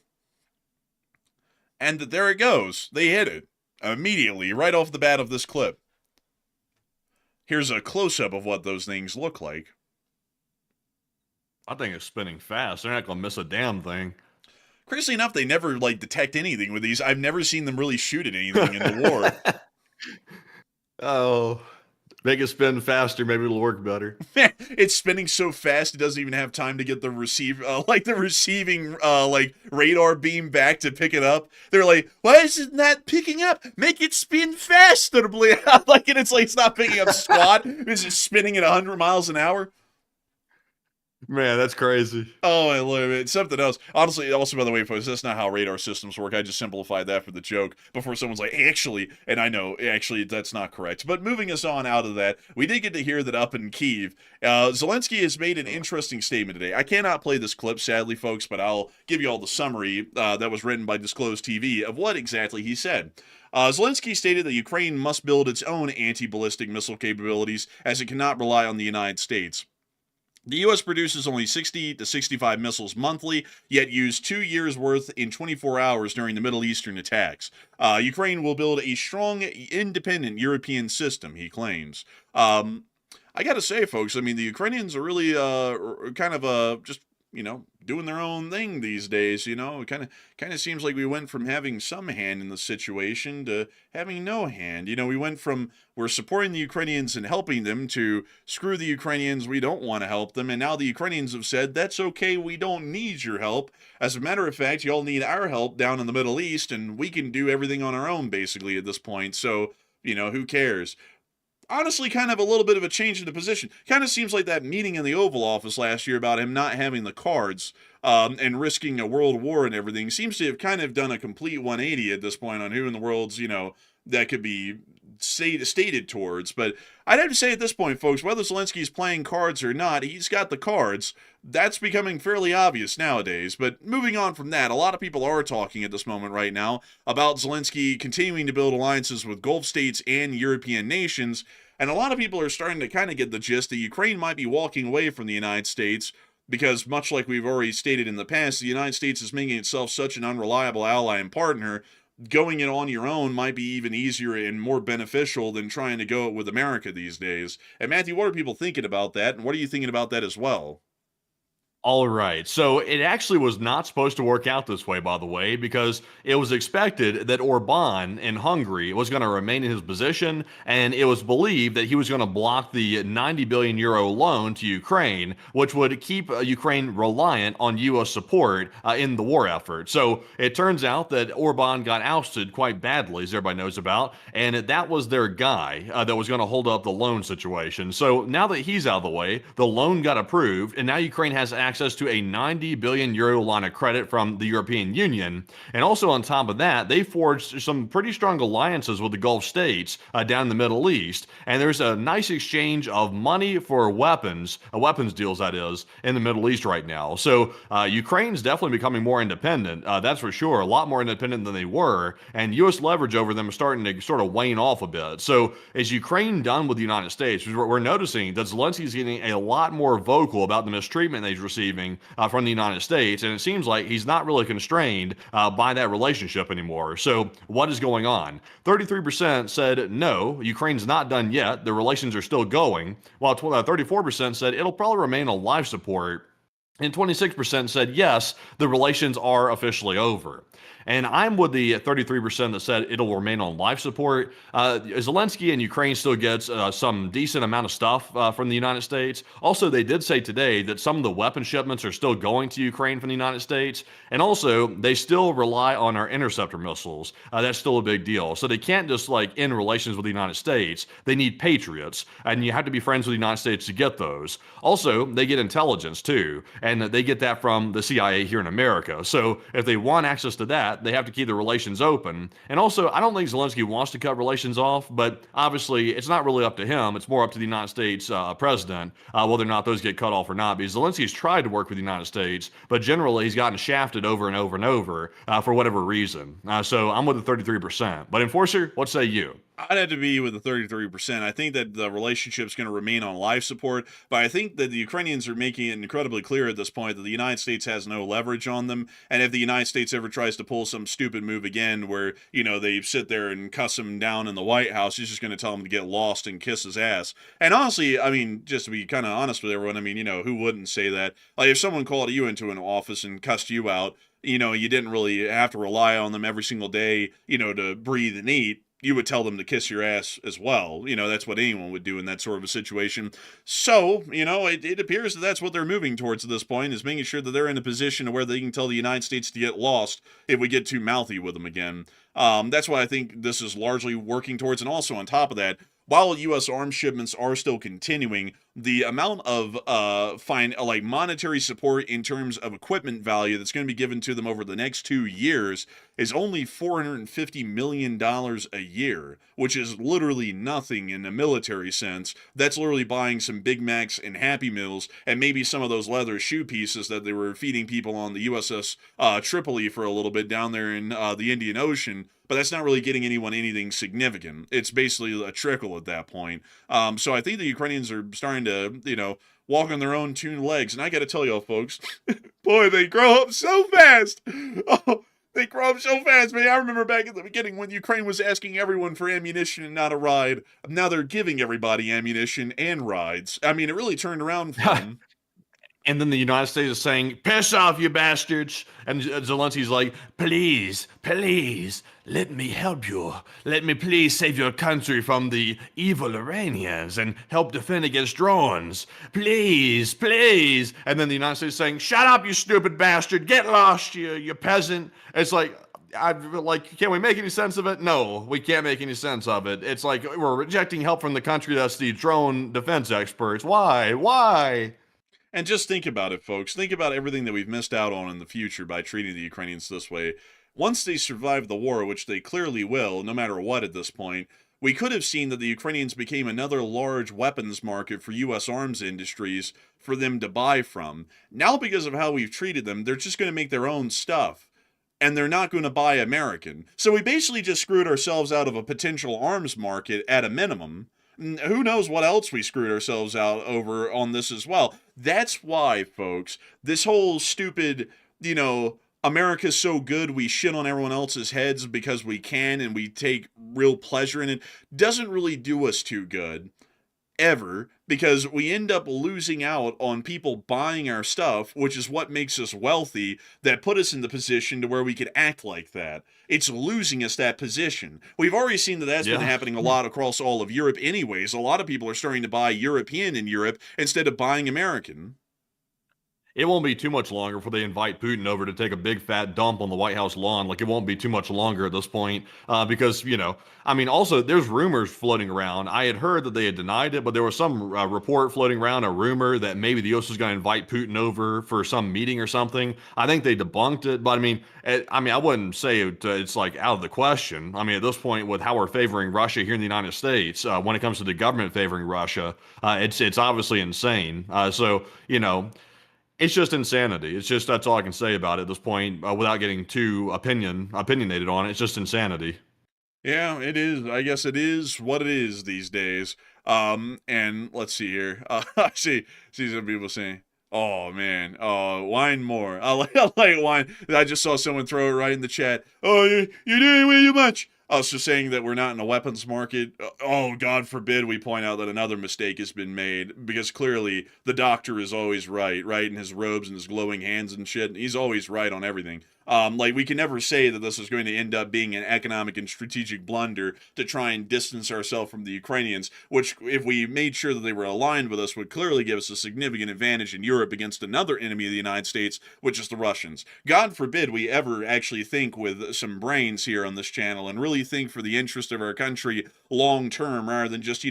And there it goes. They hit it immediately, right off the bat of this clip. Here's a close-up of what those things look like. I think it's spinning fast. They're not going to miss a damn thing. Crazy enough, they never detect anything with these. I've never seen them really shoot at anything in the war. Oh, make it spin faster. Maybe it'll work better. It's spinning so fast it doesn't even have time to get the receiving radar beam back to pick it up. They're like, why is it not picking up? Make it spin faster, and it's not picking up squat. It's just spinning at 100 miles an hour. Man, that's crazy. Oh, I love it. Something else. Honestly, also, by the way, folks, that's not how radar systems work. I just simplified that for the joke before someone's like, actually, and I know, actually, that's not correct. But moving us on out of that, we did get to hear that up in Kyiv, Zelensky has made an interesting statement today. I cannot play this clip, sadly, folks, but I'll give you all the summary that was written by Disclosed TV of what exactly he said. Zelensky stated that Ukraine must build its own anti-ballistic missile capabilities as it cannot rely on the United States. The U.S. produces only 60 to 65 missiles monthly, yet used 2 years' worth in 24 hours during the Middle Eastern attacks. Ukraine will build a strong, independent European system, he claims. I gotta say, folks, I mean, the Ukrainians are really just, doing their own thing these days, It kind of seems like we went from having some hand in the situation to having no hand. We went from we're supporting the Ukrainians and helping them to screw the Ukrainians, we don't want to help them. And now the Ukrainians have said, that's okay, we don't need your help. As a matter of fact, y'all need our help down in the Middle East, and we can do everything on our own, basically, at this point. So, who cares? Honestly, kind of a little bit of a change in the position. Kind of seems like that meeting in the Oval Office last year about him not having the cards and risking a world war and everything seems to have kind of done a complete 180 at this point on who in the world's, that could be stated towards. But I'd have to say at this point, folks, whether Zelensky's playing cards or not, he's got the cards. That's becoming fairly obvious nowadays. But moving on from that, a lot of people are talking at this moment right now about Zelensky continuing to build alliances with Gulf states and European nations. And a lot of people are starting to kind of get the gist that Ukraine might be walking away from the United States because, much like we've already stated in the past, the United States is making itself such an unreliable ally and partner. Going it on your own might be even easier and more beneficial than trying to go it with America these days. And Matthew, what are people thinking about that? And what are you thinking about that as well? All right. So it actually was not supposed to work out this way, by the way, because it was expected that Orban in Hungary was going to remain in his position, and it was believed that he was going to block the 90 billion euro loan to Ukraine, which would keep Ukraine reliant on U.S. support in the war effort. So it turns out that Orban got ousted quite badly, as everybody knows about, and that was their guy that was going to hold up the loan situation. So now that he's out of the way, the loan got approved, and now Ukraine has access to a 90 billion euro line of credit from the European Union. And also on top of that, they forged some pretty strong alliances with the Gulf states down in the Middle East. And there's a nice exchange of money for weapons deals, that is, in the Middle East right now. So Ukraine's definitely becoming more independent, that's for sure, a lot more independent than they were. And U.S. leverage over them is starting to sort of wane off a bit. So is Ukraine done with the United States? We're noticing that Zelensky's getting a lot more vocal about the mistreatment he's receiving from the United States, and it seems like he's not really constrained by that relationship anymore. So what is going on? 33% said no, Ukraine's not done yet, the relations are still going, while 34% said it'll probably remain on life support, and 26% said yes, the relations are officially over. And I'm with the 33% that said it'll remain on life support. Zelensky and Ukraine still gets some decent amount of stuff from the United States. Also, they did say today that some of the weapon shipments are still going to Ukraine from the United States. And also, they still rely on our interceptor missiles. That's still a big deal. So they can't just end relations with the United States. They need Patriots. And you have to be friends with the United States to get those. Also, they get intelligence too. And they get that from the CIA here in America. So if they want access to that, they have to keep the relations open. And also, I don't think Zelensky wants to cut relations off, but obviously it's not really up to him. It's more up to the United States president, whether or not those get cut off or not, because Zelensky's tried to work with the United States, but generally he's gotten shafted over and over and over for whatever reason. So I'm with the 33%. But Enforcer, what say you? I'd have to be with the 33%. I think that the relationship's going to remain on life support, but I think that the Ukrainians are making it incredibly clear at this point that the United States has no leverage on them, and if the United States ever tries to pull some stupid move again where, they sit there and cuss him down in the White House, he's just going to tell him to get lost and kiss his ass. And honestly, I mean, just to be kind of honest with everyone, I mean, who wouldn't say that? Like, if someone called you into an office and cussed you out, you didn't really have to rely on them every single day, to breathe and eat. You would tell them to kiss your ass as well. That's what anyone would do in that sort of a situation. So, it appears that that's what they're moving towards at this point, is making sure that they're in a position where they can tell the United States to get lost if we get too mouthy with them again. That's what I think this is largely working towards. And also on top of that, while U.S. arms shipments are still continuing, the amount of monetary support in terms of equipment value that's going to be given to them over the next 2 years is only $450 million a year, which is literally nothing in a military sense. That's literally buying some Big Macs and Happy Meals and maybe some of those leather shoe pieces that they were feeding people on the USS Tripoli for a little bit down there in the Indian Ocean. But that's not really getting anyone anything significant. It's basically a trickle at that point. So I think the Ukrainians are starting to, walk on their own two legs. And I got to tell y'all, folks, boy, they grow up so fast. Oh, they grow up so fast, man. I remember back at the beginning when Ukraine was asking everyone for ammunition and not a ride. Now they're giving everybody ammunition and rides. I mean, it really turned around for them. And then the United States is saying, piss off, you bastards. And Zelensky's like, please, please, let me help you. Let me please save your country from the evil Iranians and help defend against drones. Please, please. And then the United States is saying, shut up, you stupid bastard. Get lost, you peasant. It's like, can we make any sense of it? No, we can't make any sense of it. It's like we're rejecting help from the country that's the drone defense experts. Why? Why? And just think about it, folks. Think about everything that we've missed out on in the future by treating the Ukrainians this way. Once they survive the war, which they clearly will, no matter what at this point, we could have seen that the Ukrainians became another large weapons market for U.S. arms industries for them to buy from. Now, because of how we've treated them, they're just going to make their own stuff. And they're not going to buy American. So we basically just screwed ourselves out of a potential arms market at a minimum. Who knows what else we screwed ourselves out over on this as well. That's why, folks, this whole stupid, America's so good we shit on everyone else's heads because we can and we take real pleasure in it doesn't really do us too good. Ever, because we end up losing out on people buying our stuff, which is what makes us wealthy, that put us in the position to where we could act like that. It's losing us that position. We've already seen that that's been happening a lot across all of Europe anyways. A lot of people are starting to buy European in Europe instead of buying American. It won't be too much longer before they invite Putin over to take a big fat dump on the White House lawn. Like, it won't be too much longer at this point because, also there's rumors floating around. I had heard that they had denied it, but there was some report floating around, a rumor that maybe the U.S. was going to invite Putin over for some meeting or something. I think they debunked it, but I wouldn't say it's like out of the question. At this point, with how we're favoring Russia here in the United States, when it comes to the government favoring Russia, it's obviously insane. It's just insanity. That's all I can say about it at this point without getting too opinionated on it. It's just insanity. Yeah, it is. I guess it is what it is these days. And let's see here. I see some people saying, oh man, wine more. I like wine. I just saw someone throw it right in the chat. Oh, you're doing way too much. Us just saying that we're not in a weapons market. Oh, God forbid we point out that another mistake has been made, because clearly the doctor is always right in his robes and his glowing hands and shit. He's always right on everything. We can never say that this is going to end up being an economic and strategic blunder to try and distance ourselves from the Ukrainians, which, if we made sure that they were aligned with us, would clearly give us a significant advantage in Europe against another enemy of the United States, which is the Russians. God forbid we ever actually think with some brains here on this channel and really think for the interest of our country long term, rather than just,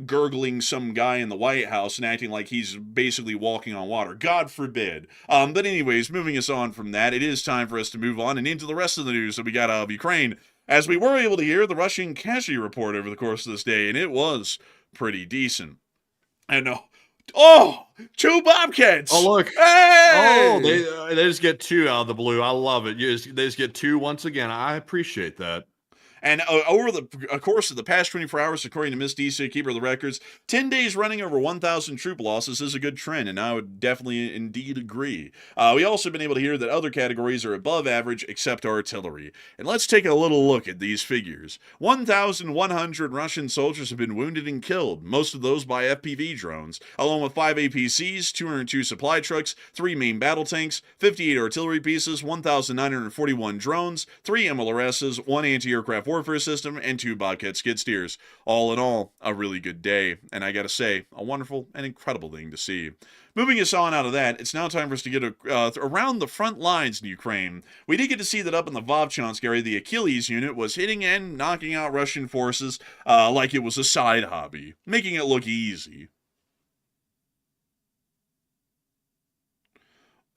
gurgling some guy in the White House and acting like he's basically walking on water. God forbid. But anyways, moving us on from that, it is time for us to move on and into the rest of the news that we got out of Ukraine, as we were able to hear the Russian casualty report over the course of this day, and it was pretty decent. And two Bobcats! Oh, look. Hey! Oh, they just get two out of the blue. I love it. They just get two once again. I appreciate that. And over the course of the past 24 hours, according to Miss DC, keeper of the records, 10 days running over 1,000 troop losses is a good trend, and I would definitely indeed agree. We also have been able to hear that other categories are above average except artillery. And let's take a little look at these figures. 1,100 Russian soldiers have been wounded and killed, most of those by FPV drones, along with 5 APCs, 202 supply trucks, 3 main battle tanks, 58 artillery pieces, 1,941 drones, 3 MLRSs, 1 anti-aircraft warfare system, and 2 Bobcat skid steers. All in all, a really good day, and I gotta say, a wonderful and incredible thing to see. Moving us on out of that, it's now time for us to get around the front lines in Ukraine. We did get to see that up in the Vovchansk area, the Achilles unit was hitting and knocking out Russian forces like it was a side hobby, making it look easy.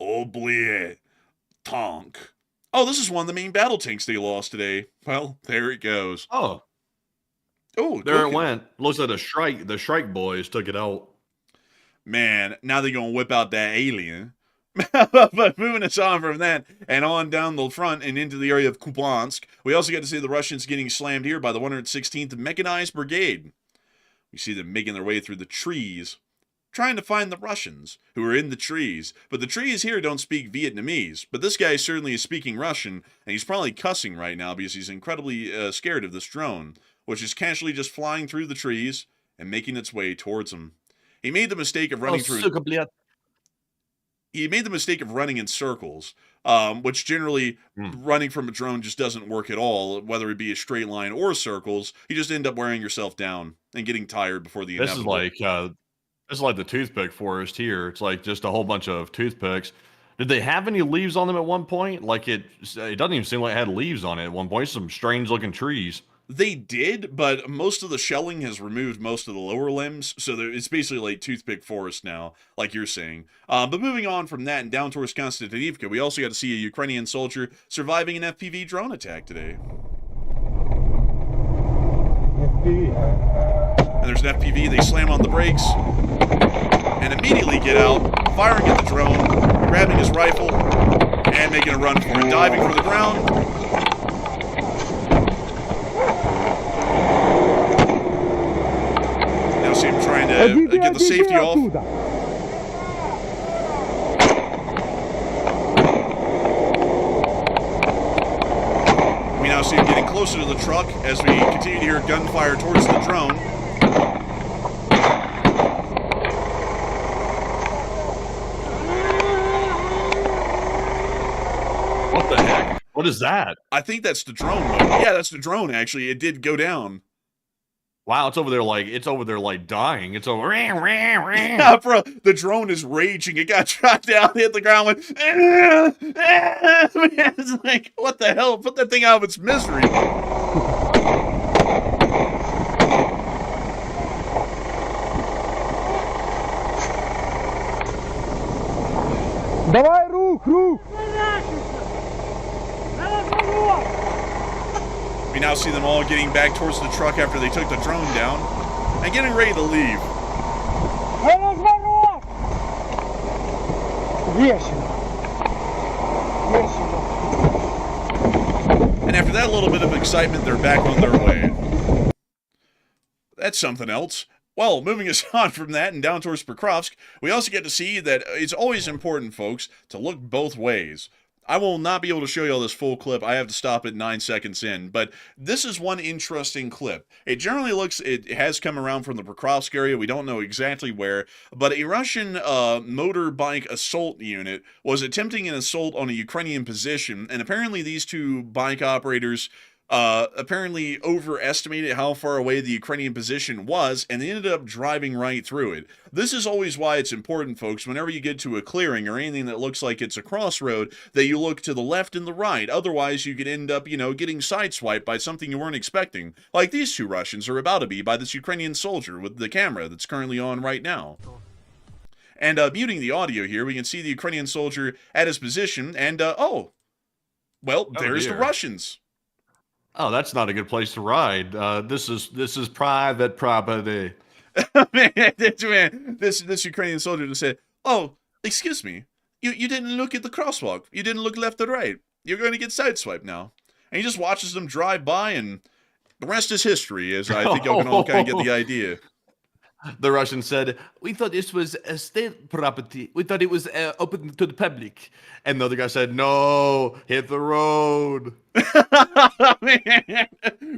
Oubliez tank. Oh, this is one of the main battle tanks they lost today. Well, there it goes. Oh, there it went. Looks like the Shrike boys took it out. Man, now they're going to whip out that alien. But moving us on from that and on down the front and into the area of Kupiansk, we also get to see the Russians getting slammed here by the 116th Mechanized Brigade. We see them making their way through the trees, trying to find the Russians who are in the trees. But the trees here don't speak Vietnamese. But this guy certainly is speaking Russian, and he's probably cussing right now because he's incredibly scared of this drone, which is casually just flying through the trees and making its way towards him. He made the mistake of running He made the mistake of running in circles, which generally running from a drone just doesn't work at all, whether it be a straight line or circles. You just end up wearing yourself down and getting tired before the inevitable. This is like the toothpick forest here. It's like just a whole bunch of toothpicks. Did they have any leaves on them at one point? Like it doesn't even seem like it had leaves on it at one point. Some strange looking trees. They did, but most of the shelling has removed most of the lower limbs, so it's basically like toothpick forest now, like you're saying. But moving on from that and down towards Konstantinivka, we also got to see a Ukrainian soldier surviving an FPV drone attack today. And there's an FPV, they slam on the brakes, and immediately get out, firing at the drone, grabbing his rifle, and making a run for it, diving for the ground. Now see him trying to get the safety off. We now see him getting closer to the truck as we continue to hear gunfire towards the drone. What the heck? What is that? I think that's the drone. Yeah, that's the drone, actually. It did go down. Wow, it's over there like dying. It's over. Yeah, bro, the drone is raging. It got shot down, hit the ground, went, it's like, what the hell? Put that thing out of its misery. Давай рух! We now see them all getting back towards the truck after they took the drone down and getting ready to leave. And after that little bit of excitement, they're back on their way. That's something else. Well, moving us on from that and down towards Pokrovsk, we also get to see that it's always important, folks, to look both ways. I will not be able to show you all this full clip. I have to stop at 9 seconds in. But this is one interesting clip. It generally looks, it has come around from the Pokrovsk area. We don't know exactly where. But a Russian motorbike assault unit was attempting an assault on a Ukrainian position. And apparently these two bike operators apparently overestimated how far away the Ukrainian position was, and they ended up driving right through it. This is always why it's important, folks, whenever you get to a clearing or anything that looks like it's a crossroad, that you look to the left and the right. Otherwise, you could end up, getting sideswiped by something you weren't expecting, like these two Russians are about to be by this Ukrainian soldier with the camera that's currently on right now. And muting the audio here, we can see the Ukrainian soldier at his position, and there's the Russians. Oh, that's not a good place to ride. This is private property. This Ukrainian soldier just said, "Oh, excuse me, you didn't look at the crosswalk. You didn't look left or right. You're going to get sideswiped now." and he just watches them drive by, and the rest is history, as I think y'all can all kind of get the idea. The Russian said, "We thought this was a state property. We thought it was open to the public." And the other guy said, "No, hit the road." Man,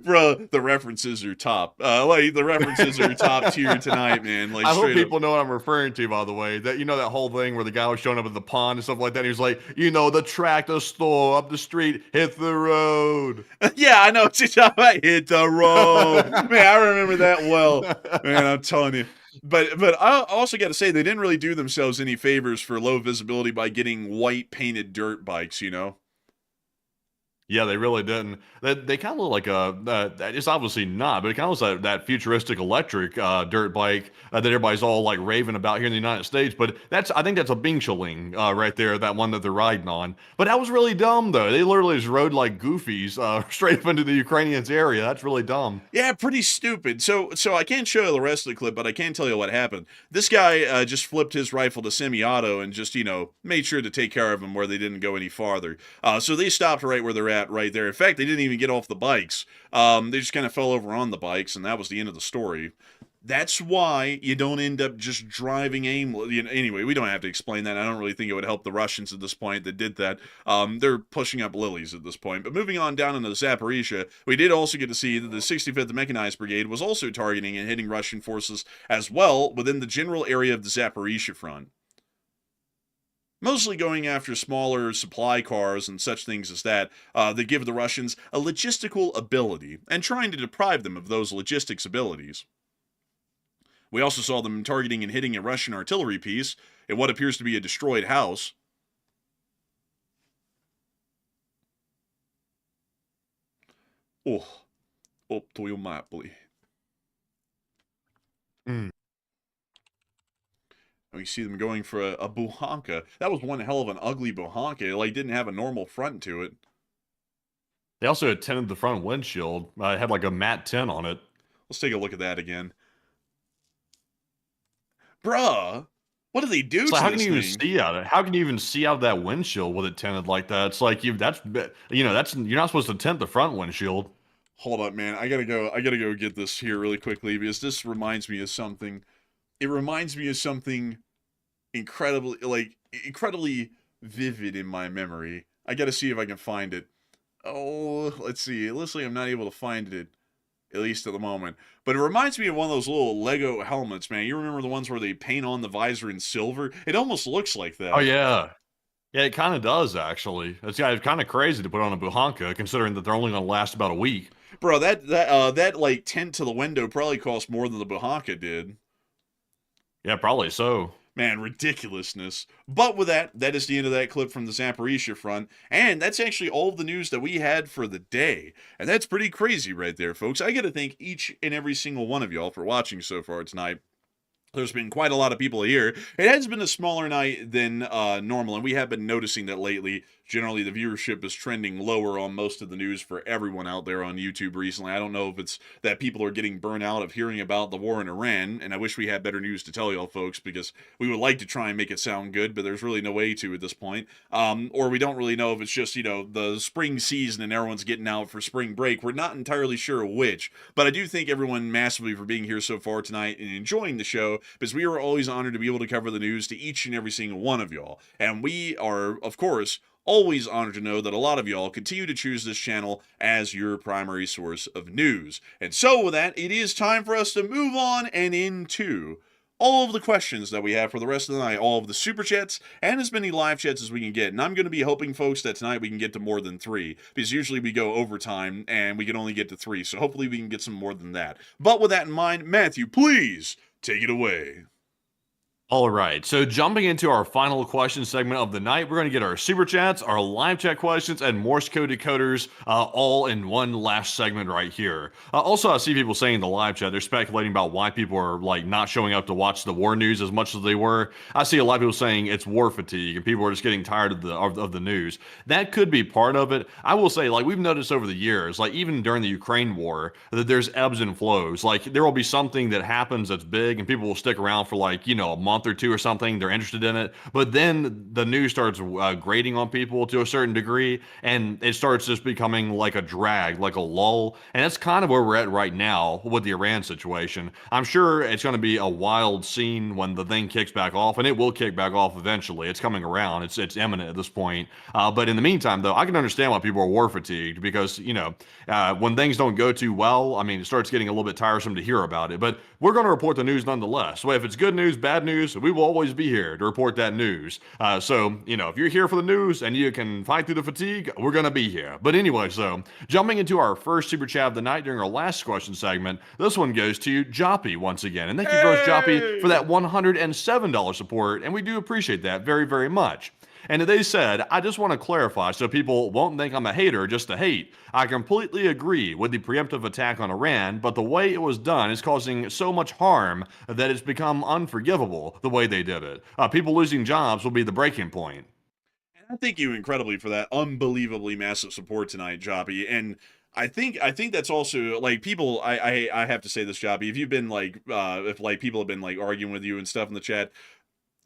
bro, the references are top. The references are top tier tonight, man. Like, I hope people up. know what I'm referring to, by the way. That that whole thing where the guy was showing up at the pond and stuff like that. And he was like, the tractor store up the street, hit the road. Yeah, I know what you're talking about. Hit the road. Man, I remember that well. Man, I'm telling you. But I also got to say, they didn't really do themselves any favors for low visibility by getting white painted dirt bikes, Yeah, they really didn't. They kind of look like it's obviously not, but it kind of looks like that futuristic electric dirt bike that everybody's all like raving about here in the United States. But I think that's a Bingscheling right there, that one that they're riding on. But that was really dumb, though. They literally just rode like goofies straight up into the Ukrainians' area. That's really dumb. Yeah, pretty stupid. So I can't show you the rest of the clip, but I can tell you what happened. This guy just flipped his rifle to semi-auto and just, made sure to take care of them where they didn't go any farther. So they stopped right where they're at right there. In fact, they didn't even get off the bikes. They just kind of fell over on the bikes, and that was the end of the story. That's why you don't end up just driving aimlessly. Anyway, we don't have to explain that. I don't really think it would help the Russians at this point that did that. They're pushing up lilies at this point. But moving on down into the Zaporizhia, we did also get to see that the 65th Mechanized Brigade was also targeting and hitting Russian forces as well within the general area of the Zaporizhia front. Mostly going after smaller supply cars and such things as that give the Russians a logistical ability and trying to deprive them of those logistics abilities. We also saw them targeting and hitting a Russian artillery piece in what appears to be a destroyed house. Oh, up to your map, please. We see them going for a buhanka. That was one hell of an ugly buhanka. It didn't have a normal front to it. They also had tinted the front windshield. It had like a matte tint on it. Let's take a look at that again. Bruh, what do they do to how this can you thing? even see out of it? How can you even see out of that windshield with it tinted like that? It's like you're not supposed to tint the front windshield. Hold up, man. I gotta go get this here really quickly because this reminds me of something. It reminds me of something incredibly vivid in my memory. I gotta see if I can find it. Oh, let's see. Literally, I'm not able to find it, at least at the moment. But it reminds me of one of those little Lego helmets, man. You remember the ones where they paint on the visor in silver? It almost looks like that. Oh, yeah. Yeah, it kind of does, actually. It's kind of crazy to put on a buhanka, considering that they're only going to last about a week. Bro, that tint to the window probably cost more than the buhanka did. Yeah, probably so. Man, ridiculousness. But with that is the end of that clip from the Zaporizhia front. And that's actually all of the news that we had for the day. And that's pretty crazy right there, folks. I gotta thank each and every single one of y'all for watching so far tonight. There's been quite a lot of people here. It has been a smaller night than normal, and we have been noticing that lately. Generally, the viewership is trending lower on most of the news for everyone out there on YouTube recently. I don't know if it's that people are getting burnt out of hearing about the war in Iran, and I wish we had better news to tell y'all folks, because we would like to try and make it sound good, but there's really no way to at this point. Or we don't really know if it's just, the spring season and everyone's getting out for spring break. We're not entirely sure which, but I do thank everyone massively for being here so far tonight and enjoying the show, because we are always honored to be able to cover the news to each and every single one of y'all. And we are, of course, always honored to know that a lot of y'all continue to choose this channel as your primary source of news. And so with that, it is time for us to move on and into all of the questions that we have for the rest of the night, all of the super chats, and as many live chats as we can get. And I'm going to be hoping, folks, that tonight we can get to more than 3, because usually we go overtime and we can only get to 3, so hopefully we can get some more than that. But with that in mind, Matthew, please take it away. All right, so jumping into our final question segment of the night, we're going to get our super chats, our live chat questions, and Morse code decoders all in one last segment right here. Also, I see people saying in the live chat, they're speculating about why people are not showing up to watch the war news as much as they were. I see a lot of people saying it's war fatigue and people are just getting tired of the news. That could be part of it. I will say, we've noticed over the years, even during the Ukraine war, that there's ebbs and flows. There will be something that happens that's big and people will stick around for a month month or two or something, they're interested in it. But then the news starts grating on people to a certain degree, and it starts just becoming like a drag, like a lull. And that's kind of where we're at right now with the Iran situation. I'm sure it's going to be a wild scene when the thing kicks back off, and it will kick back off eventually. It's coming around. It's imminent at this point. But in the meantime, though, I can understand why people are war fatigued because, when things don't go too well, I mean, it starts getting a little bit tiresome to hear about it. But we're going to report the news nonetheless. So if it's good news, bad news, we will always be here to report that news. So, if you're here for the news and you can fight through the fatigue, we're going to be here. But anyway, so jumping into our first super chat of the night during our last question segment, this one goes to Joppy once again. And thank you first, Joppy, for that $107 support. And we do appreciate that very, very much. And they said, I just want to clarify so people won't think I'm a hater just to hate. I completely agree with the preemptive attack on Iran, but the way it was done is causing so much harm that it's become unforgivable the way they did it. People losing jobs will be the breaking point. And I thank you incredibly for that unbelievably massive support tonight, Joppy. And I think that's also like people. I have to say this, Joppy. If you've been like, if like people have been like arguing with you and stuff in the chat,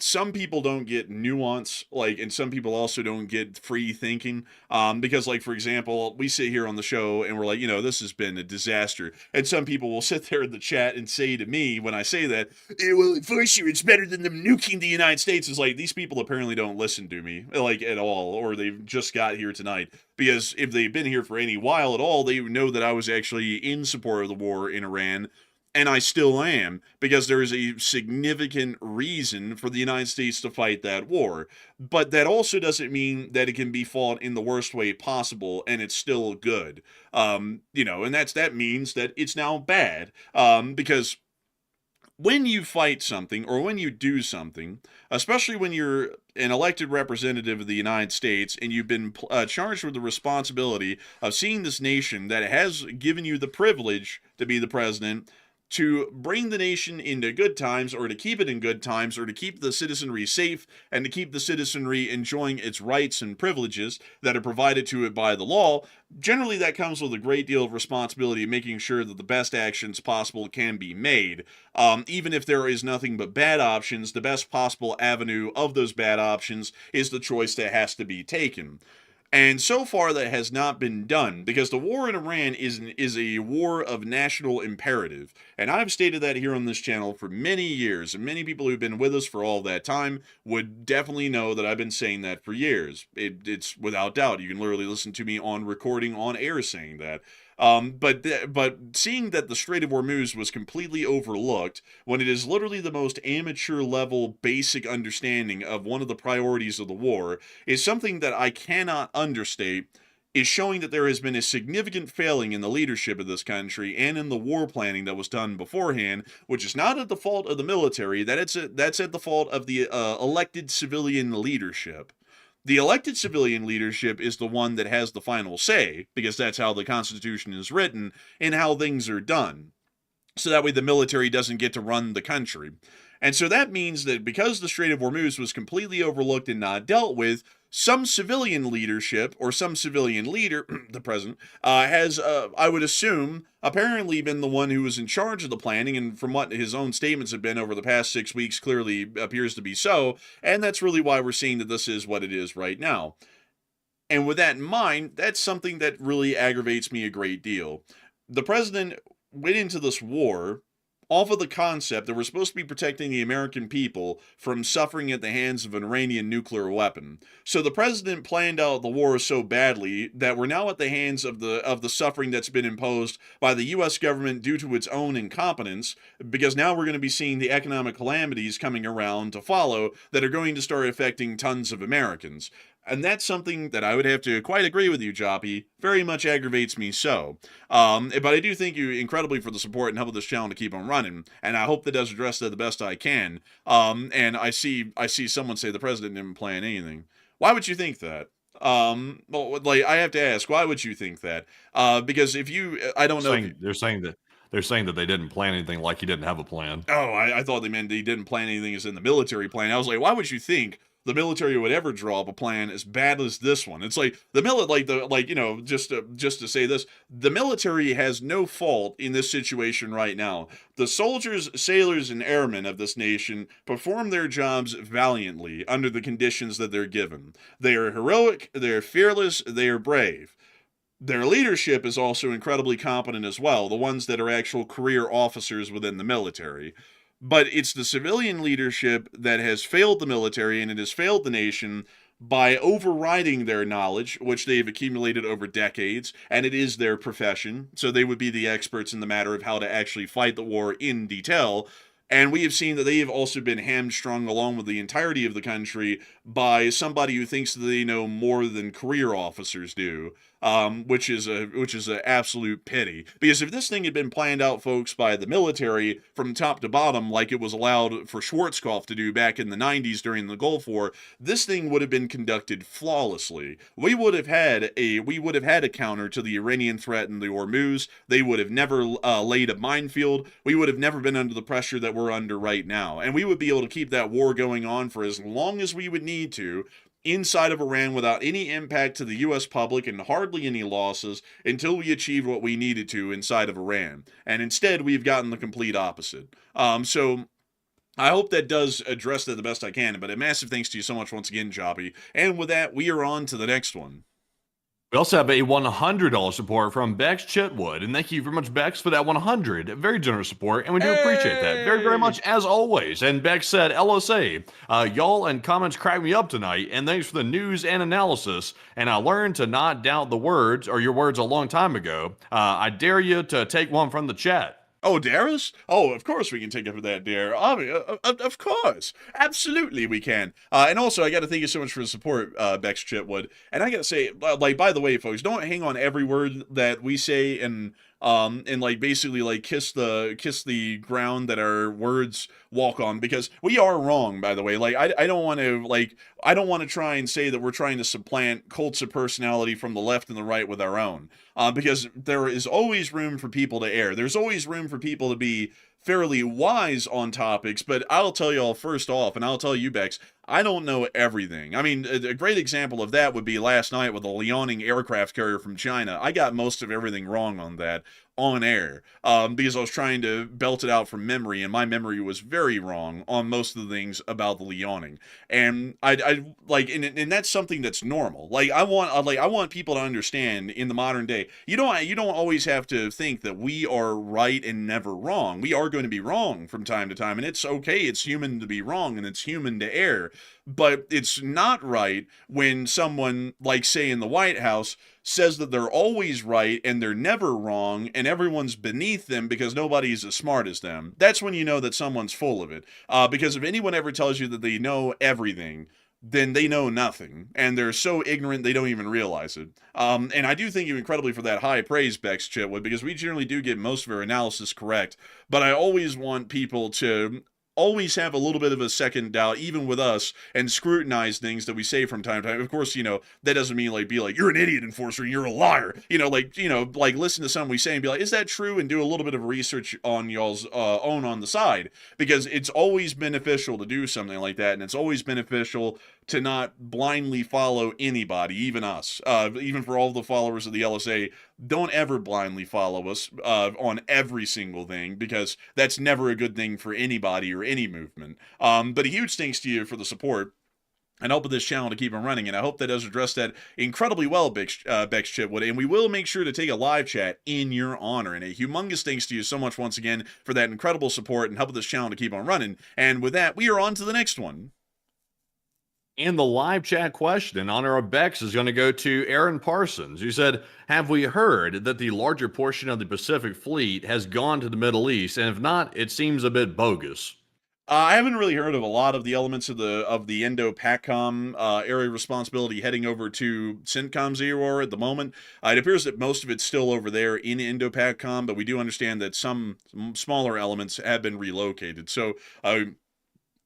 some people don't get nuance, like, and some people also don't get free thinking, because, like, for example, we sit here on the show and we're like, this has been a disaster, and some people will sit there in the chat and say to me when I say that, well, for sure, it's better than them nuking the United States. It's like, these people apparently don't listen to me, like, at all, or they've just got here tonight, because if they've been here for any while at all, they know that I was actually in support of the war in Iran. And I still am, because there is a significant reason for the United States to fight that war. But that also doesn't mean that it can be fought in the worst way possible, and it's still good. And that means that it's now bad. Because when you fight something, or when you do something, especially when you're an elected representative of the United States, and you've been charged with the responsibility of seeing this nation that has given you the privilege to be the president, to bring the nation into good times, or to keep it in good times, or to keep the citizenry safe, and to keep the citizenry enjoying its rights and privileges that are provided to it by the law, generally that comes with a great deal of responsibility, making sure that the best actions possible can be made. Even if there is nothing but bad options, the best possible avenue of those bad options is the choice that has to be taken. And so far that has not been done, because the war in Iran is a war of national imperative. And I've stated that here on this channel for many years, and many people who've been with us for all that time would definitely know that I've been saying that for years. It's without doubt. You can literally listen to me on recording on air saying that. But seeing that the Strait of Hormuz was completely overlooked, when it is literally the most amateur level basic understanding of one of the priorities of the war, is something that I cannot understate, is showing that there has been a significant failing in the leadership of this country and in the war planning that was done beforehand, which is not at the fault of the military, that's at the fault of the elected civilian leadership. The elected civilian leadership is the one that has the final say, because that's how the Constitution is written and how things are done. So that way the military doesn't get to run the country. And so that means that because the Strait of Hormuz was completely overlooked and not dealt with, some civilian leadership, or some civilian leader, the president, has, I would assume, apparently been the one who was in charge of the planning, and from what his own statements have been over the past 6 weeks, clearly appears to be so, and that's really why we're seeing that this is what it is right now. And with that in mind, that's something that really aggravates me a great deal. The president went into this war off of the concept that we're supposed to be protecting the American people from suffering at the hands of an Iranian nuclear weapon. So the president planned out the war so badly that we're now at the hands of the suffering that's been imposed by the U.S. government due to its own incompetence, because now we're going to be seeing the economic calamities coming around to follow that are going to start affecting tons of Americans. And that's something that I would have to quite agree with you, Joppy. Very much aggravates me so. But I do thank you incredibly for the support and help with this channel to keep on running. And I hope that does address that the best I can. And I see someone say the president didn't plan anything. Why would you think that? Well, like, I have to ask, why would you think that? Because if you, I don't know. They're saying that they didn't plan anything, like he didn't have a plan. Oh, I thought they meant he didn't plan anything as in the military plan. I was like, why would you think the military would ever draw up a plan as bad as this one. It's like just to say this, the military has no fault in this situation right now. The soldiers, sailors, and airmen of this nation perform their jobs valiantly under the conditions that they're given. They are heroic, they are fearless, they are brave. Their leadership is also incredibly competent as well, the ones that are actual career officers within the military. But it's the civilian leadership that has failed the military, and it has failed the nation by overriding their knowledge, which they've accumulated over decades, and it is their profession, so they would be the experts in the matter of how to actually fight the war in detail. And we have seen that they have also been hamstrung along with the entirety of the country by somebody who thinks that they know more than career officers do, which is an absolute pity. Because if this thing had been planned out, folks, by the military from top to bottom, like it was allowed for Schwarzkopf to do back in the 90s during the Gulf War, this thing would have been conducted flawlessly. We would have had a counter to the Iranian threat in the Hormuz. They would have never laid a minefield. We would have never been under the pressure that we're under right now, and we would be able to keep that war going on for as long as we would need to inside of Iran without any impact to the U.S. public and hardly any losses until we achieved what we needed to inside of Iran. And instead, we've gotten the complete opposite. So I hope that does address that the best I can. But a massive thanks to you so much once again, Joppy. And with that, we are on to the next one. We also have a $100 support from Bex Chitwood, and thank you very much, Bex, for that 100. Very generous support, and we do appreciate that very, very much, as always. And Bex said, LSA, y'all and comments crack me up tonight, and thanks for the news and analysis, and I learned to not doubt the words, or your words a long time ago. I dare you to take one from the chat. Oh, dare us? Oh, of course we can take up for that, dare. I mean, of course. Absolutely we can. And also, I got to thank you so much for the support, Bex Chitwood. And I got to say, like, by the way, folks, don't hang on every word that we say and like basically like kiss the ground that our words walk on, because we are wrong, by the way. Like, I don't want to try and say that we're trying to supplant cults of personality from the left and the right with our own, because there is always room for people to err. There's always room for people to be fairly wise on topics, but I'll tell y'all first off, and I'll tell you, Bex, I don't know everything. I mean, a great example of that would be last night with the Liaoning aircraft carrier from China. I got most of everything wrong on that on air, because I was trying to belt it out from memory, and my memory was very wrong on most of the things about the Liaoning. And I like, and that's something that's normal. Like, I want people to understand in the modern day, you don't always have to think that we are right and never wrong. We are going to be wrong from time to time, and it's okay. It's human to be wrong, and it's human to err. But it's not right when someone, like, say, in the White House, says that they're always right and they're never wrong and everyone's beneath them because nobody's as smart as them. That's when you know that someone's full of it. Because if anyone ever tells you that they know everything, then they know nothing, and they're so ignorant they don't even realize it. And I do thank you incredibly for that high praise, Bex Chitwood, because we generally do get most of our analysis correct, but I always want people to always have a little bit of a second doubt, even with us, and scrutinize things that we say from time to time. Of course, that doesn't mean be like, you're an idiot, enforcer, and you're a liar. Like listen to something we say and be like, is that true? And do a little bit of research on y'all's own on the side, because it's always beneficial to do something like that, and it's always beneficial to not blindly follow anybody, even us. Even for all the followers of the LSA, don't ever blindly follow us on every single thing, because that's never a good thing for anybody or any movement. But a huge thanks to you for the support and help with this channel to keep them running, and I hope that does address that incredibly well, Bex Chitwood, and we will make sure to take a live chat in your honor. And a humongous thanks to you so much once again for that incredible support and help with this channel to keep on running. And with that, we are on to the next one. And the live chat question in honor of Bex is going to go to Aaron Parsons, who said, have we heard that the larger portion of the Pacific Fleet has gone to the Middle East? And if not, it seems a bit bogus. I haven't really heard of a lot of the elements of the Indo-PACOM area responsibility heading over to CENTCOM's EOR at the moment. It appears that most of it's still over there in Indo-PACOM, but we do understand that some smaller elements have been relocated. So I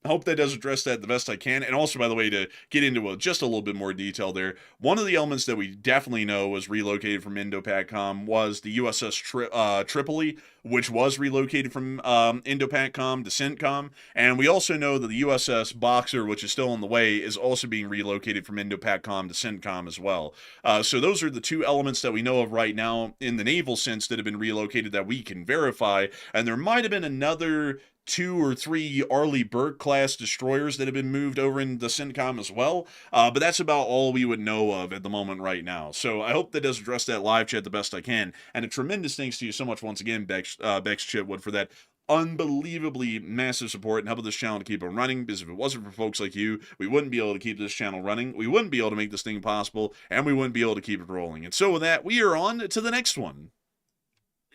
hope that does address that the best I can. And also, by the way, to get into just a little bit more detail there, one of the elements that we definitely know was relocated from Indo-PACOM was the USS Tripoli, which was relocated from Indo-PACOM to CENTCOM, and we also know that the USS Boxer, which is still on the way, is also being relocated from Indo-PACOM to CENTCOM as well. So those are the two elements that we know of right now in the naval sense that have been relocated that we can verify, and there might have been another 2 or 3 Arleigh Burke class destroyers that have been moved over in the CENTCOM as well, but that's about all we would know of at the moment right now. So I hope that does address that live chat the best I can, and a tremendous thanks to you so much once again, Bex Chitwood, for that unbelievably massive support and helping this channel to keep on running, because if it wasn't for folks like you, we wouldn't be able to keep this channel running, we wouldn't be able to make this thing possible, and we wouldn't be able to keep it rolling. And so with that, we are on to the next one.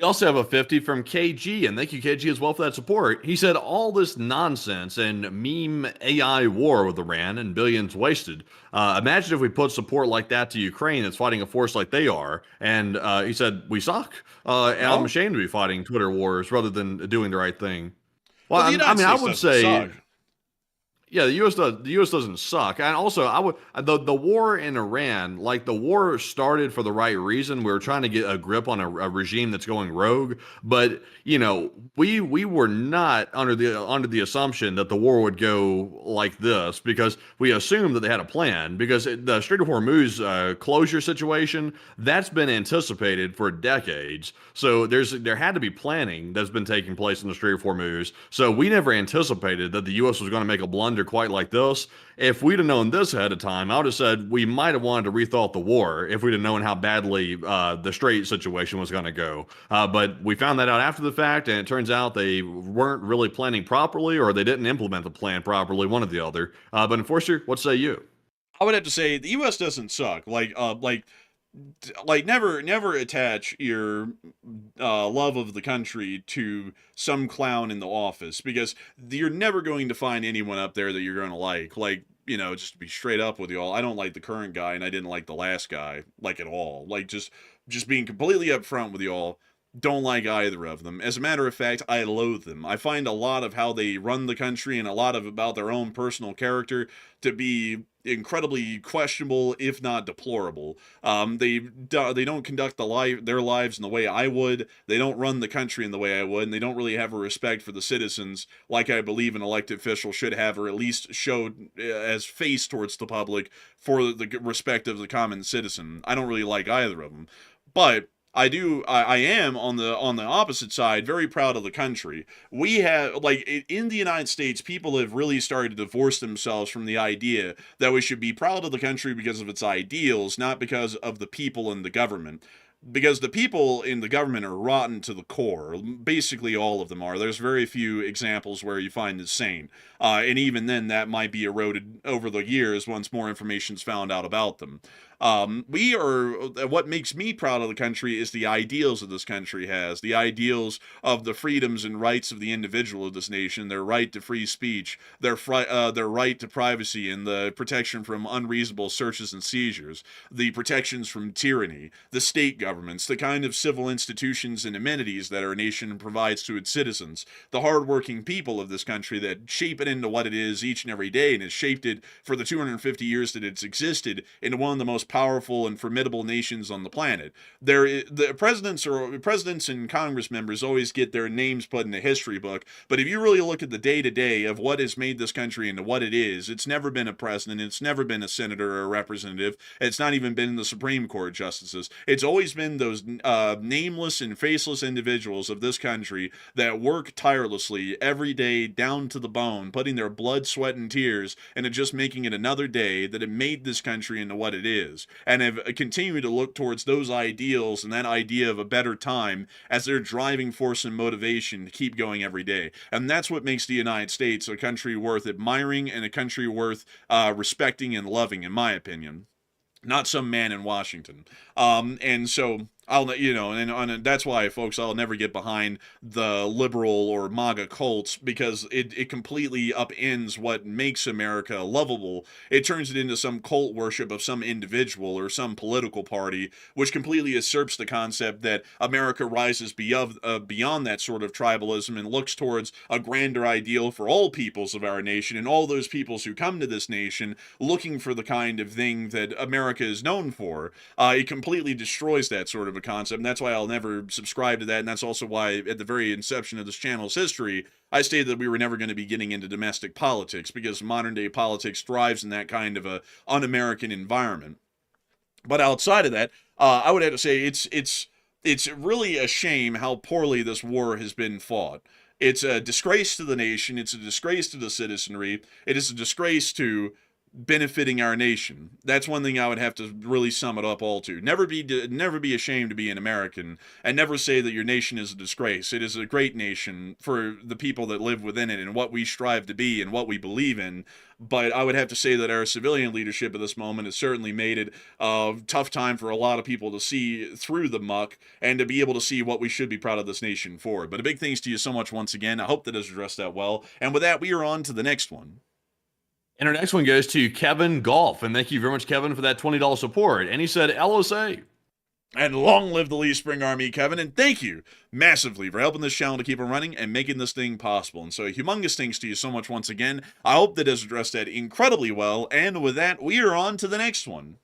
We also have a 50 from KG, and thank you, KG, as well for that support. He said, all this nonsense and meme AI war with Iran and billions wasted. Imagine if we put support like that to Ukraine that's fighting a force like they are. And he said, we suck. And I'm ashamed to be fighting Twitter wars rather than doing the right thing. Well, I would say... Suck. Yeah, the U.S. does. The U.S. doesn't suck, and also I would the war in Iran, like the war started for the right reason. We were trying to get a grip on a regime that's going rogue, but you know we were not under the assumption that the war would go like this, because we assumed that they had a plan, because the Strait of Hormuz closure situation, that's been anticipated for decades. So there had to be planning that's been taking place in the Strait of Hormuz. So we never anticipated that the U.S. was going to make a blunder quite like this. If we'd have known this ahead of time, I would have said we might have wanted to rethought the war if we'd have known how badly the Strait situation was going to go. But we found that out after the fact, and it turns out they weren't really planning properly, or they didn't implement the plan properly, one or the other. But Enforcer, what say you? I would have to say the U.S. doesn't suck. Never attach your love of the country to some clown in the office, because you're never going to find anyone up there that you're going to like, you know, just to be straight up with y'all, I don't like the current guy, and I didn't like the last guy, like, at all. Like, just being completely upfront with y'all, don't like either of them. As a matter of fact, I loathe them. I find a lot of how they run the country and a lot of about their own personal character to be incredibly questionable, if not deplorable. They don't conduct their lives in the way I would. They don't run the country in the way I would, and they don't really have a respect for the citizens like I believe an elected official should have, or at least showed as face towards the public for the respect of the common citizen. I don't really like either of them, but I am on the opposite side very proud of the country. We have, like, in the United States, people have really started to divorce themselves from the idea that we should be proud of the country because of its ideals, not because of the people in the government. Because the people in the government are rotten to the core. Basically all of them are. There's very few examples where you find it sane. And even then, that might be eroded over the years once more information's found out about them. What makes me proud of the country is the ideals that this country has. The ideals of the freedoms and rights of the individual of this nation. Their right to free speech. Their right to privacy and the protection from unreasonable searches and seizures. The protections from tyranny. The state governments, the kind of civil institutions and amenities that our nation provides to its citizens, the hardworking people of this country that shape it into what it is each and every day, and has shaped it for the 250 years that it's existed into one of the most powerful and formidable nations on the planet. The presidents and Congress members always get their names put in the history book, but if you really look at the day-to-day of what has made this country into what it is, it's never been a president, it's never been a senator or a representative, it's not even been the Supreme Court justices. It's always been those nameless and faceless individuals of this country that work tirelessly every day down to the bone, putting their blood, sweat, and tears into just making it another day, that have made this country into what it is, and have continued to look towards those ideals and that idea of a better time as their driving force and motivation to keep going every day. And that's what makes the United States a country worth admiring and a country worth respecting and loving, in my opinion. Not some man in Washington. And so and that's why, folks, I'll never get behind the liberal or MAGA cults, because it completely upends what makes America lovable. It turns it into some cult worship of some individual or some political party, which completely usurps the concept that America rises beyond that sort of tribalism and looks towards a grander ideal for all peoples of our nation, and all those peoples who come to this nation looking for the kind of thing that America is known for. It completely destroys that sort of a concept, and that's why I'll never subscribe to that, and that's also why at the very inception of this channel's history, I stated that we were never going to be getting into domestic politics, because modern-day politics thrives in that kind of a un-American environment. But outside of that, I would have to say it's really a shame how poorly this war has been fought. It's a disgrace to the nation. It's a disgrace to the citizenry. It is a disgrace to benefiting our nation. That's one thing I would have to really sum it up all to. Never be ashamed to be an American, and never say that your nation is a disgrace. It is a great nation for the people that live within it and what we strive to be and what we believe in. But I would have to say that our civilian leadership at this moment has certainly made it a tough time for a lot of people to see through the muck and to be able to see what we should be proud of this nation for. But a big thanks to you so much once again. I hope that has addressed that well. And with that, we are on to the next one. And our next one goes to Kevin Golf. And thank you very much, Kevin, for that $20 support. And he said, LOSA. And long live the Lee Spring Army, Kevin, and thank you massively for helping this channel to keep on running and making this thing possible. And so a humongous thanks to you so much once again. I hope that has addressed that incredibly well. And with that, we are on to the next one.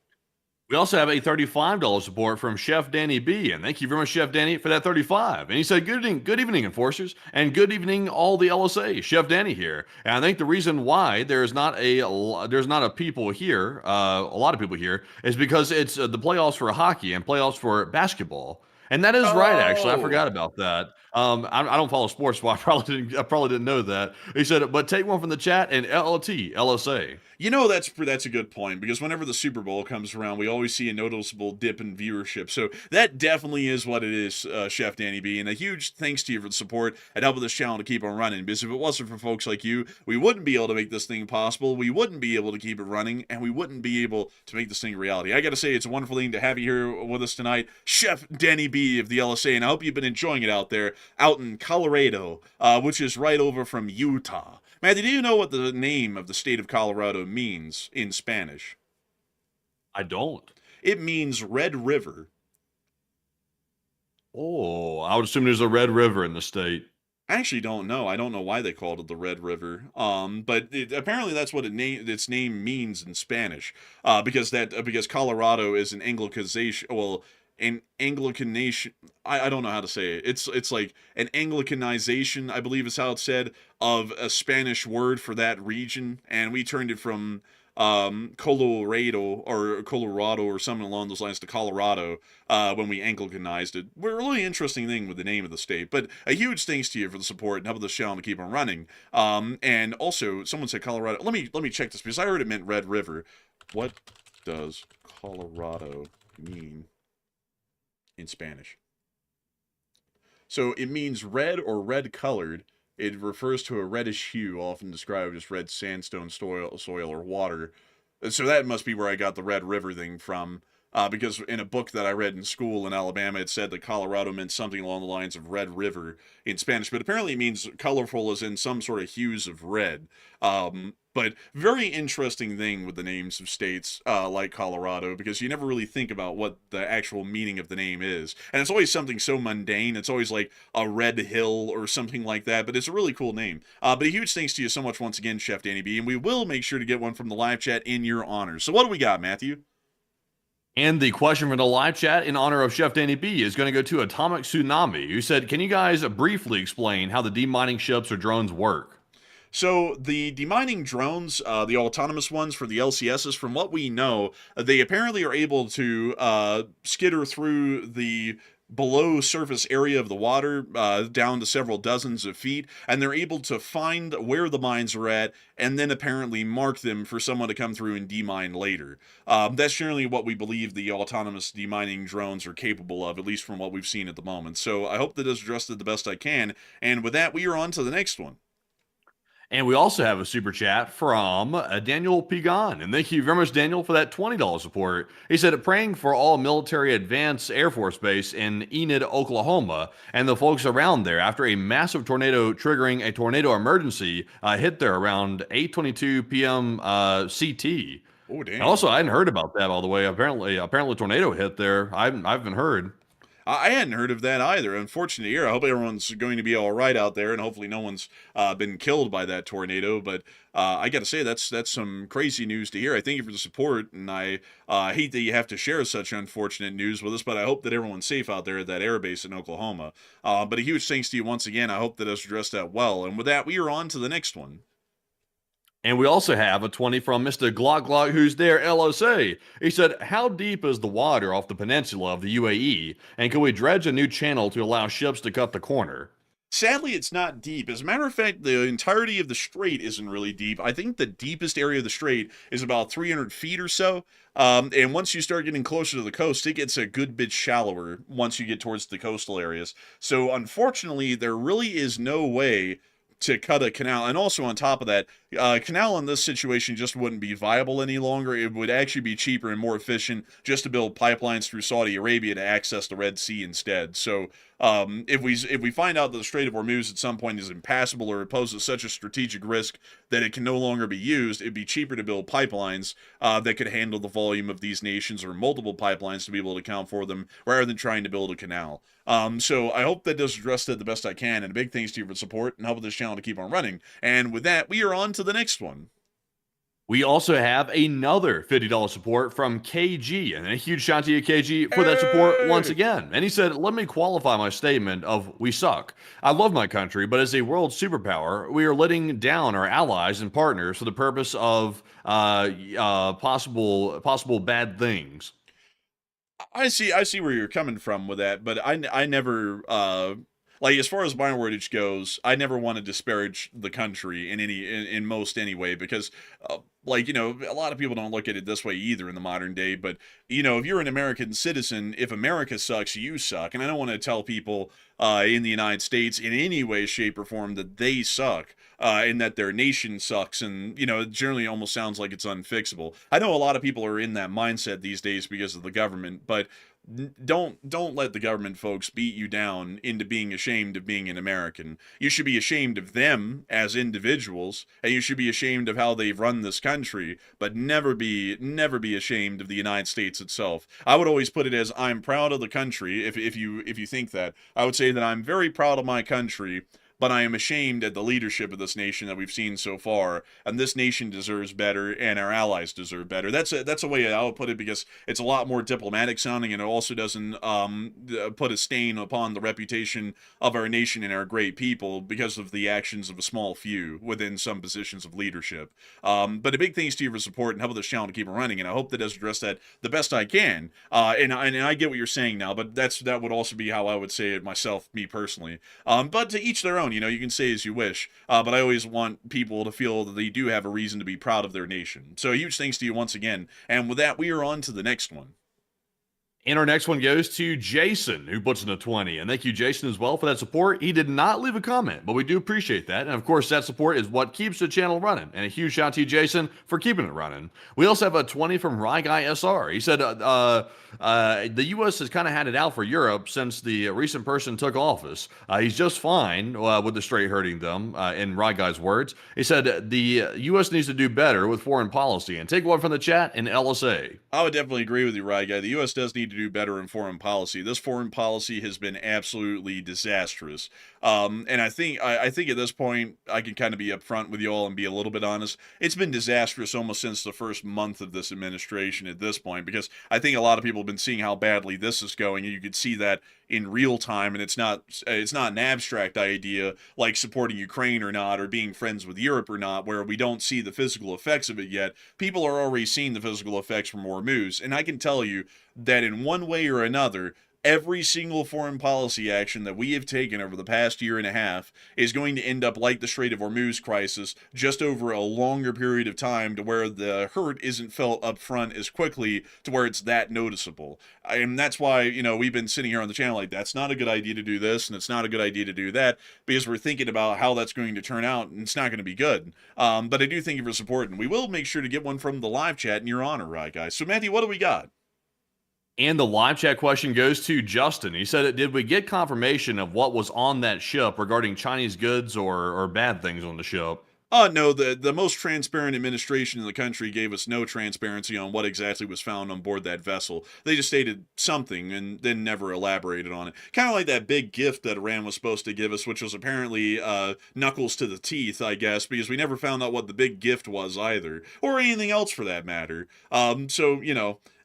We also have a $35 support from Chef Danny B. And thank you very much, Chef Danny, for that 35. And he said, good evening, enforcers, and good evening, all the LSA. Chef Danny here. And I think the reason why there's not a people here, a lot of people here, is because it's the playoffs for hockey and playoffs for basketball. And that is right, actually. I forgot about that. I don't follow sports, so I probably didn't know that. He said, but take one from the chat and LLT, LSA. You know, that's a good point, because whenever the Super Bowl comes around, we always see a noticeable dip in viewership. So that definitely is what it is, Chef Danny B. And a huge thanks to you for the support and helping this channel to keep on running. Because if it wasn't for folks like you, we wouldn't be able to make this thing possible. We wouldn't be able to keep it running, and we wouldn't be able to make this thing a reality. I got to say, it's a wonderful thing to have you here with us tonight, Chef Danny B of the LSA. And I hope you've been enjoying it out there, out in Colorado, which is right over from Utah. Matthew, do you know what the name of the state of Colorado means in Spanish? I don't. It means Red River. Oh, I would assume there's a Red River in the state. I actually don't know. I don't know why they called it the Red River. But apparently that's what its name means in Spanish. Because Colorado is an Anglicanization. Well, an Anglicanation. I don't know how to say it. It's like an Anglicanization, I believe is how it's said, of a Spanish word for that region, and we turned it from Colorado or something along those lines to Colorado when we Anglicanized it. We're a really interesting thing with the name of the state. But a huge thanks to you for the support and helping this channel to keep on running. And also, someone said Colorado. Let me check this, because I heard it meant Red River. What does Colorado mean in Spanish? So it means red or red colored. It refers to a reddish hue, often described as red sandstone soil or water. So that must be where I got the Red River thing from. Because in a book that I read in school in Alabama, it said that Colorado meant something along the lines of Red River in Spanish. But apparently it means colorful as in some sort of hues of red. But very interesting thing with the names of states like Colorado, because you never really think about what the actual meaning of the name is. And it's always something so mundane. It's always like a red hill or something like that. But it's a really cool name. But a huge thanks to you so much once again, Chef Danny B. And we will make sure to get one from the live chat in your honor. So what do we got, Matthew? And the question from the live chat in honor of Chef Danny B is going to go to Atomic Tsunami, who said, can you guys briefly explain how the demining ships or drones work? So the demining drones, the autonomous ones for the LCSs, from what we know, they apparently are able to skitter through the below surface area of the water down to several dozens of feet, and they're able to find where the mines are at and then apparently mark them for someone to come through and demine later. That's generally what we believe the autonomous demining drones are capable of, at least from what we've seen at the moment. So I hope that has addressed it the best I can, and with that, we are on to the next one. And we also have a super chat from Daniel Pigon. And thank you very much, Daniel, for that $20 support. He said, praying for all military advanced Air Force Base in Enid, Oklahoma, and the folks around there after a massive tornado triggering a tornado emergency hit there around 8:22 p.m. CT. Oh, damn. And also, I hadn't heard about that all the way. Apparently a tornado hit there. I haven't heard. I hadn't heard of that either. Unfortunately, here. I hope everyone's going to be all right out there, and hopefully no one's been killed by that tornado. But I got to say, that's some crazy news to hear. I thank you for the support, and I hate that you have to share such unfortunate news with us. But I hope that everyone's safe out there at that air base in Oklahoma. But a huge thanks to you once again. I hope that us addressed that well. And with that, we are on to the next one. And we also have a 20 from Mr. Glock Glock, who's there, LOC. He said, how deep is the water off the peninsula of the UAE? And can we dredge a new channel to allow ships to cut the corner? Sadly, it's not deep. As a matter of fact, the entirety of the strait isn't really deep. I think the deepest area of the strait is about 300 feet or so. And once you start getting closer to the coast, it gets a good bit shallower once you get towards the coastal areas. So unfortunately, there really is no way to cut a canal. And also on top of that, canal in this situation just wouldn't be viable any longer. It would actually be cheaper and more efficient just to build pipelines through Saudi Arabia to access the Red Sea instead. So if we find out that the Strait of Hormuz at some point is impassable or it poses such a strategic risk that it can no longer be used, it'd be cheaper to build pipelines that could handle the volume of these nations, or multiple pipelines to be able to account for them, rather than trying to build a canal. So I hope that does address that the best I can, and a big thanks to you for the support and helping this channel to keep on running. And with that, we are on to the next one. We also have another $50 support from KG, and a huge shout out to you, KG, for that support once again. And he said, let me qualify my statement of we suck. I love my country, but as a world superpower, we are letting down our allies and partners for the purpose of possible bad things. I see where you're coming from with that, but I never like, as far as my wordage goes, I never want to disparage the country in most any way, because like, you know, a lot of people don't look at it this way either in the modern day. But, you know, if you're an American citizen, if America sucks, you suck. And I don't want to tell people in the United States in any way, shape, or form that they suck, and that their nation sucks. And, you know, it generally almost sounds like it's unfixable. I know a lot of people are in that mindset these days because of the government, but don't let the government folks beat you down into being ashamed of being an American. You should be ashamed of them as individuals, and you should be ashamed of how they've run this country, but never be ashamed of the United States itself. I would always put it as, I'm proud of the country. If you think that, I would say that I'm very proud of my country, but I am ashamed at the leadership of this nation that we've seen so far, and this nation deserves better, and our allies deserve better. That's a way I would put it, because it's a lot more diplomatic sounding, and it also doesn't put a stain upon the reputation of our nation and our great people because of the actions of a small few within some positions of leadership. But a big thanks to you for support and helping this channel to keep it running, and I hope that does address that the best I can. And I get what you're saying now, but that would also be how I would say it myself, me personally. But to each their own. You know, you can say as you wish, but I always want people to feel that they do have a reason to be proud of their nation. So huge thanks to you once again. And with that, we are on to the next one. And our next one goes to Jason, who puts in a 20. And thank you, Jason, as well, for that support. He did not leave a comment, but we do appreciate that. And of course, that support is what keeps the channel running. And a huge shout out to you, Jason, for keeping it running. We also have a 20 from Rye Guy SR. He said, the U.S. has kind of had it out for Europe since the recent person took office. He's just fine with the Strait hurting them, in Rye Guy's words. He said, the U.S. needs to do better with foreign policy. And take one from the chat in LSA. I would definitely agree with you, Rye Guy. The U.S. does need to do better in foreign policy. This foreign policy has been absolutely disastrous. And I think at this point, I can kind of be upfront with you all and be a little bit honest. It's been disastrous almost since the first month of this administration at this point, because I think a lot of people have been seeing how badly this is going, and you could see that in real time. And it's not an abstract idea like supporting Ukraine or not, or being friends with Europe or not, where we don't see the physical effects of it yet. People are already seeing the physical effects from Hormuz, and I can tell you that in one way or another, every single foreign policy action that we have taken over the past year and a half is going to end up like the Strait of Hormuz crisis, just over a longer period of time, to where the hurt isn't felt up front as quickly, to where it's that noticeable. And that's why, you know, we've been sitting here on the channel like, that's not a good idea to do this, and it's not a good idea to do that, because we're thinking about how that's going to turn out, and it's not going to be good. But I do thank you for supporting. We will make sure to get one from the live chat in your honor, right, guys? So, Matthew, what do we got? And the live chat question goes to Justin. He said, did we get confirmation of what was on that ship regarding Chinese goods or bad things on the ship? No, the most transparent administration in the country gave us no transparency on what exactly was found on board that vessel. They just stated something and then never elaborated on it. Kind of like that big gift that Iran was supposed to give us, which was apparently knuckles to the teeth, I guess, because we never found out what the big gift was either, or anything else for that matter. So,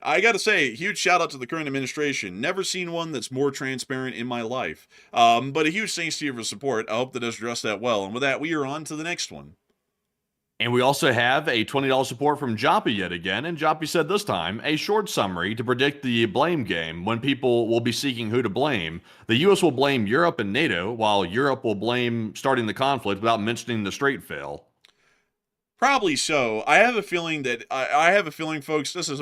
I gotta say, huge shout out to the current administration. Never seen one that's more transparent in my life. But a huge thanks to you for support. I hope that does address that well. And with that, we are on to the next one. And we also have a $20 support from Joppy yet again. And Joppy said this time, a short summary to predict the blame game when people will be seeking who to blame. The U.S. will blame Europe and NATO, while Europe will blame starting the conflict without mentioning the Strait fail. Probably so. I have a feeling that I have a feeling, folks. This is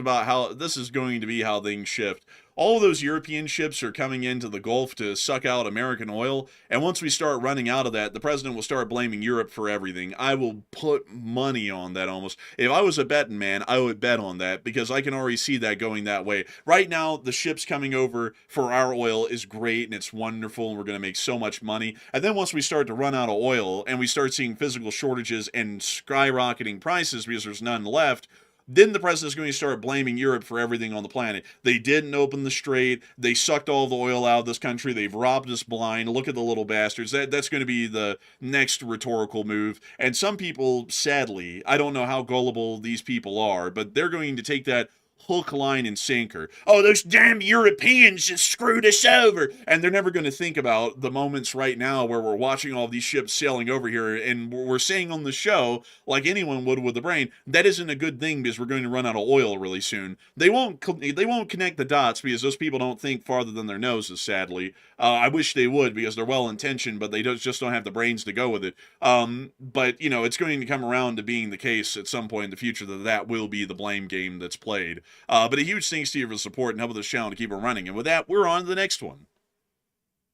going to be how things shift. All of those European ships are coming into the Gulf to suck out American oil, and once we start running out of that, the president will start blaming Europe for everything. I will put money on that almost. If I was a betting man, I would bet on that because I can already see that going that way. Right now, the ships coming over for our oil is great and it's wonderful, and we're going to make so much money. And then once we start to run out of oil and we start seeing physical shortages and skyrocketing prices because there's none left, then the president's going to start blaming Europe for everything on the planet. They didn't open the Strait. They sucked all the oil out of this country. They've robbed us blind. Look at the little bastards. That's going to be the next rhetorical move. And some people, sadly, I don't know how gullible these people are, but they're going to take that hook, line, and sinker. Oh, those damn Europeans just screwed us over. And they're never going to think about the moments right now where we're watching all these ships sailing over here and we're saying on the show, like anyone would with the brain, that isn't a good thing because we're going to run out of oil really soon. They won't connect the dots because those people don't think farther than their noses, sadly. I wish they would because they're well-intentioned, but they just don't have the brains to go with it. But, it's going to come around to being the case at some point in the future that will be the blame game that's played. But a huge thanks to you for the support and helping this channel to keep it running. And with that, we're on to the next one.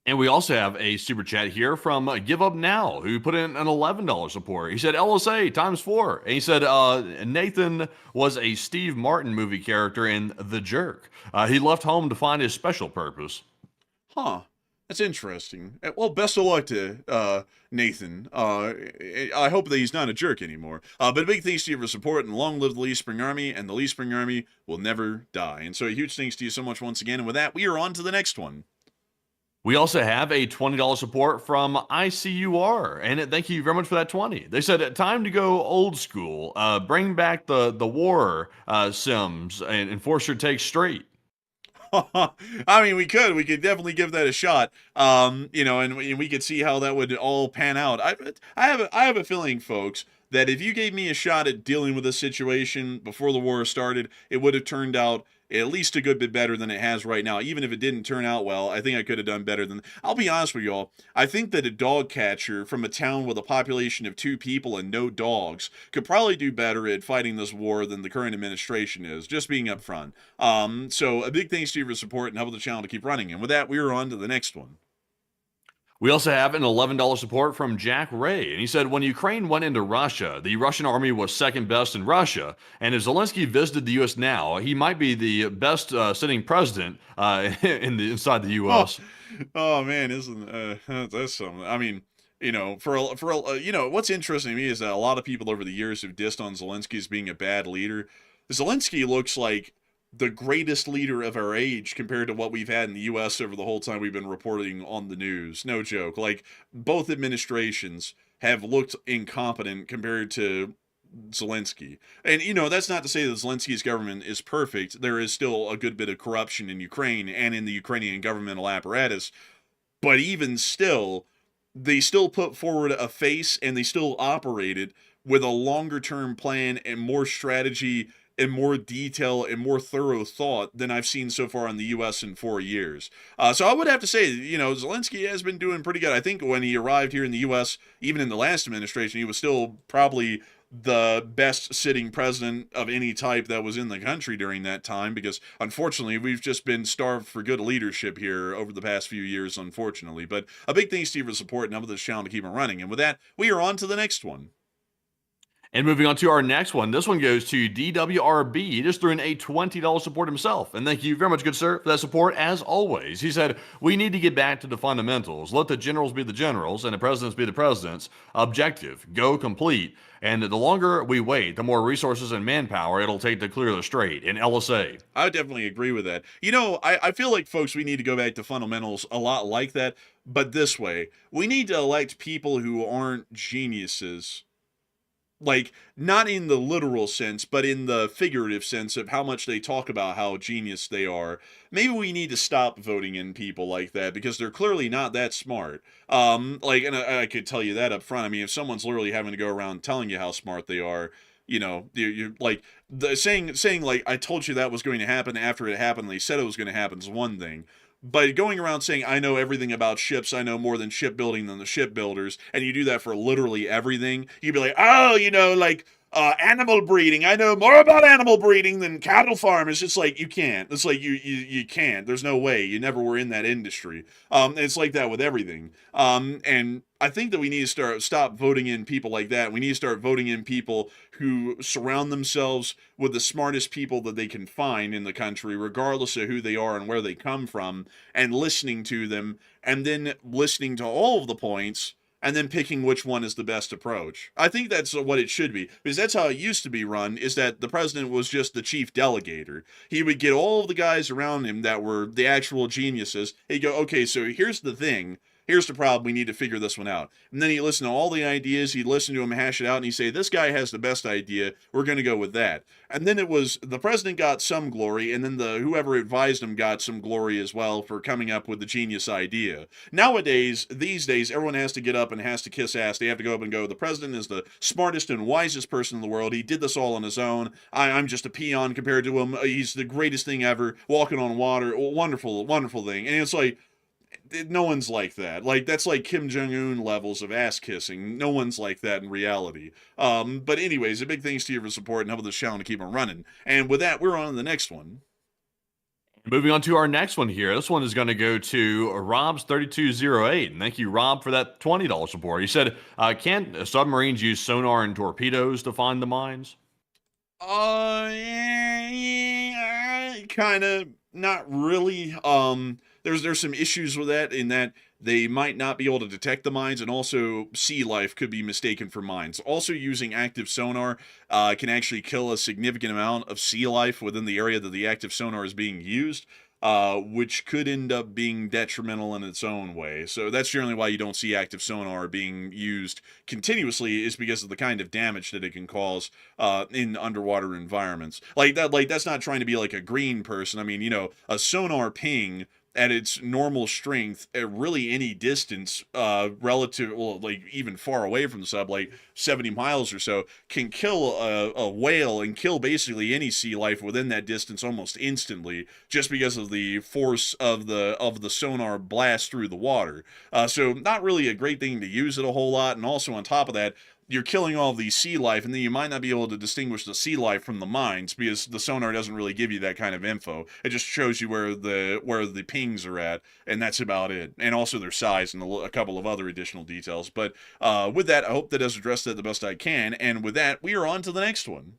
And we also have a super chat here from Give Up Now, who put in an $11 support. He said, LSA times 4. And he said, Nathan was a Steve Martin movie character in The Jerk. He left home to find his special purpose. Huh. That's interesting. Well, best of luck to Nathan. I hope that he's not a jerk anymore. But a big thanks to you for support, and long live the Lee Spring Army, and the Lee Spring Army will never die. And so a huge thanks to you so much once again. And with that, we are on to the next one. We also have a $20 support from ICUR, and thank you very much for that 20. They said, time to go old school. Bring back the war sims and Enforcer takes Strait. I mean, we could definitely give that a shot. And we could see how that would all pan out. I have a feeling, folks, that if you gave me a shot at dealing with this situation before the war started, it would have turned out at least a good bit better than it has right now. Even if it didn't turn out well, I think I could have done better than. I'll be honest with y'all. I think that a dog catcher from a town with a population of 2 people and no dogs could probably do better at fighting this war than the current administration is, just being upfront. So a big thanks to you for support and helping the channel to keep running. And with that, we are on to the next one. We also have an $11 support from Jack Ray, and he said, when Ukraine went into Russia, the Russian army was second best in Russia, and if Zelensky visited the U.S. now, he might be the best sitting president inside the U.S. Oh man, isn't that's something? I mean, what's interesting to me is that a lot of people over the years have dissed on Zelensky as being a bad leader. Zelensky looks like the greatest leader of our age compared to what we've had in the U.S. over the whole time we've been reporting on the news. No joke. Like, both administrations have looked incompetent compared to Zelensky. And, that's not to say that Zelensky's government is perfect. There is still a good bit of corruption in Ukraine and in the Ukrainian governmental apparatus. But even still, they still put forward a face and they still operated with a longer-term plan and more strategy and more detail and more thorough thought than I've seen so far in the U.S. in 4 years. So I would have to say, Zelensky has been doing pretty good. I think when he arrived here in the U.S., even in the last administration, he was still probably the best sitting president of any type that was in the country during that time, because unfortunately we've just been starved for good leadership here over the past few years, unfortunately. But a big thanks to you for support and helping this channel to keep it running. And with that, we are on to the next one. And moving on to our next one. This one goes to DWRB. He just threw in a $20 support himself. And thank you very much, good sir, for that support as always. He said, we need to get back to the fundamentals. Let the generals be the generals and the presidents be the presidents. Objective, go complete. And the longer we wait, the more resources and manpower it'll take to clear the Strait in LSA. I would definitely agree with that. You know, I feel like, folks, we need to go back to fundamentals a lot like that, but this way. We need to elect people who aren't geniuses. Like, not in the literal sense, but in the figurative sense of how much they talk about how genius they are. Maybe we need to stop voting in people like that because they're clearly not that smart. And I could tell you that up front. I mean, if someone's literally having to go around telling you how smart they are, you know, you're like saying like I told you that was going to happen after it happened. They said it was going to happen is one thing. But going around saying, I know everything about ships, I know more than shipbuilding than the shipbuilders, and you do that for literally everything, you'd be like, oh, you know, like, animal breeding, I know more about animal breeding than cattle farmers. It's like, you can't. It's like, you can't. There's no way. You never were in that industry. It's like that with everything. And I think that we need to stop voting in people like that. We need to start voting in people who surround themselves with the smartest people that they can find in the country, regardless of who they are and where they come from, and listening to them, and then listening to all of the points, and then picking which one is the best approach. I think that's what it should be, because that's how it used to be run, is that the president was just the chief delegator. He would get all of the guys around him that were the actual geniuses. He'd go, okay, so here's the thing. Here's the problem. We need to figure this one out. And then he'd listen to all the ideas. He'd listen to them hash it out. And he'd say, this guy has the best idea. We're going to go with that. And then it was the president got some glory. And then whoever advised him got some glory as well for coming up with the genius idea. Nowadays, these days, everyone has to get up and has to kiss ass. They have to go up and go, the president is the smartest and wisest person in the world. He did this all on his own. I'm just a peon compared to him. He's the greatest thing ever. Walking on water. Wonderful, wonderful thing. And it's like, no one's like that. Like, that's like Kim Jong-un levels of ass kissing. No one's like that in reality. But anyways, a big thanks to you for support and helping this channel to keep on running. And with that, we're on to the next one. Moving on to our next one here. This one is going to go to Rob's 3208. And thank you, Rob, for that $20 support. He said, can submarines use sonar and torpedoes to find the mines? Kind of, not really. There's some issues with that in that they might not be able to detect the mines, and also sea life could be mistaken for mines. Also, using active sonar can actually kill a significant amount of sea life within the area that the active sonar is being used, which could end up being detrimental in its own way. So that's generally why you don't see active sonar being used continuously, is because of the kind of damage that it can cause in underwater environments. Like that, like that's not trying to be like a green person. I mean, you know, a sonar ping at its normal strength at really any distance relative, well, like even far away from the sub, like 70 miles or so, can kill a whale and kill basically any sea life within that distance almost instantly, just because of the force of the sonar blast through the water. So not really a great thing to use it a whole lot. And also on top of that, you're killing all of the sea life, and then you might not be able to distinguish the sea life from the mines because the sonar doesn't really give you that kind of info. It just shows you where the pings are at, and that's about it. And also their size and a couple of other additional details. But with that, I hope that has addressed that the best I can. And with that, we are on to the next one.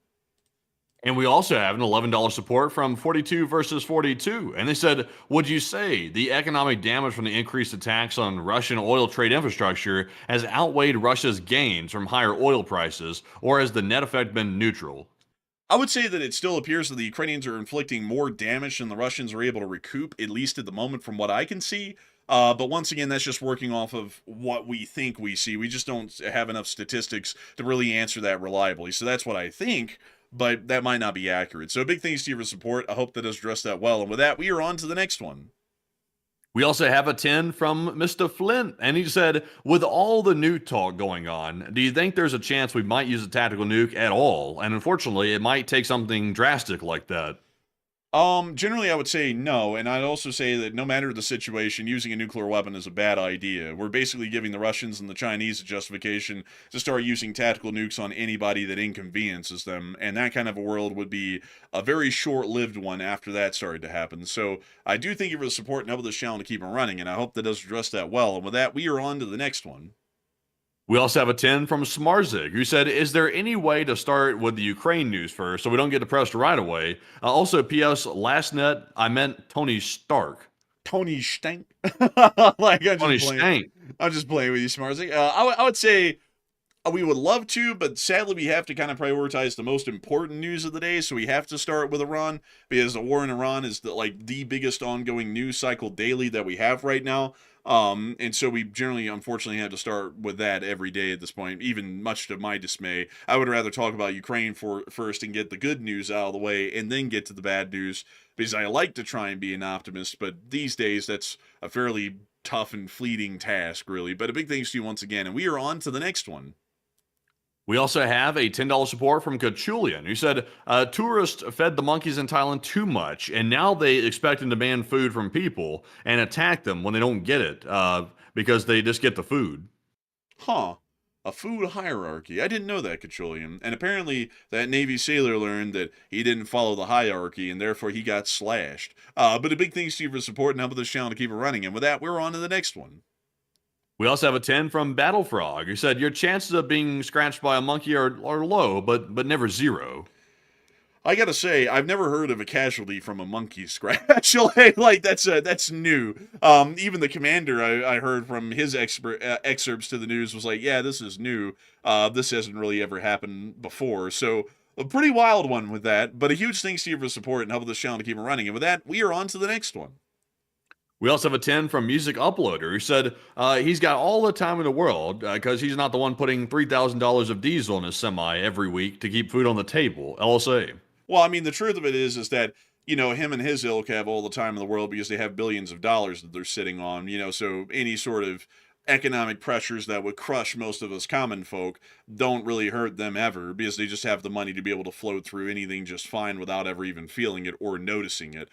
And we also have an $11 support from 42 versus 42. And they said, would you say the economic damage from the increased attacks on Russian oil trade infrastructure has outweighed Russia's gains from higher oil prices, or has the net effect been neutral? I would say that it still appears that the Ukrainians are inflicting more damage than the Russians are able to recoup, at least at the moment from what I can see. But once again, that's just working off of what we think we see. We just don't have enough statistics to really answer that reliably. So that's what I think, but that might not be accurate. So big thanks to you for support. I hope that has addressed that well. And with that, we are on to the next one. We also have a 10 from Mr. Flint, and he said, with all the nuke talk going on, do you think there's a chance we might use a tactical nuke at all? And unfortunately, it might take something drastic like that. Generally I would say no, and I'd also say that no matter the situation, using a nuclear weapon is a bad idea. We're basically giving the Russians and the Chinese a justification to start using tactical nukes on anybody that inconveniences them, and that kind of a world would be a very short-lived one after that started to happen. So I do thank you for the support and help this channel to keep on running, and I hope that does address that well. And with that, we are on to the next one. We also have a 10 from Smarzig, who said, is there any way to start with the Ukraine news first so we don't get depressed right away? Also, P.S. Last net, I meant Tony Stark. Tony Stank. Like I'm Tony just playing. Stank. I'm just playing with you, Smarzy. I would say we would love to, but sadly we have to kind of prioritize the most important news of the day. So we have to start with Iran because the war in Iran is the biggest ongoing news cycle daily that we have right now. And so we generally, unfortunately, have to start with that every day at this point, even much to my dismay. I would rather talk about Ukraine first and get the good news out of the way and then get to the bad news because I like to try and be an optimist, but these days that's a fairly tough and fleeting task, really. But a big thanks to you once again, and we are on to the next one. We also have a $10 support from Kachulian, who said, tourists fed the monkeys in Thailand too much, and now they expect and demand food from people and attack them when they don't get it because they just get the food. Huh. A food hierarchy. I didn't know that, Kachulian. And apparently that Navy sailor learned that he didn't follow the hierarchy, and therefore he got slashed. But a big thanks to you for support and helping this channel to keep it running. And with that, we're on to the next one. We also have a 10 from Battle Frog, who said, your chances of being scratched by a monkey are low, but never zero. I gotta say, I've never heard of a casualty from a monkey scratch. Like that's new. Even the commander I heard from his excerpts to the news was like, yeah, this is new. This hasn't really ever happened before. So a pretty wild one with that. But a huge thanks to you for support and helping this channel to keep it running. And with that, we are on to the next one. We also have a 10 from Music Uploader, who said he's got all the time in the world because he's not the one putting $3,000 of diesel in his semi every week to keep food on the table. LSA. Well, I mean, the truth of it is that, him and his ilk have all the time in the world because they have billions of dollars that they're sitting on, so any sort of economic pressures that would crush most of us common folk don't really hurt them ever because they just have the money to be able to float through anything just fine without ever even feeling it or noticing it.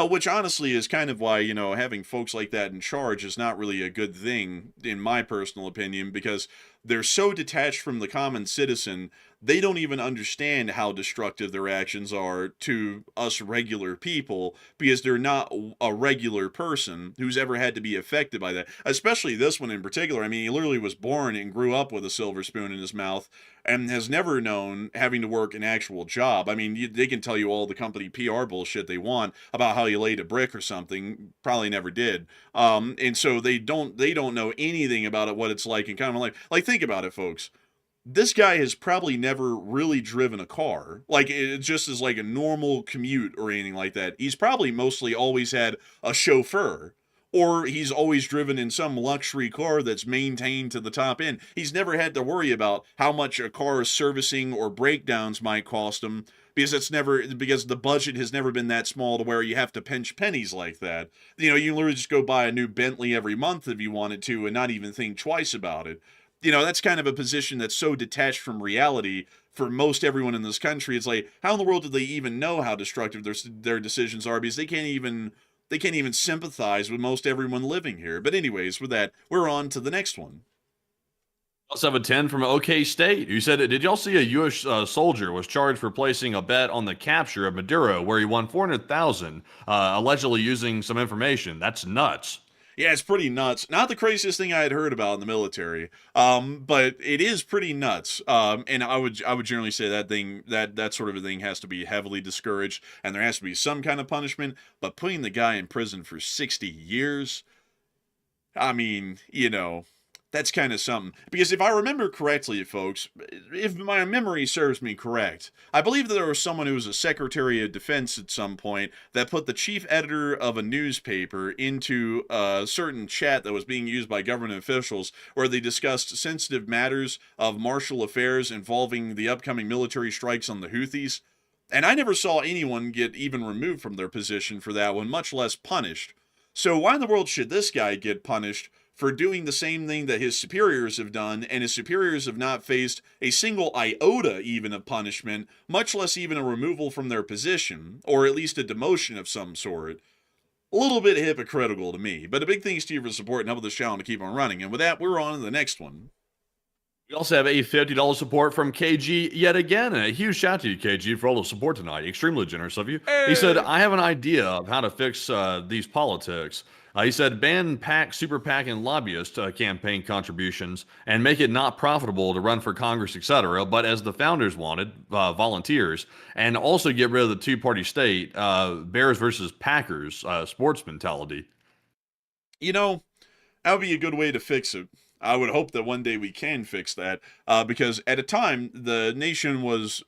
Which honestly is kind of why, having folks like that in charge is not really a good thing, in my personal opinion, because they're so detached from the common citizen, they don't even understand how destructive their actions are to us regular people because they're not a regular person who's ever had to be affected by that. Especially this one in particular. I mean, he literally was born and grew up with a silver spoon in his mouth and has never known having to work an actual job. I mean, they can tell you all the company PR bullshit they want about how you laid a brick or something. Probably never did. And so they don't know anything about it, what it's like in common life. Like, think about it, folks. This guy has probably never really driven a car, like it just is like a normal commute or anything like that. He's probably mostly always had a chauffeur, or he's always driven in some luxury car that's maintained to the top end. He's never had to worry about how much a car's servicing or breakdowns might cost him because the budget has never been that small to where you have to pinch pennies like that. You literally just go buy a new Bentley every month if you wanted to and not even think twice about it. That's kind of a position that's so detached from reality for most everyone in this country. It's like, how in the world do they even know how destructive their decisions are? Because they can't even sympathize with most everyone living here. But anyways, with that, we're on to the next one. Also have a 10 from OK State, who said, did y'all see a U.S. Soldier was charged for placing a bet on the capture of Maduro where he won $400,000, allegedly using some information? That's nuts. Yeah, it's pretty nuts. Not the craziest thing I had heard about in the military, but it is pretty nuts. And I would generally say that sort of a thing has to be heavily discouraged, and there has to be some kind of punishment. But putting the guy in prison for 60 years, I mean, that's kind of something. Because if I remember correctly, folks, if my memory serves me correct, I believe that there was someone who was a Secretary of Defense at some point that put the chief editor of a newspaper into a certain chat that was being used by government officials where they discussed sensitive matters of martial affairs involving the upcoming military strikes on the Houthis. And I never saw anyone get even removed from their position for that one, much less punished. So why in the world should this guy get punished for doing the same thing that his superiors have done, and his superiors have not faced a single iota even of punishment, much less even a removal from their position, or at least a demotion of some sort? A little bit hypocritical to me, but a big thanks to you for support and helping this channel to keep on running. And with that, we're on to the next one. We also have a $50 support from KG yet again, and a huge shout out to you, KG, for all the support tonight. Extremely generous of you. Hey. He said, I have an idea of how to fix these politics. He said ban PAC, super PAC, and lobbyist campaign contributions and make it not profitable to run for Congress, etc. But as the founders wanted, volunteers, and also get rid of the two-party state, Bears versus Packers sports mentality. You know, that would be a good way to fix it. I would hope that one day we can fix that, because at a time the nation was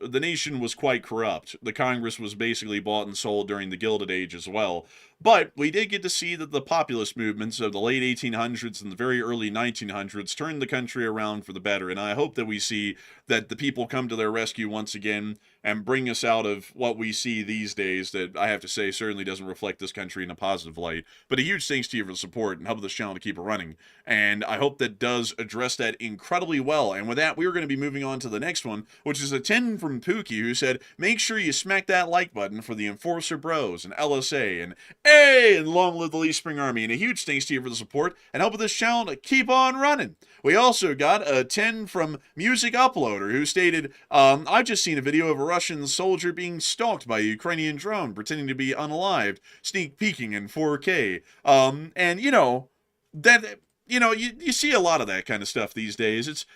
quite corrupt. The Congress was basically bought and sold during the Gilded Age as well. But we did get to see that the populist movements of the late 1800s and the very early 1900s turned the country around for the better. And I hope that we see that the people come to their rescue once again and bring us out of what we see these days that I have to say certainly doesn't reflect this country in a positive light. But a huge thanks to you for the support and help this channel to keep it running. And I hope that does address that incredibly well. And with that, we're going to be moving on to the next one, which is a 10 from Pookie, who said, make sure you smack that like button for the Enforcer Bros and LSA and hey, and long live the Lee Spring Army. And a huge thanks to you for the support and helping this channel to keep on running. We also got a 10 from Music Uploader, who stated, I've just seen a video of a Russian soldier being stalked by a Ukrainian drone pretending to be unalived, sneak peeking in 4K. And you know, that, you know, you see a lot of that kind of stuff these days. It's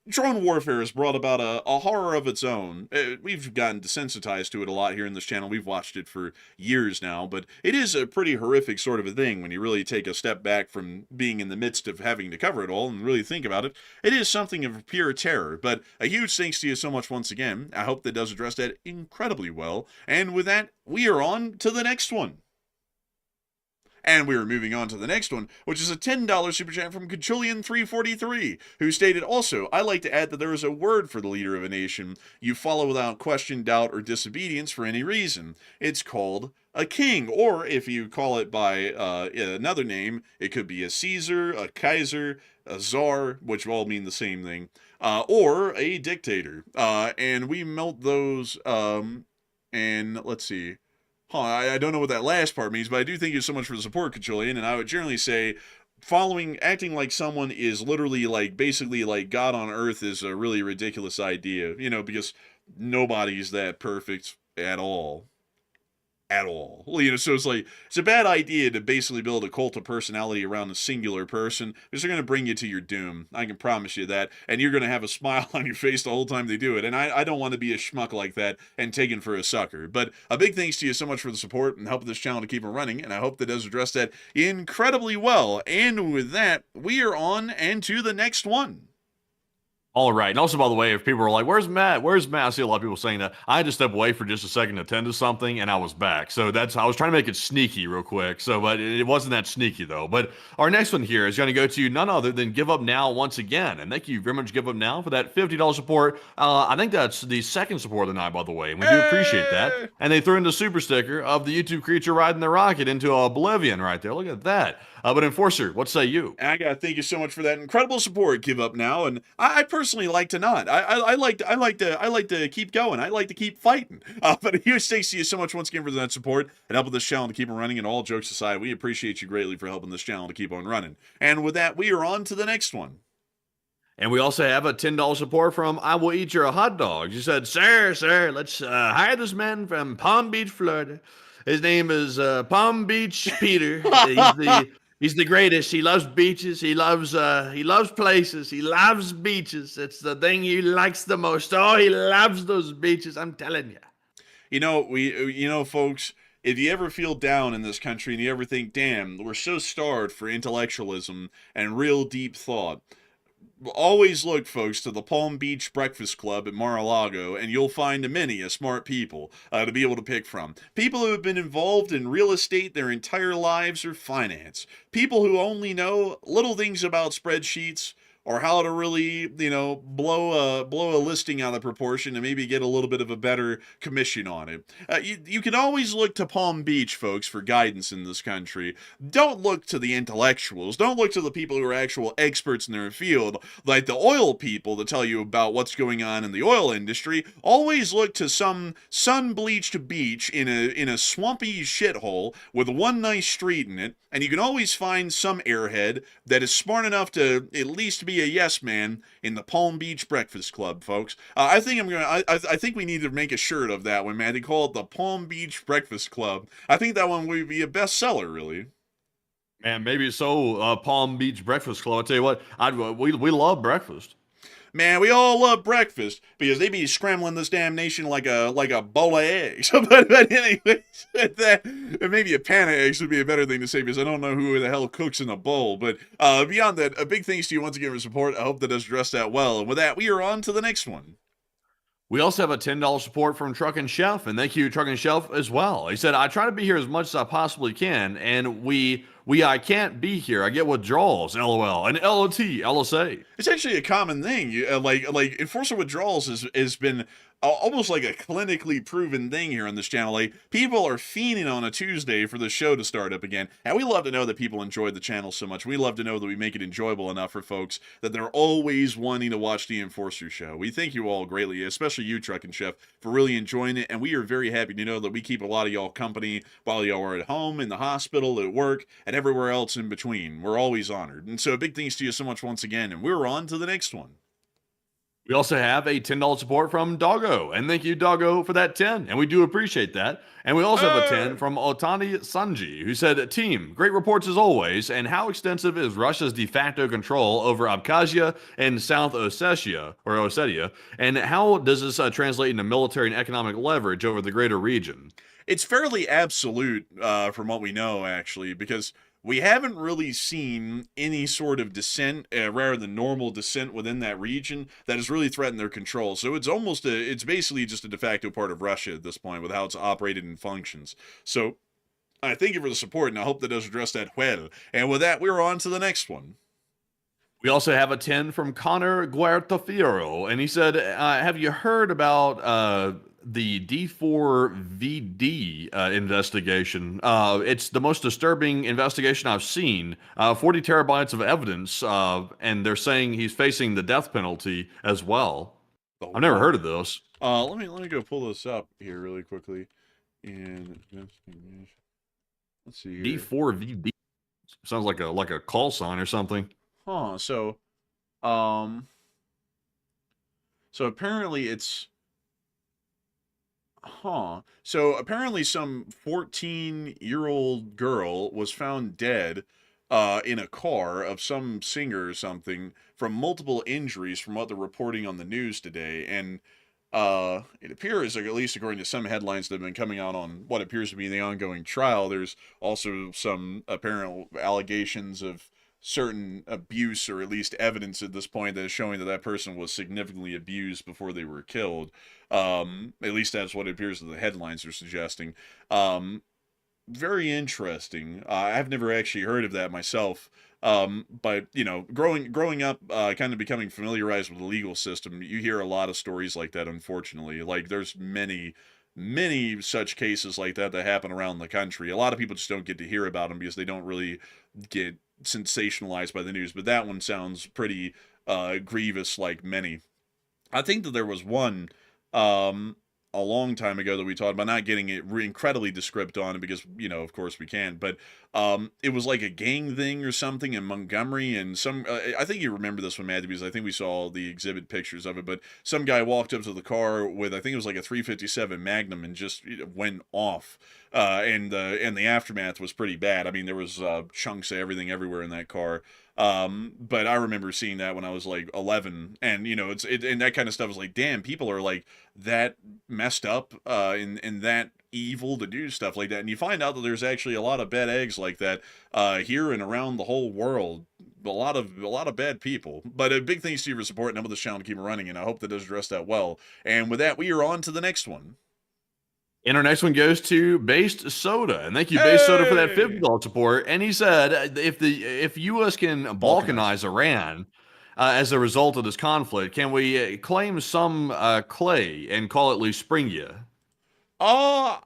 drone warfare has brought about a horror of its own. We've gotten desensitized to it a lot here in this channel. We've watched it for years now, but it is a pretty horrific sort of a thing when you really take a step back from being in the midst of having to cover it all and really think about it. It is something of pure terror, but a huge thanks to you so much once again. I hope that does address that incredibly well. And with that, we are on to the next one. And we are moving on to the next one, which is a $10 super chat from Cachulian343, who stated, also, I like to add that there is a word for the leader of a nation you follow without question, doubt, or disobedience for any reason. It's called a king, or if you call it by another name, it could be a Caesar, a Kaiser, a Tsar, which all mean the same thing, or a dictator. And we melt those, and let's see. I don't know what that last part means, but I do thank you so much for the support, Cachulian, and I would generally say acting like someone is literally like basically like God on earth is a really ridiculous idea, you know, because nobody's that perfect at all. You know, so it's a bad idea to basically build a cult of personality around a singular person, because they're going to bring you to your doom. I can promise you that. And you're going to have a smile on your face the whole time they do it. And I don't want to be a schmuck like that and taken for a sucker. But a big thanks to you so much for the support and helping this channel to keep it running. And I hope that does address that incredibly well. And with that, we are on and to the next one. All right. And also, by the way, if people are like, where's Matt? Where's Matt? I see a lot of people saying that. I had to step away for just a second to attend to something, and I was back. So I was trying to make it sneaky real quick. So, but it wasn't that sneaky, though. But our next one here is going to go to none other than Give Up Now once again. And thank you very much, Give Up Now, for that $50 support. I think that's the second support of the night, by the way. And we do appreciate that. And they threw in the super sticker of the YouTube creature riding the rocket into oblivion right there. Look at that. But Enforcer, what say you? I gotta thank you so much for that incredible support, Give Up Now, and I personally like to not. I like to keep going. I like to keep fighting. But a huge thanks to you so much once again for that support and helping this channel to keep on running. And all jokes aside, we appreciate you greatly for helping this channel to keep on running. And with that, we are on to the next one. And we also have a $10 support from I Will Eat Your Hot Dogs. He said, sir, let's hire this man from Palm Beach, Florida. His name is Palm Beach Peter. He's the greatest. He loves beaches. He loves places. He loves beaches. It's the thing he likes the most. Oh, he loves those beaches. I'm telling you. You know, folks, if you ever feel down in this country and you ever think, damn, we're so starved for intellectualism and real deep thought, always look, folks, to the Palm Beach Breakfast Club at Mar-a-Lago, and you'll find many smart people to be able to pick from. People who have been involved in real estate their entire lives or finance. People who only know little things about spreadsheets, or how to really, you know, blow a listing out of proportion and maybe get a little bit of a better commission on it. You can always look to Palm Beach, folks, for guidance in this country. Don't look to the intellectuals. Don't look to the people who are actual experts in their field, like the oil people to tell you about what's going on in the oil industry. Always look to some sun-bleached beach in a swampy shithole with one nice street in it, and you can always find some airhead that is smart enough to at least be a yes man in the Palm Beach Breakfast Club, folks. I think we need to make a shirt of that one, man. They call it the Palm Beach Breakfast Club. I think that one would be a bestseller, really. And maybe so. Palm Beach Breakfast Club. I tell you what, we love breakfast. Man, we all love breakfast because they be scrambling this damn nation like a bowl of eggs. but anyways, maybe a pan of eggs would be a better thing to say because I don't know who the hell cooks in a bowl. But beyond that, a big thanks to you once again for support. I hope that has addressed that well. And with that, we are on to the next one. We also have a $10 support from Truck and Chef, and thank you, Truck and Chef, as well. He said, I try to be here as much as I possibly can, and I can't be here. I get withdrawals, LOL, and LOT, LSA. It's actually a common thing. Like enforcer withdrawals has been almost like a clinically proven thing here on this channel. Like people are fiending on a Tuesday for the show to start up again, and we love to know that people enjoy the channel so much. We love to know that we make it enjoyable enough for folks that they're always wanting to watch the Enforcer show. We thank you all greatly, especially you, Truck and Chef, for really enjoying it, and we are very happy to know that we keep a lot of y'all company while y'all are at home, in the hospital, at work, and everywhere else in between. We're always honored, and so big thanks to you so much once again, and we're on to the next one. We also have a $10 support from Doggo, and thank you, Doggo, for that 10, and we do appreciate that. And we also have a 10 from Otani Sanji, who said, Team, great reports as always, and how extensive is Russia's de facto control over Abkhazia and South Ossetia, and how does this translate into military and economic leverage over the greater region? It's fairly absolute from what we know, actually, because we haven't really seen any sort of dissent, rather than normal dissent within that region that has really threatened their control. So it's basically just a de facto part of Russia at this point with how it's operated and functions. So I thank you for the support, and I hope that does address that well. And with that, we're on to the next one. We also have a 10 from Connor Guertafiero, and he said, have you heard about the D4VD investigation? It's the most disturbing investigation I've seen. 40 terabytes of evidence, and they're saying he's facing the death penalty as well. I've never heard of this. Let me go pull this up here really quickly. Let's see here. D4VD sounds like a call sign or something. Huh. So apparently it's. So apparently some 14-year-old girl was found dead in a car of some singer or something from multiple injuries from what they're reporting on the news today. And it appears, like, at least according to some headlines that have been coming out on what appears to be the ongoing trial, there's also some apparent allegations of certain abuse, or at least evidence at this point that is showing that that person was significantly abused before they were killed. At least that's what it appears that the headlines are suggesting. Very interesting. I've never actually heard of that myself. But you know, growing up, kind of becoming familiarized with the legal system, you hear a lot of stories like that, unfortunately. Like there's many such cases like that happen around the country. A lot of people just don't get to hear about them because they don't really get sensationalized by the news, but that one sounds pretty grievous, like many. I think that there was one a long time ago that we talked about, not getting it incredibly descript on it because, you know, of course we can, but it was like a gang thing or something in Montgomery, and some I think you remember this one, Matthew, because I think we saw the exhibit pictures of it, but some guy walked up to the car with, I think it was like a 357 Magnum, and just went off, and the aftermath was pretty bad. I mean, there was chunks of everything everywhere in that car. But I remember seeing that when I was like 11, and you know, and that kind of stuff is like, damn, people are like that messed up, and that evil to do stuff like that. And you find out that there's actually a lot of bad eggs like that, here and around the whole world. A lot of bad people. But a big thanks to you for supporting them with this channel to keep it running, and I hope that does address that well. And with that, we are on to the next one. And our next one goes to Based Soda, and thank you, Based Soda, for that $50 support. And he said, if U.S. can balkanize Iran as a result of this conflict, can we claim some clay and call it Luspringia? I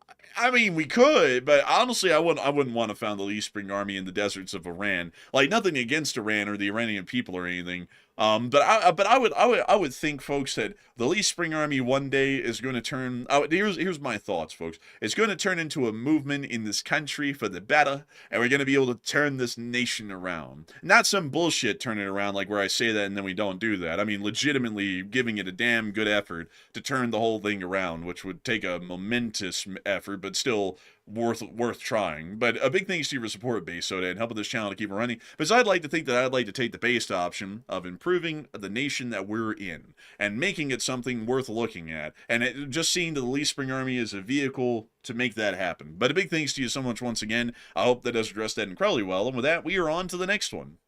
mean, we could, but honestly, I wouldn't want to found the Lee Spring Army in the deserts of Iran. Like, nothing against Iran or the Iranian people or anything. But I would think, folks, that the Lee Spring Army one day is going to turn. Here's my thoughts, folks. It's going to turn into a movement in this country for the better, and we're going to be able to turn this nation around. Not some bullshit turn it around, like where I say that and then we don't do that. I mean, legitimately giving it a damn good effort to turn the whole thing around, which would take a momentous effort, but still worth trying. But a big thanks to your support, Base Soda, and helping this channel to keep it running. Because I'd like to think that I'd like to take the based option of improving the nation that we're in and making it something worth looking at. And just seeing the Leaf Spring Army as a vehicle to make that happen. But a big thanks to you so much once again. I hope that does address that incredibly well. And with that, we are on to the next one.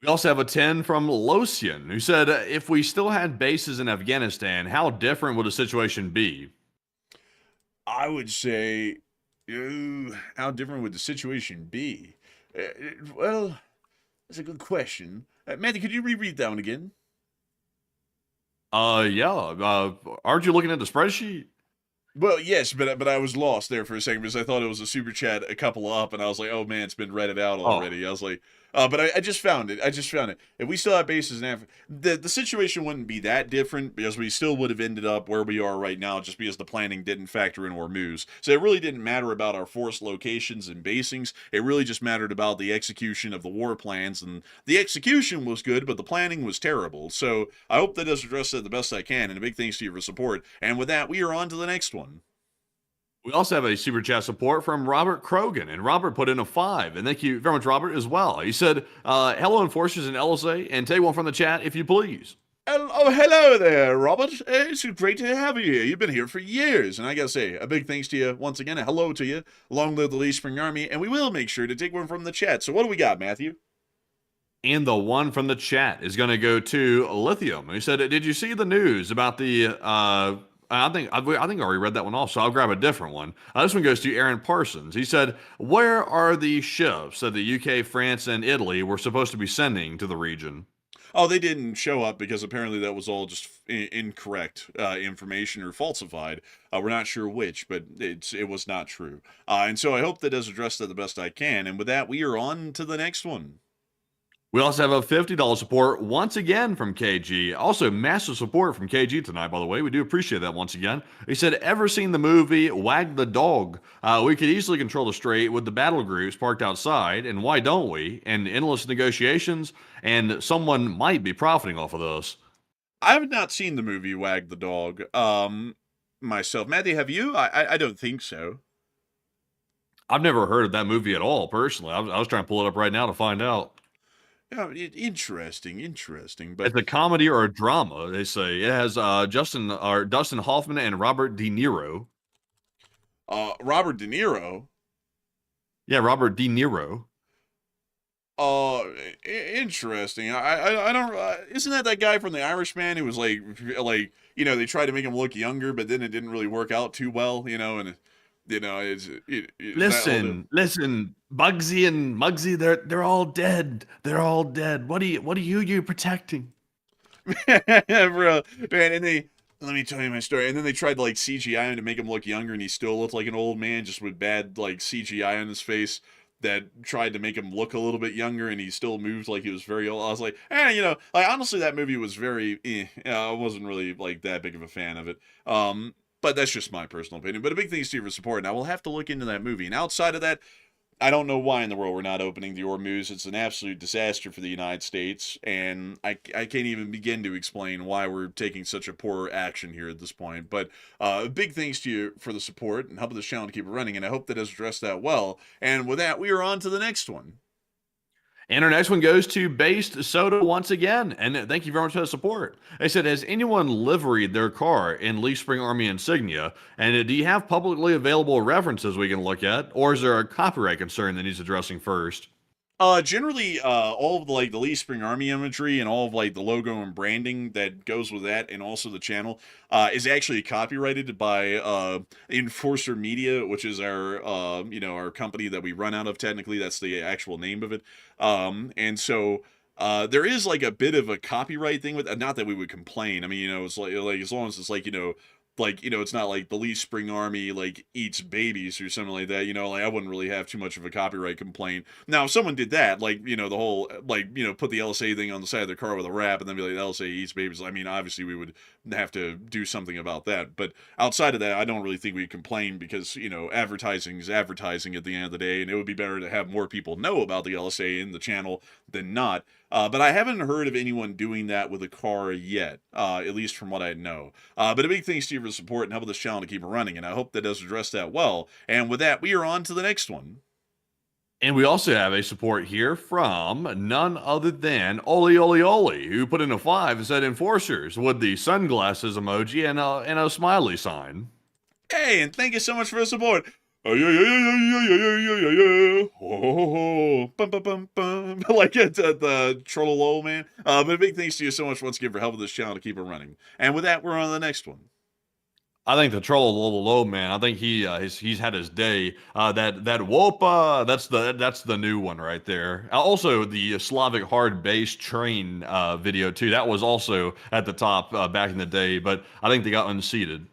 We also have a 10 from Losian, who said, if we still had bases in Afghanistan, how different would the situation be? I would say, how different would the situation be? Well, that's a good question. Matthew, could you reread that one again? Yeah. Aren't you looking at the spreadsheet? Well, yes, but I was lost there for a second because I thought it was a super chat a couple up, and I was like, oh man, it's been redded out already. I was like, but I just found it. If we still have bases in Africa, the situation wouldn't be that different because we still would have ended up where we are right now just because the planning didn't factor in Hormuz. So it really didn't matter about our force locations and basings. It really just mattered about the execution of the war plans, and the execution was good, but the planning was terrible. So I hope that does address that the best I can, and a big thanks to you for support. And with that, we are on to the next one. We also have a super chat support from Robert Krogan, and Robert put in a 5, and thank you very much, Robert, as well. He said, hello, enforcers in LSA, and take one from the chat, if you please. Oh, hello there, Robert. It's great to have you here. You've been here for years, and I gotta say, a big thanks to you once again, a hello to you. Long live the Leaf Spring Army, and we will make sure to take one from the chat. So what do we got, Matthew? And the one from the chat is going to go to Lithium. He said, did you see the news about the... I think I already read that one off, so I'll grab a different one. This one goes to Aaron Parsons. He said, where are the ships that the UK, France, and Italy were supposed to be sending to the region? Oh, they didn't show up because apparently that was all just incorrect information or falsified. We're not sure which, but it was not true. And so I hope that does address that the best I can. And with that, we are on to the next one. We also have a $50 support once again from KG. Also, massive support from KG tonight, by the way. We do appreciate that once again. He said, ever seen the movie Wag the Dog? We could easily control the Strait with the battle groups parked outside, and why don't we? And endless negotiations, and someone might be profiting off of this. I have not seen the movie Wag the Dog myself. Matthew, have you? I don't think so. I've never heard of that movie at all, personally. I was trying to pull it up right now to find out. Yeah, interesting. But it's a comedy or a drama. They say it has Dustin Hoffman and Robert De Niro. Robert De Niro. Yeah, Robert De Niro. Interesting. I don't. Isn't that guy from The Irishman who was like they tried to make him look younger, but then it didn't really work out too well, and. Listen, Bugsy and Muggsy, they're all dead. They're all dead. What are you protecting? Bro, man, and let me tell you my story. And then they tried to CGI him to make him look younger, and he still looked like an old man, just with bad CGI on his face that tried to make him look a little bit younger, and he still moved like he was very old. I was like, honestly, that movie was very, I wasn't really that big of a fan of it. But that's just my personal opinion. But a big thanks to you for support. Now, we'll have to look into that movie. And outside of that, I don't know why in the world we're not opening the Hormuz. It's an absolute disaster for the United States. And I can't even begin to explain why we're taking such a poor action here at this point. But big thanks to you for the support and helping this channel to keep it running. And I hope that has addressed that well. And with that, we are on to the next one. And our next one goes to Based Soda once again. And thank you very much for the support. They said, has anyone liveried their car in Leaf Spring Army insignia? And do you have publicly available references we can look at? Or is there a copyright concern that needs addressing first? Generally, all of the Leaf Spring Army imagery and all of the logo and branding that goes with that, and also the channel, is actually copyrighted by Enforcer Media, which is our our company that we run out of. Technically, that's the actual name of it. And so there is a bit of a copyright thing with, not that we would complain. I mean, it's as long as it's it's not like the Leaf Spring Army eats babies or something like that, I wouldn't really have too much of a copyright complaint. Now, if someone did that, the whole put the LSA thing on the side of their car with a wrap and then be like, LSA eats babies, I mean, obviously we would have to do something about that. But outside of that, I don't really think we'd complain because, advertising is advertising at the end of the day, and it would be better to have more people know about the LSA in the channel than not. But I haven't heard of anyone doing that with a car yet, at least from what I know. But a big thanks to you your support and helping this channel to keep it running, and I hope that does address that well. And with that, we are on to the next one. And we also have a support here from none other than Oli Oli Oli, who put in a 5 and said enforcers with the sunglasses emoji and a smiley sign. Hey, and thank you so much for the support. Like it, the trollolo, man. But big thanks to you so much once again for helping this channel to keep it running. And with that, we're on to the next one. I think the trollolo, man. I think he's had his day. That Wopa, that's the new one right there. Also, the Slavic hard bass train video too. That was also at the top back in the day, but I think they got unseated.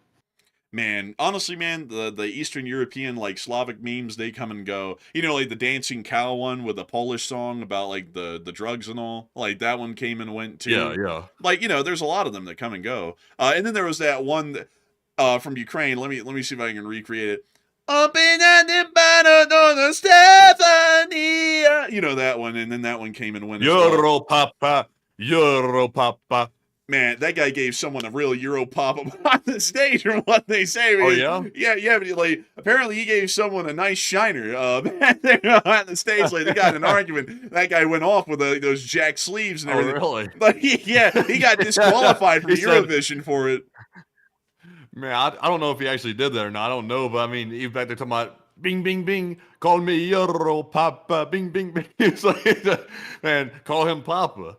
Man, honestly, man, the Eastern European, like, Slavic memes, they come and go. You know, like, the dancing cow one with the Polish song about, like, the drugs and all. Like, that one came and went, too. Yeah. Like, you know, there's a lot of them that come and go. And then there was that one from Ukraine. Let me see if I can recreate it. Open the Stephanie. You know, that one. And then that one came and went as well. Euro Papa. Man, that guy gave someone a real Euro pop on the stage, from what they say. Oh, yeah? Yeah, but like, apparently he gave someone a nice shiner on the stage. Like, they got in an argument. That guy went off with those jack sleeves and everything. Oh, really? But he got disqualified from Eurovision for it. Man, I don't know if he actually did that or not. I don't know, but I mean, even back there talking about bing, bing, bing, call me Euro Papa, bing, bing, bing. It's like, man, call him Papa.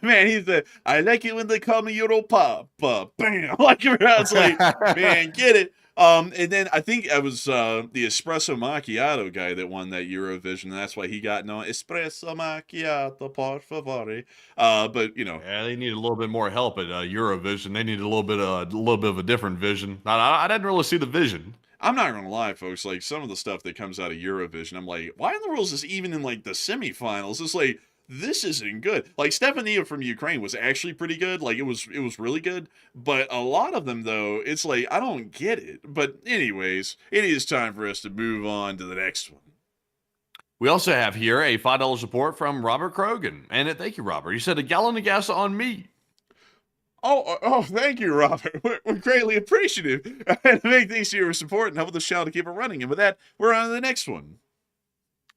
Man, he said, I like it when they call me Euro Papa. Bam! Like, I was like, man, get it. And then I think it was the Espresso Macchiato guy that won that Eurovision. And that's why he got no Espresso Macchiato, por favore. But you know, yeah, they needed a little bit more help at Eurovision. They needed a little bit of a different vision. I didn't really see the vision. I'm not gonna lie, folks. Like, some of the stuff that comes out of Eurovision, I'm like, why in the world is this even in like the semifinals? It's like, this isn't good. Like, Stefania from Ukraine was actually pretty good. Like, it was really good. But a lot of them, though, it's like, I don't get it. But anyways, it is time for us to move on to the next one. We also have here a $5 support from Robert Krogan. And thank you, Robert. He said, a gallon of gas on me. Oh, thank you, Robert. We're greatly appreciative. And big thanks to your support and helping the channel to keep it running. And with that, we're on to the next one.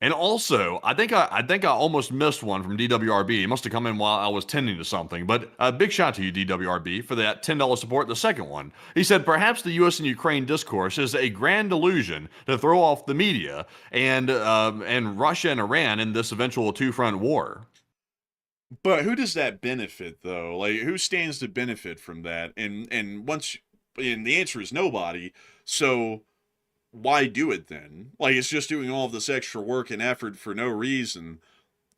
And also, I think I almost missed one from DWRB. It must have come in while I was tending to something. But a big shout out to you, DWRB, for that $10 support, the second one. He said, perhaps the U.S. and Ukraine discourse is a grand illusion to throw off the media and Russia and Iran in this eventual two-front war. But who does that benefit, though? Like, who stands to benefit from that? And the answer is nobody. So why do it then? Like, it's just doing all of this extra work and effort for no reason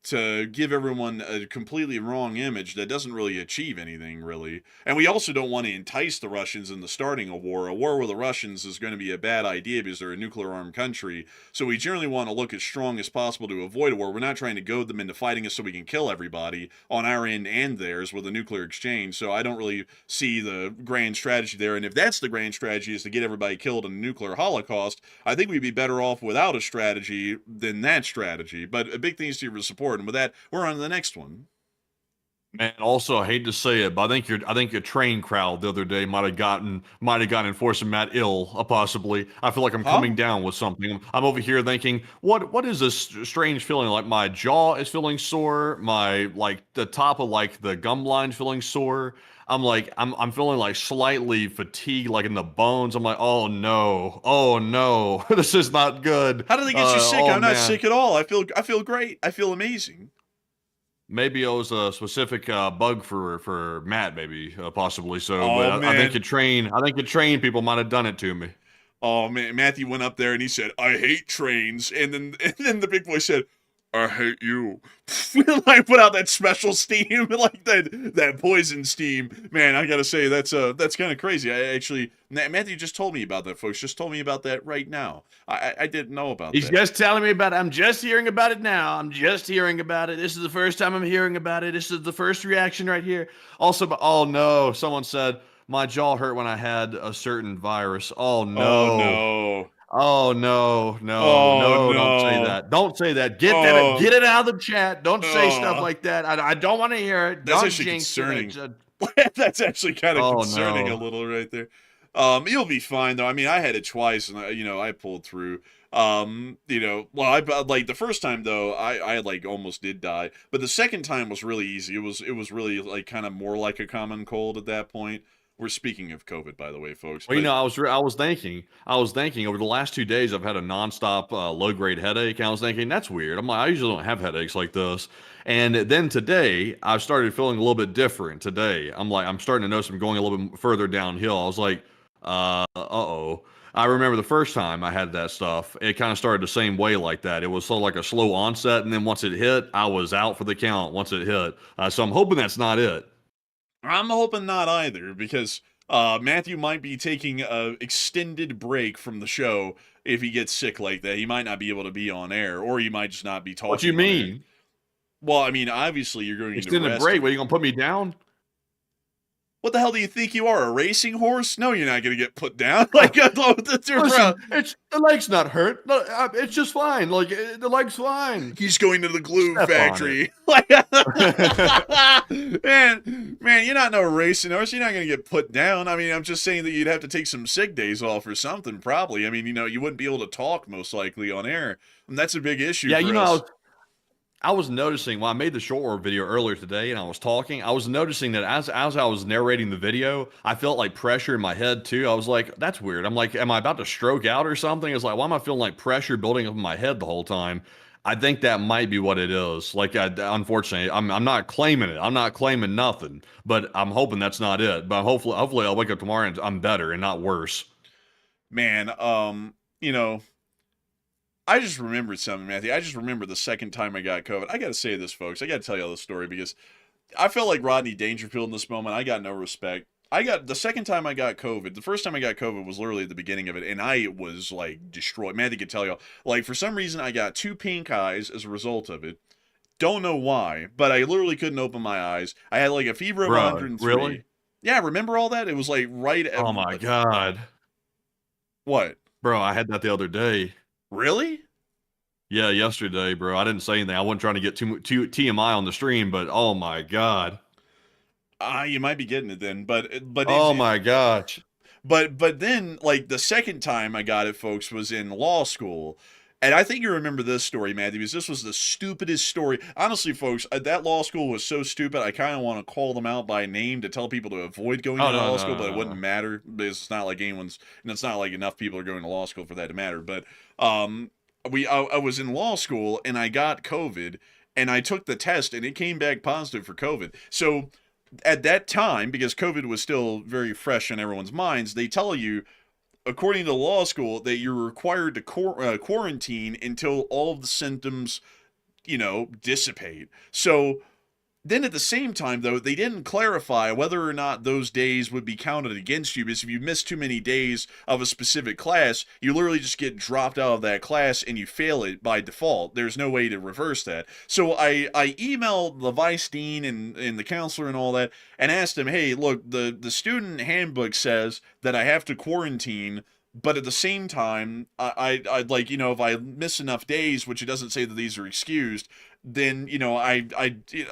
to give everyone a completely wrong image that doesn't really achieve anything, really. And we also don't want to entice the Russians into starting a war. A war with the Russians is going to be a bad idea because they're a nuclear-armed country. So we generally want to look as strong as possible to avoid a war. We're not trying to goad them into fighting us so we can kill everybody on our end and theirs with a nuclear exchange. So I don't really see the grand strategy there. And if that's the grand strategy, is to get everybody killed in a nuclear holocaust, I think we'd be better off without a strategy than that strategy. But a big thanks to your support. And with that, we're on to the next one. Man, also, I hate to say it, but I think your train crowd the other day might have gotten Enforcer Matt ill, possibly. I feel like I'm coming down with something. I'm over here thinking, what is this strange feeling? Like my jaw is feeling sore, the top of like the gum line feeling sore. I'm feeling like slightly fatigued, like in the bones. I'm like, oh no, this is not good. How did they get you sick? I'm not sick at all. I feel great. I feel amazing. Maybe it was a specific bug for Matt, maybe possibly so. Oh, but I think your train people might have done it to me. Oh man, Matthew went up there and he said, "I hate trains," and then the big boy said, "I hate you." Like, put out that special steam, like that poison steam. Man, I gotta say that's kind of crazy. I actually, Matthew just told me about that, folks. Just told me about that right now. I didn't know about that. He's just telling me about it. I'm just hearing about it now. I'm just hearing about it. This is the first time I'm hearing about it. This is the first reaction right here. Also, oh no, someone said my jaw hurt when I had a certain virus. Oh no. Oh no. Oh no, don't say that. Don't say that. Get it out of the chat. Don't say stuff like that. I don't want to hear it. That's don't actually jinx concerning. it. That's actually kind of concerning a little right there. You'll be fine though. I mean, I had it twice, and I pulled through. Well, I like the first time though, I like almost did die, but the second time was really easy. It was really like kind of more like a common cold at that point. We're speaking of COVID, by the way, folks. Well, But I was thinking over the last 2 days, I've had a nonstop low grade headache. And I was thinking that's weird. I'm like, I usually don't have headaches like this. And then today, I started feeling a little bit different. Today, I'm starting to notice I'm going a little bit further downhill. I was like, uh-oh. I remember the first time I had that stuff, it kind of started the same way like that. It was sort of like a slow onset, and then once it hit, I was out for the count once it hit. So I'm hoping that's not it. I'm hoping not either, because Matthew might be taking a extended break from the show if he gets sick like that. He might not be able to be on air, or he might just not be talking. What you on air. mean? Well, I mean, obviously you're going to Extended rest. break? What, are you going to put me down? What the hell do you think you are, a racing horse? No, you're not going to get put down. Like, Listen, the leg's not hurt. It's just fine. Like the leg's fine. He's going to the glue Step factory. Man, you're not no racing horse. You're not going to get put down. I mean, I'm just saying that you'd have to take some sick days off or something, probably. I mean, you wouldn't be able to talk most likely on air, and that's a big issue. Yeah, for us. I was noticing when I made the short word video earlier today and I was talking, I was noticing that as I was narrating the video, I felt like pressure in my head too. I was like, that's weird. I'm like, am I about to stroke out or something? It's like, why am I feeling like pressure building up in my head the whole time? I think that might be what it is. Like, unfortunately, I'm not claiming it. I'm not claiming nothing, but I'm hoping that's not it. But hopefully I'll wake up tomorrow and I'm better and not worse. Man, I just remembered something, Matthew. I just remember the second time I got COVID. I got to say this, folks. I got to tell y'all this story because I felt like Rodney Dangerfield in this moment. I got no respect. The second time I got COVID, the first time I got COVID was literally at the beginning of it, and I was like destroyed. Matthew could tell y'all. Like, for some reason, I got 2 pink eyes as a result of it. Don't know why, but I literally couldn't open my eyes. I had like a fever of 103. Really? Yeah, remember all that? It was like right at. Oh my God. What? Bro, I had that the other day. Really? Yeah, yesterday, bro. I didn't say anything. I wasn't trying to get too TMI on the stream, but oh my God. You might be getting it then, but Oh my gosh. But then, like, the second time I got it, folks, was in law school. And I think you remember this story, Matthew, because this was the stupidest story. Honestly, folks, that law school was so stupid, I kind of want to call them out by name to tell people to avoid going to law school, but it wouldn't matter because it's not like it's not like enough people are going to law school for that to matter. But I was in law school and I got COVID and I took the test and it came back positive for COVID. So at that time, because COVID was still very fresh in everyone's minds, they tell you, according to law school, that you're required to quarantine until all of the symptoms, dissipate. So then at the same time, though, they didn't clarify whether or not those days would be counted against you, because if you miss too many days of a specific class, you literally just get dropped out of that class and you fail it by default. There's no way to reverse that. So I emailed the vice dean and the counselor and all that and asked him, hey, look, the student handbook says that I have to quarantine, but at the same time, I'd like, if I miss enough days, which it doesn't say that these are excused, then,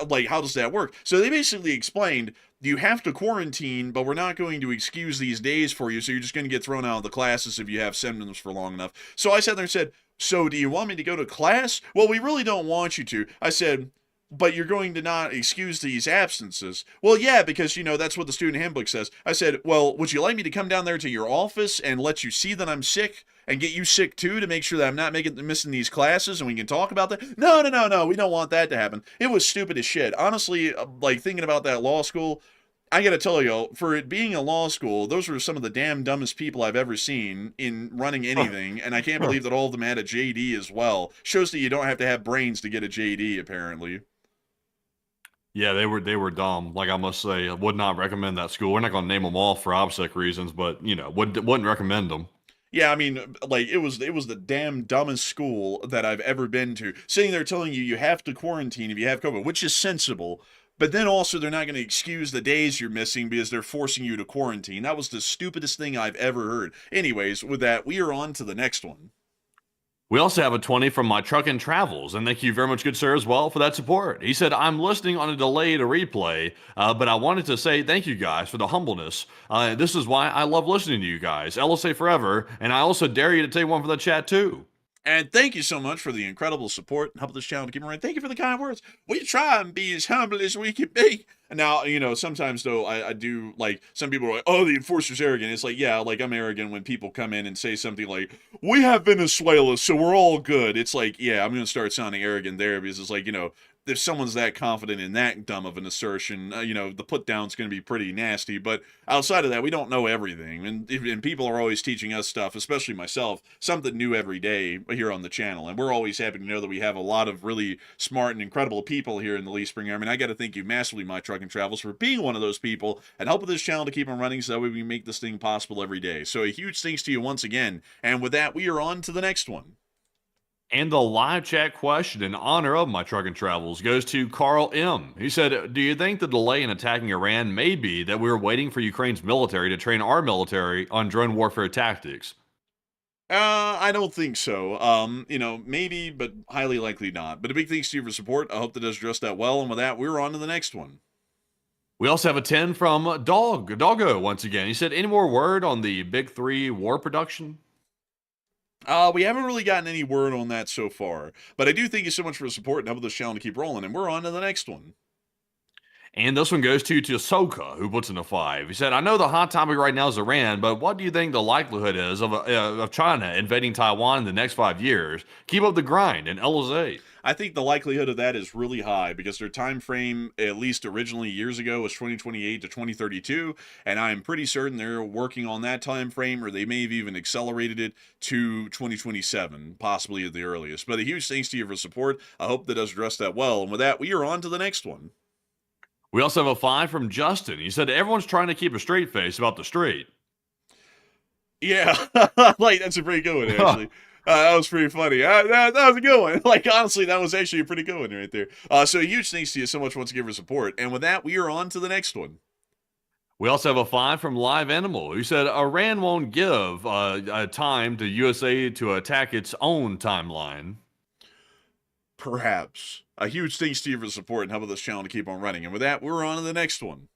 like, how does that work? So they basically explained, you have to quarantine, but we're not going to excuse these days for you, so you're just going to get thrown out of the classes if you have symptoms for long enough. So I sat there and said, so do you want me to go to class? Well, we really don't want you to. I said, but you're going to not excuse these absences. Well, yeah, because, that's what the student handbook says. I said, well, would you like me to come down there to your office and let you see that I'm sick and get you sick too to make sure that I'm not missing these classes and we can talk about that? No, we don't want that to happen. It was stupid as shit. Honestly, like, thinking about that law school, I gotta tell you, for it being a law school, those were some of the damn dumbest people I've ever seen in running anything, and I can't believe that all of them had a JD as well. Shows that you don't have to have brains to get a JD, apparently. Yeah, they were dumb. Like, I must say, I would not recommend that school. We're not going to name them all for OPSEC reasons, but wouldn't recommend them. Yeah, I mean, like, it was the damn dumbest school that I've ever been to. Sitting there telling you have to quarantine if you have COVID, which is sensible. But then also they're not going to excuse the days you're missing because they're forcing you to quarantine. That was the stupidest thing I've ever heard. Anyways, with that, we are on to the next one. We also have a 20 from my truck and travels, and thank you very much, good sir, as well for that support. He said, I'm listening on a delay to replay, but I wanted to say thank you guys for the humbleness. This is why I love listening to you guys. LSA forever, and I also dare you to take one for the chat too. And thank you so much for the incredible support and help this channel to keep running. Thank you for the kind words. We try and be as humble as we can be. And now, you know, sometimes though, I do, like, some people are like, oh, the enforcer's arrogant. It's like, yeah, like, I'm arrogant when people come in and say something like, we have Venezuela, so we're all good. It's like, yeah, I'm going to start sounding arrogant there because it's like, you know, if someone's that confident in that dumb of an assertion, you know, the put down's going to be pretty nasty. But outside of that, we don't know everything. And people are always teaching us stuff, especially myself, something new every day here on the channel. And we're always happy to know that we have a lot of really smart and incredible people here in the Leaf Spring Army. And I got to thank you massively, My Truck and Travels, for being one of those people and helping this channel to keep on running so that way we make this thing possible every day. So a huge thanks to you once again. And with that, we are on to the next one. And the live chat question in honor of My Truck and Travels goes to Carl M. He said, do you think the delay in attacking Iran may be that we're waiting for Ukraine's military to train our military on drone warfare tactics? I don't think so. You know, maybe, but highly likely not. But a big thanks to you for support. I hope that does address that well. And with that, we're on to the next one. We also have a 10 from Doggo once again. He said, any more word on the Big Three war production? We haven't really gotten any word on that so far, but I do thank you so much for the support and helping this channel to keep rolling, and we're on to the next one. And this one goes to Soka, who puts in a 5. He said, I know the hot topic right now is Iran, but what do you think the likelihood is of China invading Taiwan in the next 5 years? Keep up the grind, and LSA. I think the likelihood of that is really high because their time frame, at least originally years ago, was 2028 to 2032, and I'm pretty certain they're working on that time frame, or they may have even accelerated it to 2027, possibly at the earliest. But a huge thanks to you for support. I hope that does address that well. And with that, we are on to the next one. We also have a 5 from Justin. He said, everyone's trying to keep a straight face about the Strait. Yeah, like, that's a pretty good one, actually. That was pretty funny. That was a good one. Like, honestly, that was actually a pretty good one right there. So a huge thanks to you so much once again for support. And with that, we are on to the next one. We also have a 5 from Live Animal, who said Iran won't give time to USA to attack its own timeline. Perhaps. A huge thanks to you for support and helping this channel to keep on running. And with that, we're on to the next one.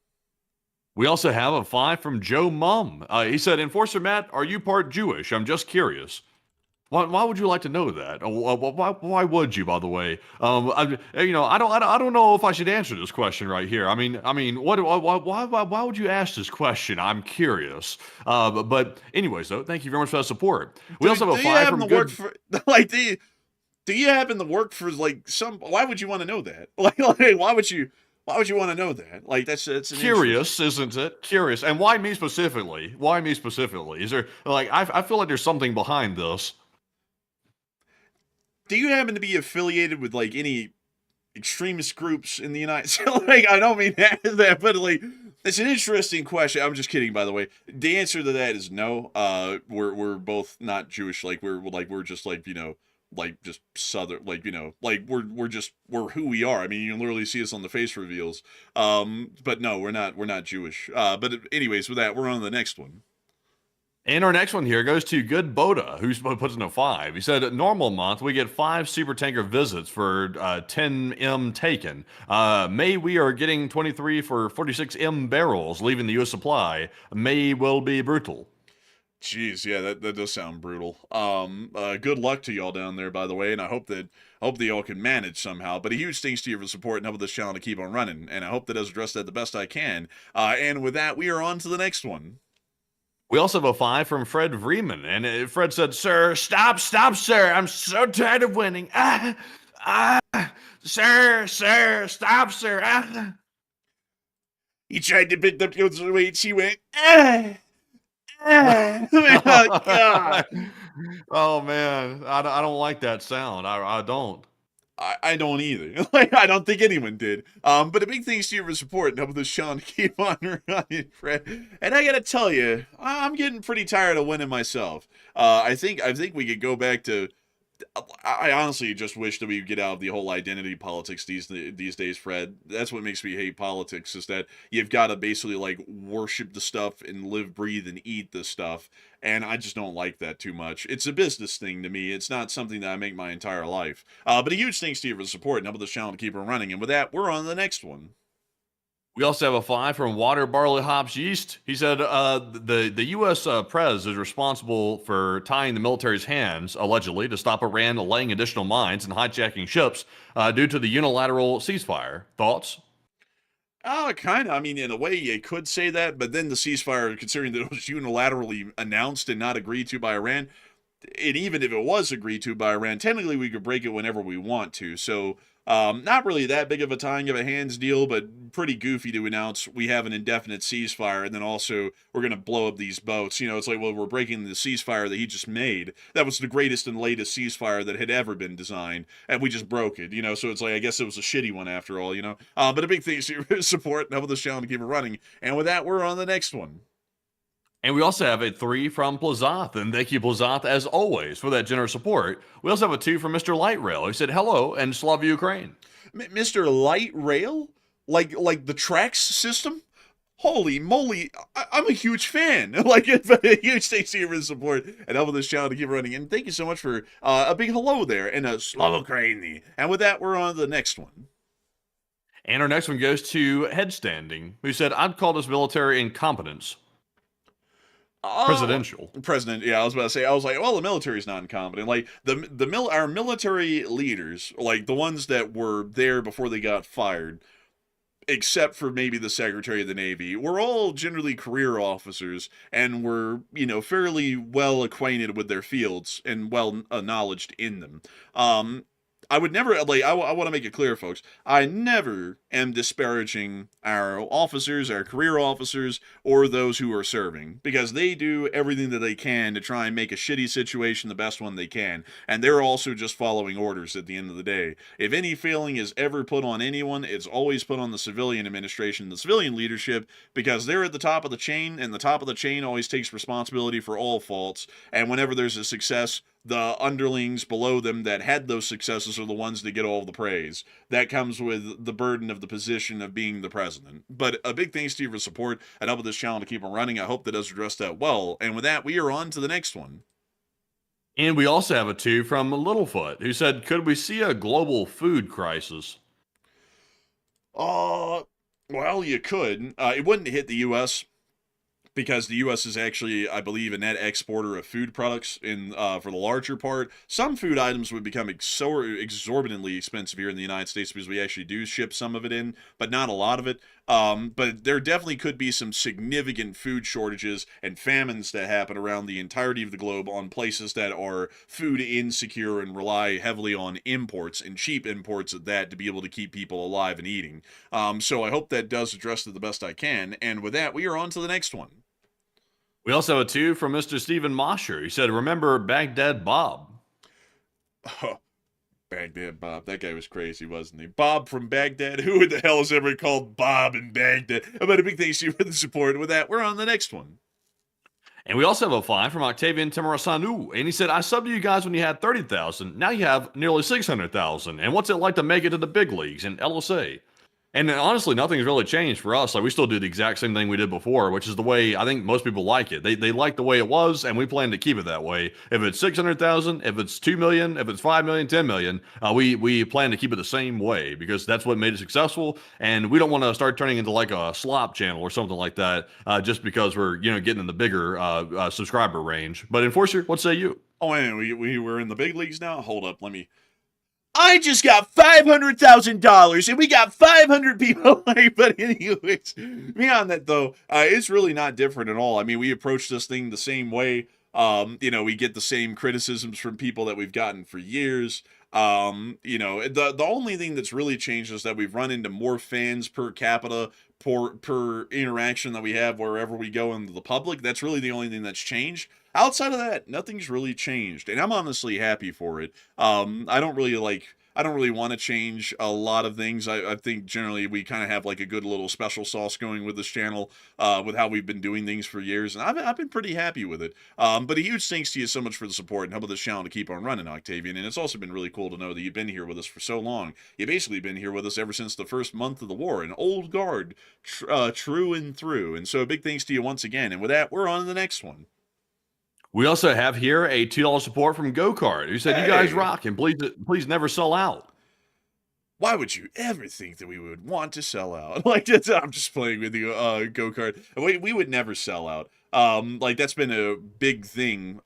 We also have a 5 from Joe Mum. He said, Enforcer Matt, are you part Jewish? I'm just curious. Why would you like to know that? Why would you, by the way? You know, I don't know if I should answer this question right here. I mean, why would you ask this question? I'm curious. But anyways, though, thank you very much for that support. We also have a 5 from good. Do you happen to work for like some? Why would you want to know that? Like why would you want to know that? Like that's curious, isn't it? Curious, and why me specifically? Why me specifically? Is there like I feel like there's something behind this. Do you happen to be affiliated with like any extremist groups in the United States? Like, I don't mean that, but like, it's an interesting question. I'm just kidding, by the way. The answer to that is no. We're both not Jewish. Like we're just like, you know, like just Southern, like, you know, like we're who we are. I mean, you can literally see us on the face reveals. But no, we're not Jewish. But anyways, with that, we're on to the next one. And our next one here goes to Good Boda, who puts in a 5. He said, normal month, we get 5 super tanker visits for 10 M taken. May we are getting 23 for 46 M barrels leaving the U.S. supply. May will be brutal. Jeez, yeah, that does sound brutal. Good luck to y'all down there, by the way, and I hope that y'all can manage somehow. But a huge thanks to you for support and helping this channel to keep on running, and I hope that does address that the best I can. And with that, we are on to the next one. We also have a 5 from Fred Vreeman, and Fred said, sir, stop, sir. I'm so tired of winning. Sir, stop, sir. He tried to pick up the weight. She went, oh, God. Oh, man. I don't like that sound. I don't. I don't either. Like, I don't think anyone did. But a big thanks to you for support and helping this channel to keep on running, Fred. And I gotta tell you, I'm getting pretty tired of winning myself. I think we could go back to I honestly just wish that we would get out of the whole identity politics these days, Fred. That's what makes me hate politics, is that you've got to basically like worship the stuff and live, breathe, and eat the stuff. And I just don't like that too much. It's a business thing to me. It's not something that I make my entire life. But a huge thanks to you for the support and helping this channel to keep it running. And with that, we're on to the next one. We also have a 5 from Water, Barley, Hops, Yeast. He said the U.S. Prez is responsible for tying the military's hands, allegedly, to stop Iran laying additional mines and hijacking ships due to the unilateral ceasefire. Thoughts? Kind of. I mean, in a way, you could say that, but then the ceasefire, considering that it was unilaterally announced and not agreed to by Iran, and even if it was agreed to by Iran, technically we could break it whenever we want to. So, not really that big of a tying of a hands deal, but pretty goofy to announce we have an indefinite ceasefire, and then also we're going to blow up these boats. You know, it's like, well, we're breaking the ceasefire that he just made. That was the greatest and latest ceasefire that had ever been designed, and we just broke it, you know, so it's like, I guess it was a shitty one after all, you know. But a big thanks to your support and help this channel to keep it running. And with that, we're on the next one. And we also have a 3 from Plazath, and thank you, Plazath, as always, for that generous support. We also have a 2 from Mr. Light Rail. He said, hello, and Slava Ukraine. Mr. Light Rail? Like the tracks system? Holy moly, I'm a huge fan. Like, a huge thanks to you for the support and helping this channel to keep running. And thank you so much for a big hello there, and a Slava Ukraine. And with that, we're on to the next one. And our next one goes to Headstanding, who said, I'd call this military incompetence. Presidential. President, yeah, I was about to say, I was like, well, the military's not incompetent. Like, our military leaders, like the ones that were there before they got fired, except for maybe the Secretary of the Navy, we're all generally career officers, and we're, you know, fairly well acquainted with their fields and well knowledged in them. I would never, like, I want to make it clear, folks, I never am disparaging our officers, our career officers, or those who are serving, because they do everything that they can to try and make a shitty situation the best one they can, and they're also just following orders at the end of the day. If any failing is ever put on anyone, it's always put on the civilian administration, the civilian leadership, because they're at the top of the chain, and the top of the chain always takes responsibility for all faults, and whenever there's a success, the underlings below them that had those successes are the ones that get all the praise. That comes with the burden of the position of being the president. But a big thanks to you for support and helping this channel to keep on running. I hope that does address that well. And with that, we are on to the next one. And we also have a 2 from Littlefoot, who said, could we see a global food crisis? Well, you could. It wouldn't hit the U.S., because the U.S. is actually, I believe, a net exporter of food products for the larger part. Some food items would become so exorbitantly expensive here in the United States because we actually do ship some of it in, but not a lot of it. But there definitely could be some significant food shortages and famines that happen around the entirety of the globe on places that are food insecure and rely heavily on imports, and cheap imports at that, to be able to keep people alive and eating. So I hope that does address it the best I can. And with that, we are on to the next one. We also have a 2 from Mr. Stephen Mosher. He said, remember Baghdad Bob? Oh, Baghdad Bob. That guy was crazy, wasn't he? Bob from Baghdad? Who in the hell is ever called Bob in Baghdad? But a big thanks to you for the support. With that, we're on the next one. And we also have a 5 from Octavian Timarasanu. And he said, I subbed to you guys when you had 30,000. Now you have nearly 600,000. And what's it like to make it to the big leagues in LSA? And honestly, nothing's really changed for us. Like, we still do the exact same thing we did before, which is the way I think most people like it. They like the way it was, and we plan to keep it that way. If it's 600,000, if it's 2 million, if it's 5 million, 10 million, we plan to keep it the same way, because that's what made it successful. And we don't want to start turning into like a slop channel or something like that, just because we're, you know, getting in the bigger subscriber range. But Enforcer, what say you? Oh, and we're in the big leagues now? Hold up, let me... I just got $500,000 and we got 500 people. But anyways, beyond that though, it's really not different at all. I mean, we approach this thing the same way. You know, we get the same criticisms from people that we've gotten for years. You know, the only thing that's really changed is that we've run into more fans per capita per interaction that we have wherever we go into the public. That's really the only thing that's changed. Outside of that, nothing's really changed, and I'm honestly happy for it. I don't really like I don't really want to change a lot of things. I think generally we kind of have like a good little special sauce going with this channel, with how we've been doing things for years, and I've been pretty happy with it. But a huge thanks to you so much for the support and helping this channel to keep on running, Octavian. And it's also been really cool to know that you've been here with us for so long. You've basically been here with us ever since the first month of the war, an old guard, true and through. And so a big thanks to you once again. And with that, we're on to the next one. We also have here a $2 support from GoCard, who said, "You guys Hey. rock, and please never sell out." Why would you ever think that we would want to sell out? Like, I'm just playing with you, Go-Kart. We would never sell out. Like, that's been a big thing,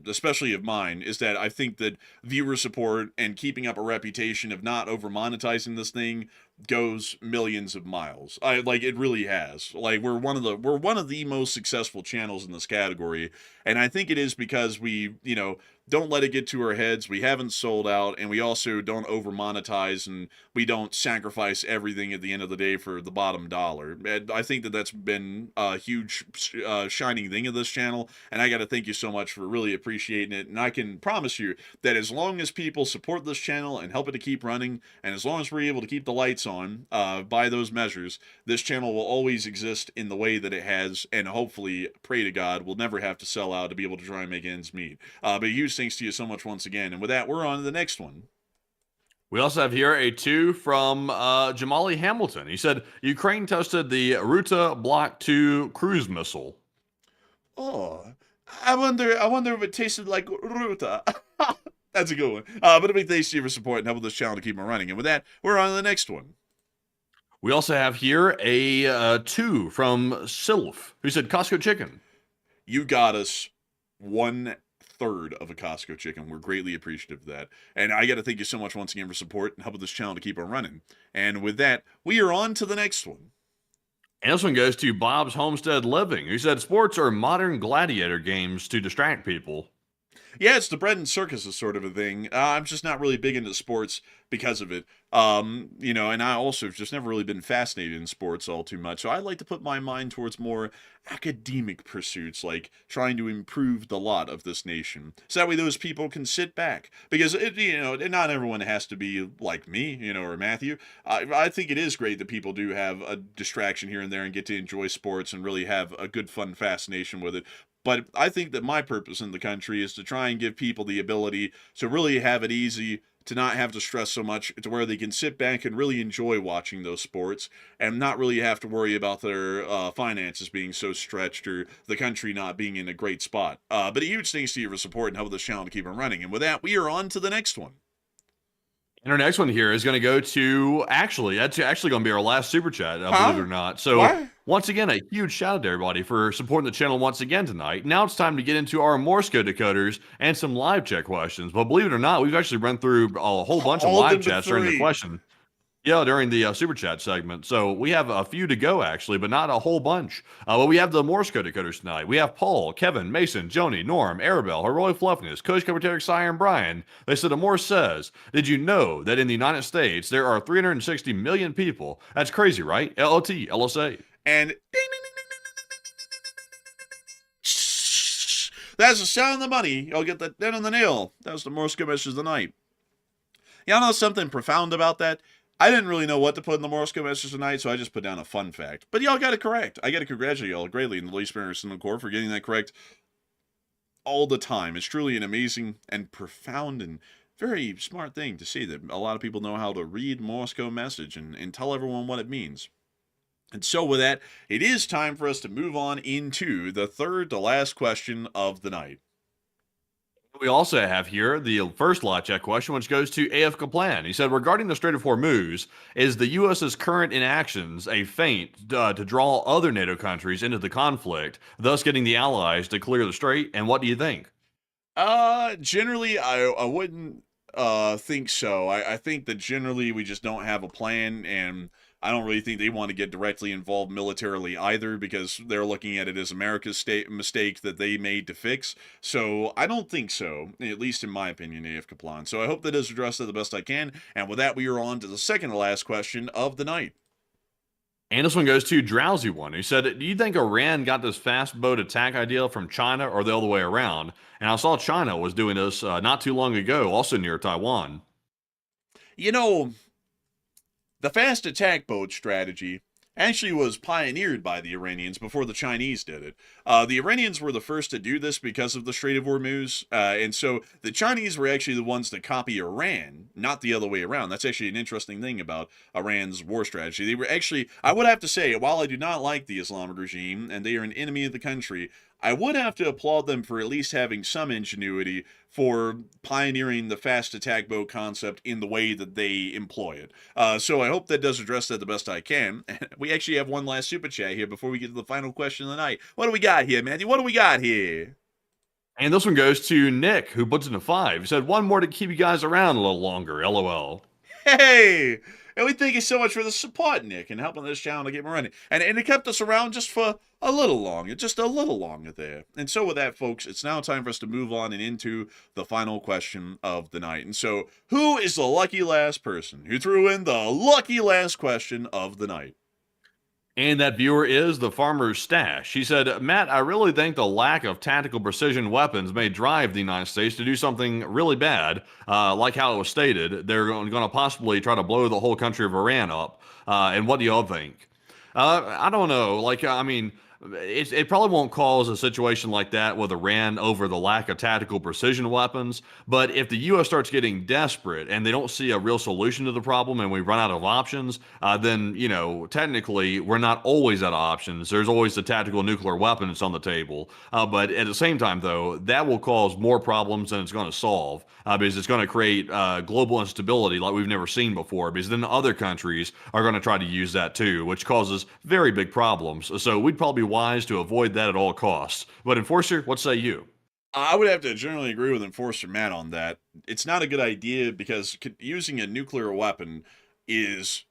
especially of mine, is that I think that viewer support and keeping up a reputation of not over monetizing this thing goes millions of miles. Like, it really has. Like, we're one of the most successful channels in this category, and I think it is because we, don't let it get to our heads. We haven't sold out, and we also don't over monetize, and we don't sacrifice everything at the end of the day for the bottom dollar. And I think that that's been a huge shining thing of this channel, and I got to thank you so much for really appreciating it. And I can promise you that as long as people support this channel and help it to keep running, and as long as we're able to keep the lights on by those measures, this channel will always exist in the way that it has, and hopefully, pray to God, we'll never have to sell out to be able to try and make ends meet. But huge thanks to you so much once again. And with that, we're on to the next one. We also have here a 2 from Jamali Hamilton. He said, "Ukraine tested the Ruta Block 2 cruise missile." Oh, I wonder if it tasted like Ruta. That's a good one. But a big thanks to you for support and helping this channel to keep on running. And with that, we're on to the next one. We also have here a 2 from Sylph, who said, "Costco chicken." You got us 1/3 of a Costco chicken. We're greatly appreciative of that. And I got to thank you so much once again for support and helping this channel to keep on running. And with that, we are on to the next one. And this one goes to Bob's Homestead Living, who said, "Sports are modern gladiator games to distract people." Yeah, it's the bread and circuses sort of a thing. I'm just not really big into sports because of it. And I also have just never really been fascinated in sports all too much. So I like to put my mind towards more academic pursuits, like trying to improve the lot of this nation. So that way those people can sit back. Because, not everyone has to be like me, or Matthew. I think it is great that people do have a distraction here and there and get to enjoy sports and really have a good, fun fascination with it. But I think that my purpose in the country is to try and give people the ability to really have it easy, to not have to stress so much, to where they can sit back and really enjoy watching those sports and not really have to worry about their finances being so stretched or the country not being in a great spot. But a huge thanks to you for support and helping this channel to keep on running. And with that, we are on to the next one. And our next one here is going to go to, that's actually going to be our last super chat, Huh? believe it or not. So, What? once again, a huge shout out to everybody for supporting the channel once again tonight. Now it's time to get into our Morse code decoders and some live chat questions. But believe it or not, we've actually run through a whole bunch of live chats during the question. Yeah, during the super chat segment. So we have a few to go, actually, but not a whole bunch. But we have the Morse code decoders tonight. We have Paul, Kevin, Mason, Joni, Norm, Arabelle, Heroic Fluffness, Coach Coverteric, Sire, and Brian. They said, Morse says, "Did you know that in the United States, there are 360 million people?" That's crazy, right? LOT, LSA. And ding, ding, ding, ding, ding, ding, ding, ding, ding. That's the sound of the money. You'll get that dead on the nail. That was the Morse code message of the night. Y'all know something profound about that? I didn't really know what to put in the Morse code message tonight, so I just put down a fun fact. But y'all got it correct. I got to congratulate y'all greatly in the Least Barrier Corps for getting that correct all the time. It's truly an amazing and profound and very smart thing to see that a lot of people know how to read Morse code message and tell everyone what it means. And so with that, it is time for us to move on into the third to last question of the night. We also have here the first live chat question, which goes to AF Kaplan. He said, "Regarding the Strait of Hormuz, is the U.S.'s current inactions a feint to draw other NATO countries into the conflict, thus getting the allies to clear the strait? And what do you think?" Generally, I wouldn't think so. I think that generally we just don't have a plan, and I don't really think they want to get directly involved militarily either, because they're looking at it as America's mistake that they made to fix. So I don't think so, at least in my opinion, AF Kaplan. So I hope that is addressed the best I can. And with that, we are on to the second to last question of the night. And this one goes to Drowsy One, who said, "Do you think Iran got this fast boat attack idea from China or the other way around?" And I saw China was doing this not too long ago, also near Taiwan. You know, the fast attack boat strategy actually was pioneered by the Iranians before the Chinese did it. The Iranians were the first to do this because of the Strait of Hormuz, and so the Chinese were actually the ones to copy Iran, not the other way around. That's actually an interesting thing about Iran's war strategy. They were actually, I would have to say, while I do not like the Islamic regime, and they are an enemy of the country, I would have to applaud them for at least having some ingenuity for pioneering the fast attack boat concept in the way that they employ it. So I hope that does address that the best I can. We actually have one last super chat here before we get to the final question of the night. What do we got here, Matthew? What do we got here? And this one goes to Nick, who puts in a 5. He said, one more to keep you guys around a little longer, LOL. Hey! And we thank you so much for the support, Nick, and helping this channel to get more running. And it kept us around just for a little longer, just a little longer there. And so with that, folks, it's now time for us to move on and into the final question of the night. And so, who is the lucky last person who threw in the lucky last question of the night? And that viewer is the Farmer's Stash. He said, Matt, I really think the lack of tactical precision weapons may drive the United States to do something really bad, like how it was stated. They're going to possibly try to blow the whole country of Iran up. And what do y'all think? I don't know. It probably won't cause a situation like that with Iran over the lack of tactical precision weapons. But if the U.S. starts getting desperate and they don't see a real solution to the problem and we run out of options, then, technically we're not always out of options. There's always the tactical nuclear weapon that's on the table. But at the same time, though, that will cause more problems than it's going to solve because it's going to create global instability like we've never seen before, because then other countries are going to try to use that too, which causes very big problems. So we'd probably be wise to avoid that at all costs. But Enforcer, what say you? I would have to generally agree with Enforcer Matt on that. It's not a good idea because using a nuclear weapon is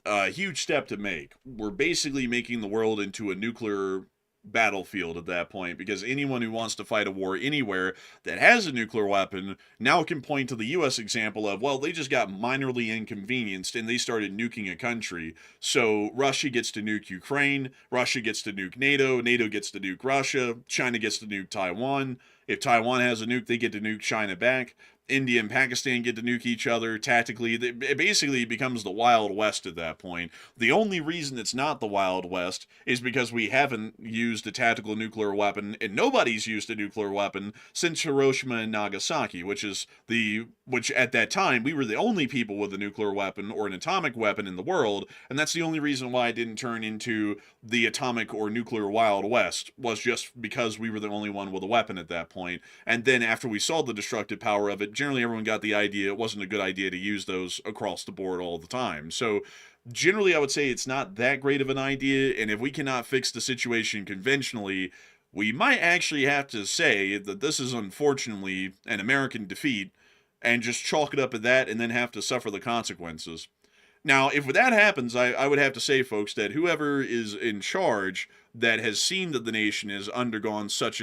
a huge step to make. We're basically making the world into a nuclear battlefield at that point, because anyone who wants to fight a war anywhere that has a nuclear weapon now can point to the US example of, well, they just got minorly inconvenienced and they started nuking a country. So Russia gets to nuke Ukraine, Russia gets to nuke NATO, NATO gets to nuke Russia, China gets to nuke Taiwan. If Taiwan has a nuke, they get to nuke China back. India and Pakistan get to nuke each other tactically. It basically becomes the Wild West at that point. The only reason it's not the Wild West is because we haven't used a tactical nuclear weapon, and nobody's used a nuclear weapon since Hiroshima and Nagasaki, which at that time, we were the only people with a nuclear weapon or an atomic weapon in the world, and that's the only reason why it didn't turn into the atomic or nuclear Wild West, was just because we were the only one with a weapon at that point. And then after we saw the destructive power of it, generally everyone got the idea it wasn't a good idea to use those across the board all the time. So generally I would say it's not that great of an idea, and if we cannot fix the situation conventionally, we might actually have to say that this is unfortunately an American defeat and just chalk it up at that and then have to suffer the consequences. Now, if that happens, I would have to say, folks, that whoever is in charge that has seen that the nation has undergone such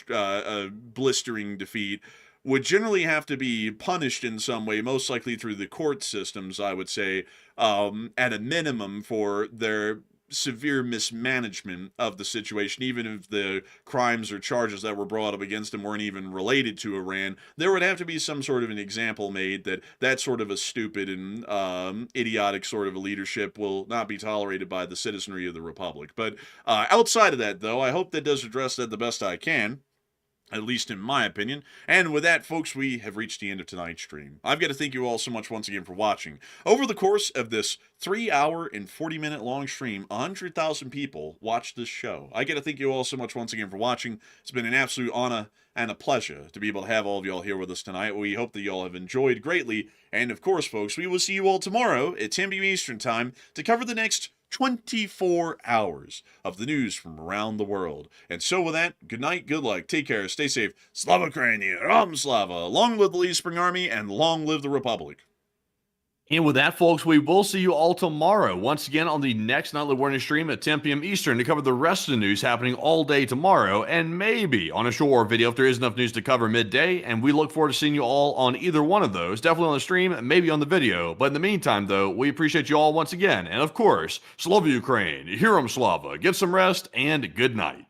a blistering defeat would generally have to be punished in some way, most likely through the court systems, I would say, at a minimum for their severe mismanagement of the situation. Even if the crimes or charges that were brought up against them weren't even related to Iran, there would have to be some sort of an example made that sort of a stupid and idiotic sort of a leadership will not be tolerated by the citizenry of the Republic. But outside of that, though, I hope that does address that the best I can, at least in my opinion. And with that, folks, we have reached the end of tonight's stream. I've got to thank you all so much once again for watching. Over the course of this 3-hour and 40-minute long stream, 100,000 people watched this show. I got to thank you all so much once again for watching. It's been an absolute honor and a pleasure to be able to have all of y'all here with us tonight. We hope that y'all have enjoyed greatly. And of course, folks, we will see you all tomorrow at 10 p.m. Eastern Time to cover the next 24 hours of the news from around the world. And so with that, good night, good luck, take care, stay safe. Slava Ukraini, Ram Slava, long live the Lead Spring Army, and long live the Republic. And with that, folks, we will see you all tomorrow, once again on the next Nightly Warning stream at 10 p.m. Eastern to cover the rest of the news happening all day tomorrow, and maybe on a short war video if there is enough news to cover midday, and we look forward to seeing you all on either one of those, definitely on the stream, maybe on the video. But in the meantime, though, we appreciate you all once again, and of course, Slava Ukraine, Hiram Slava, get some rest, and good night.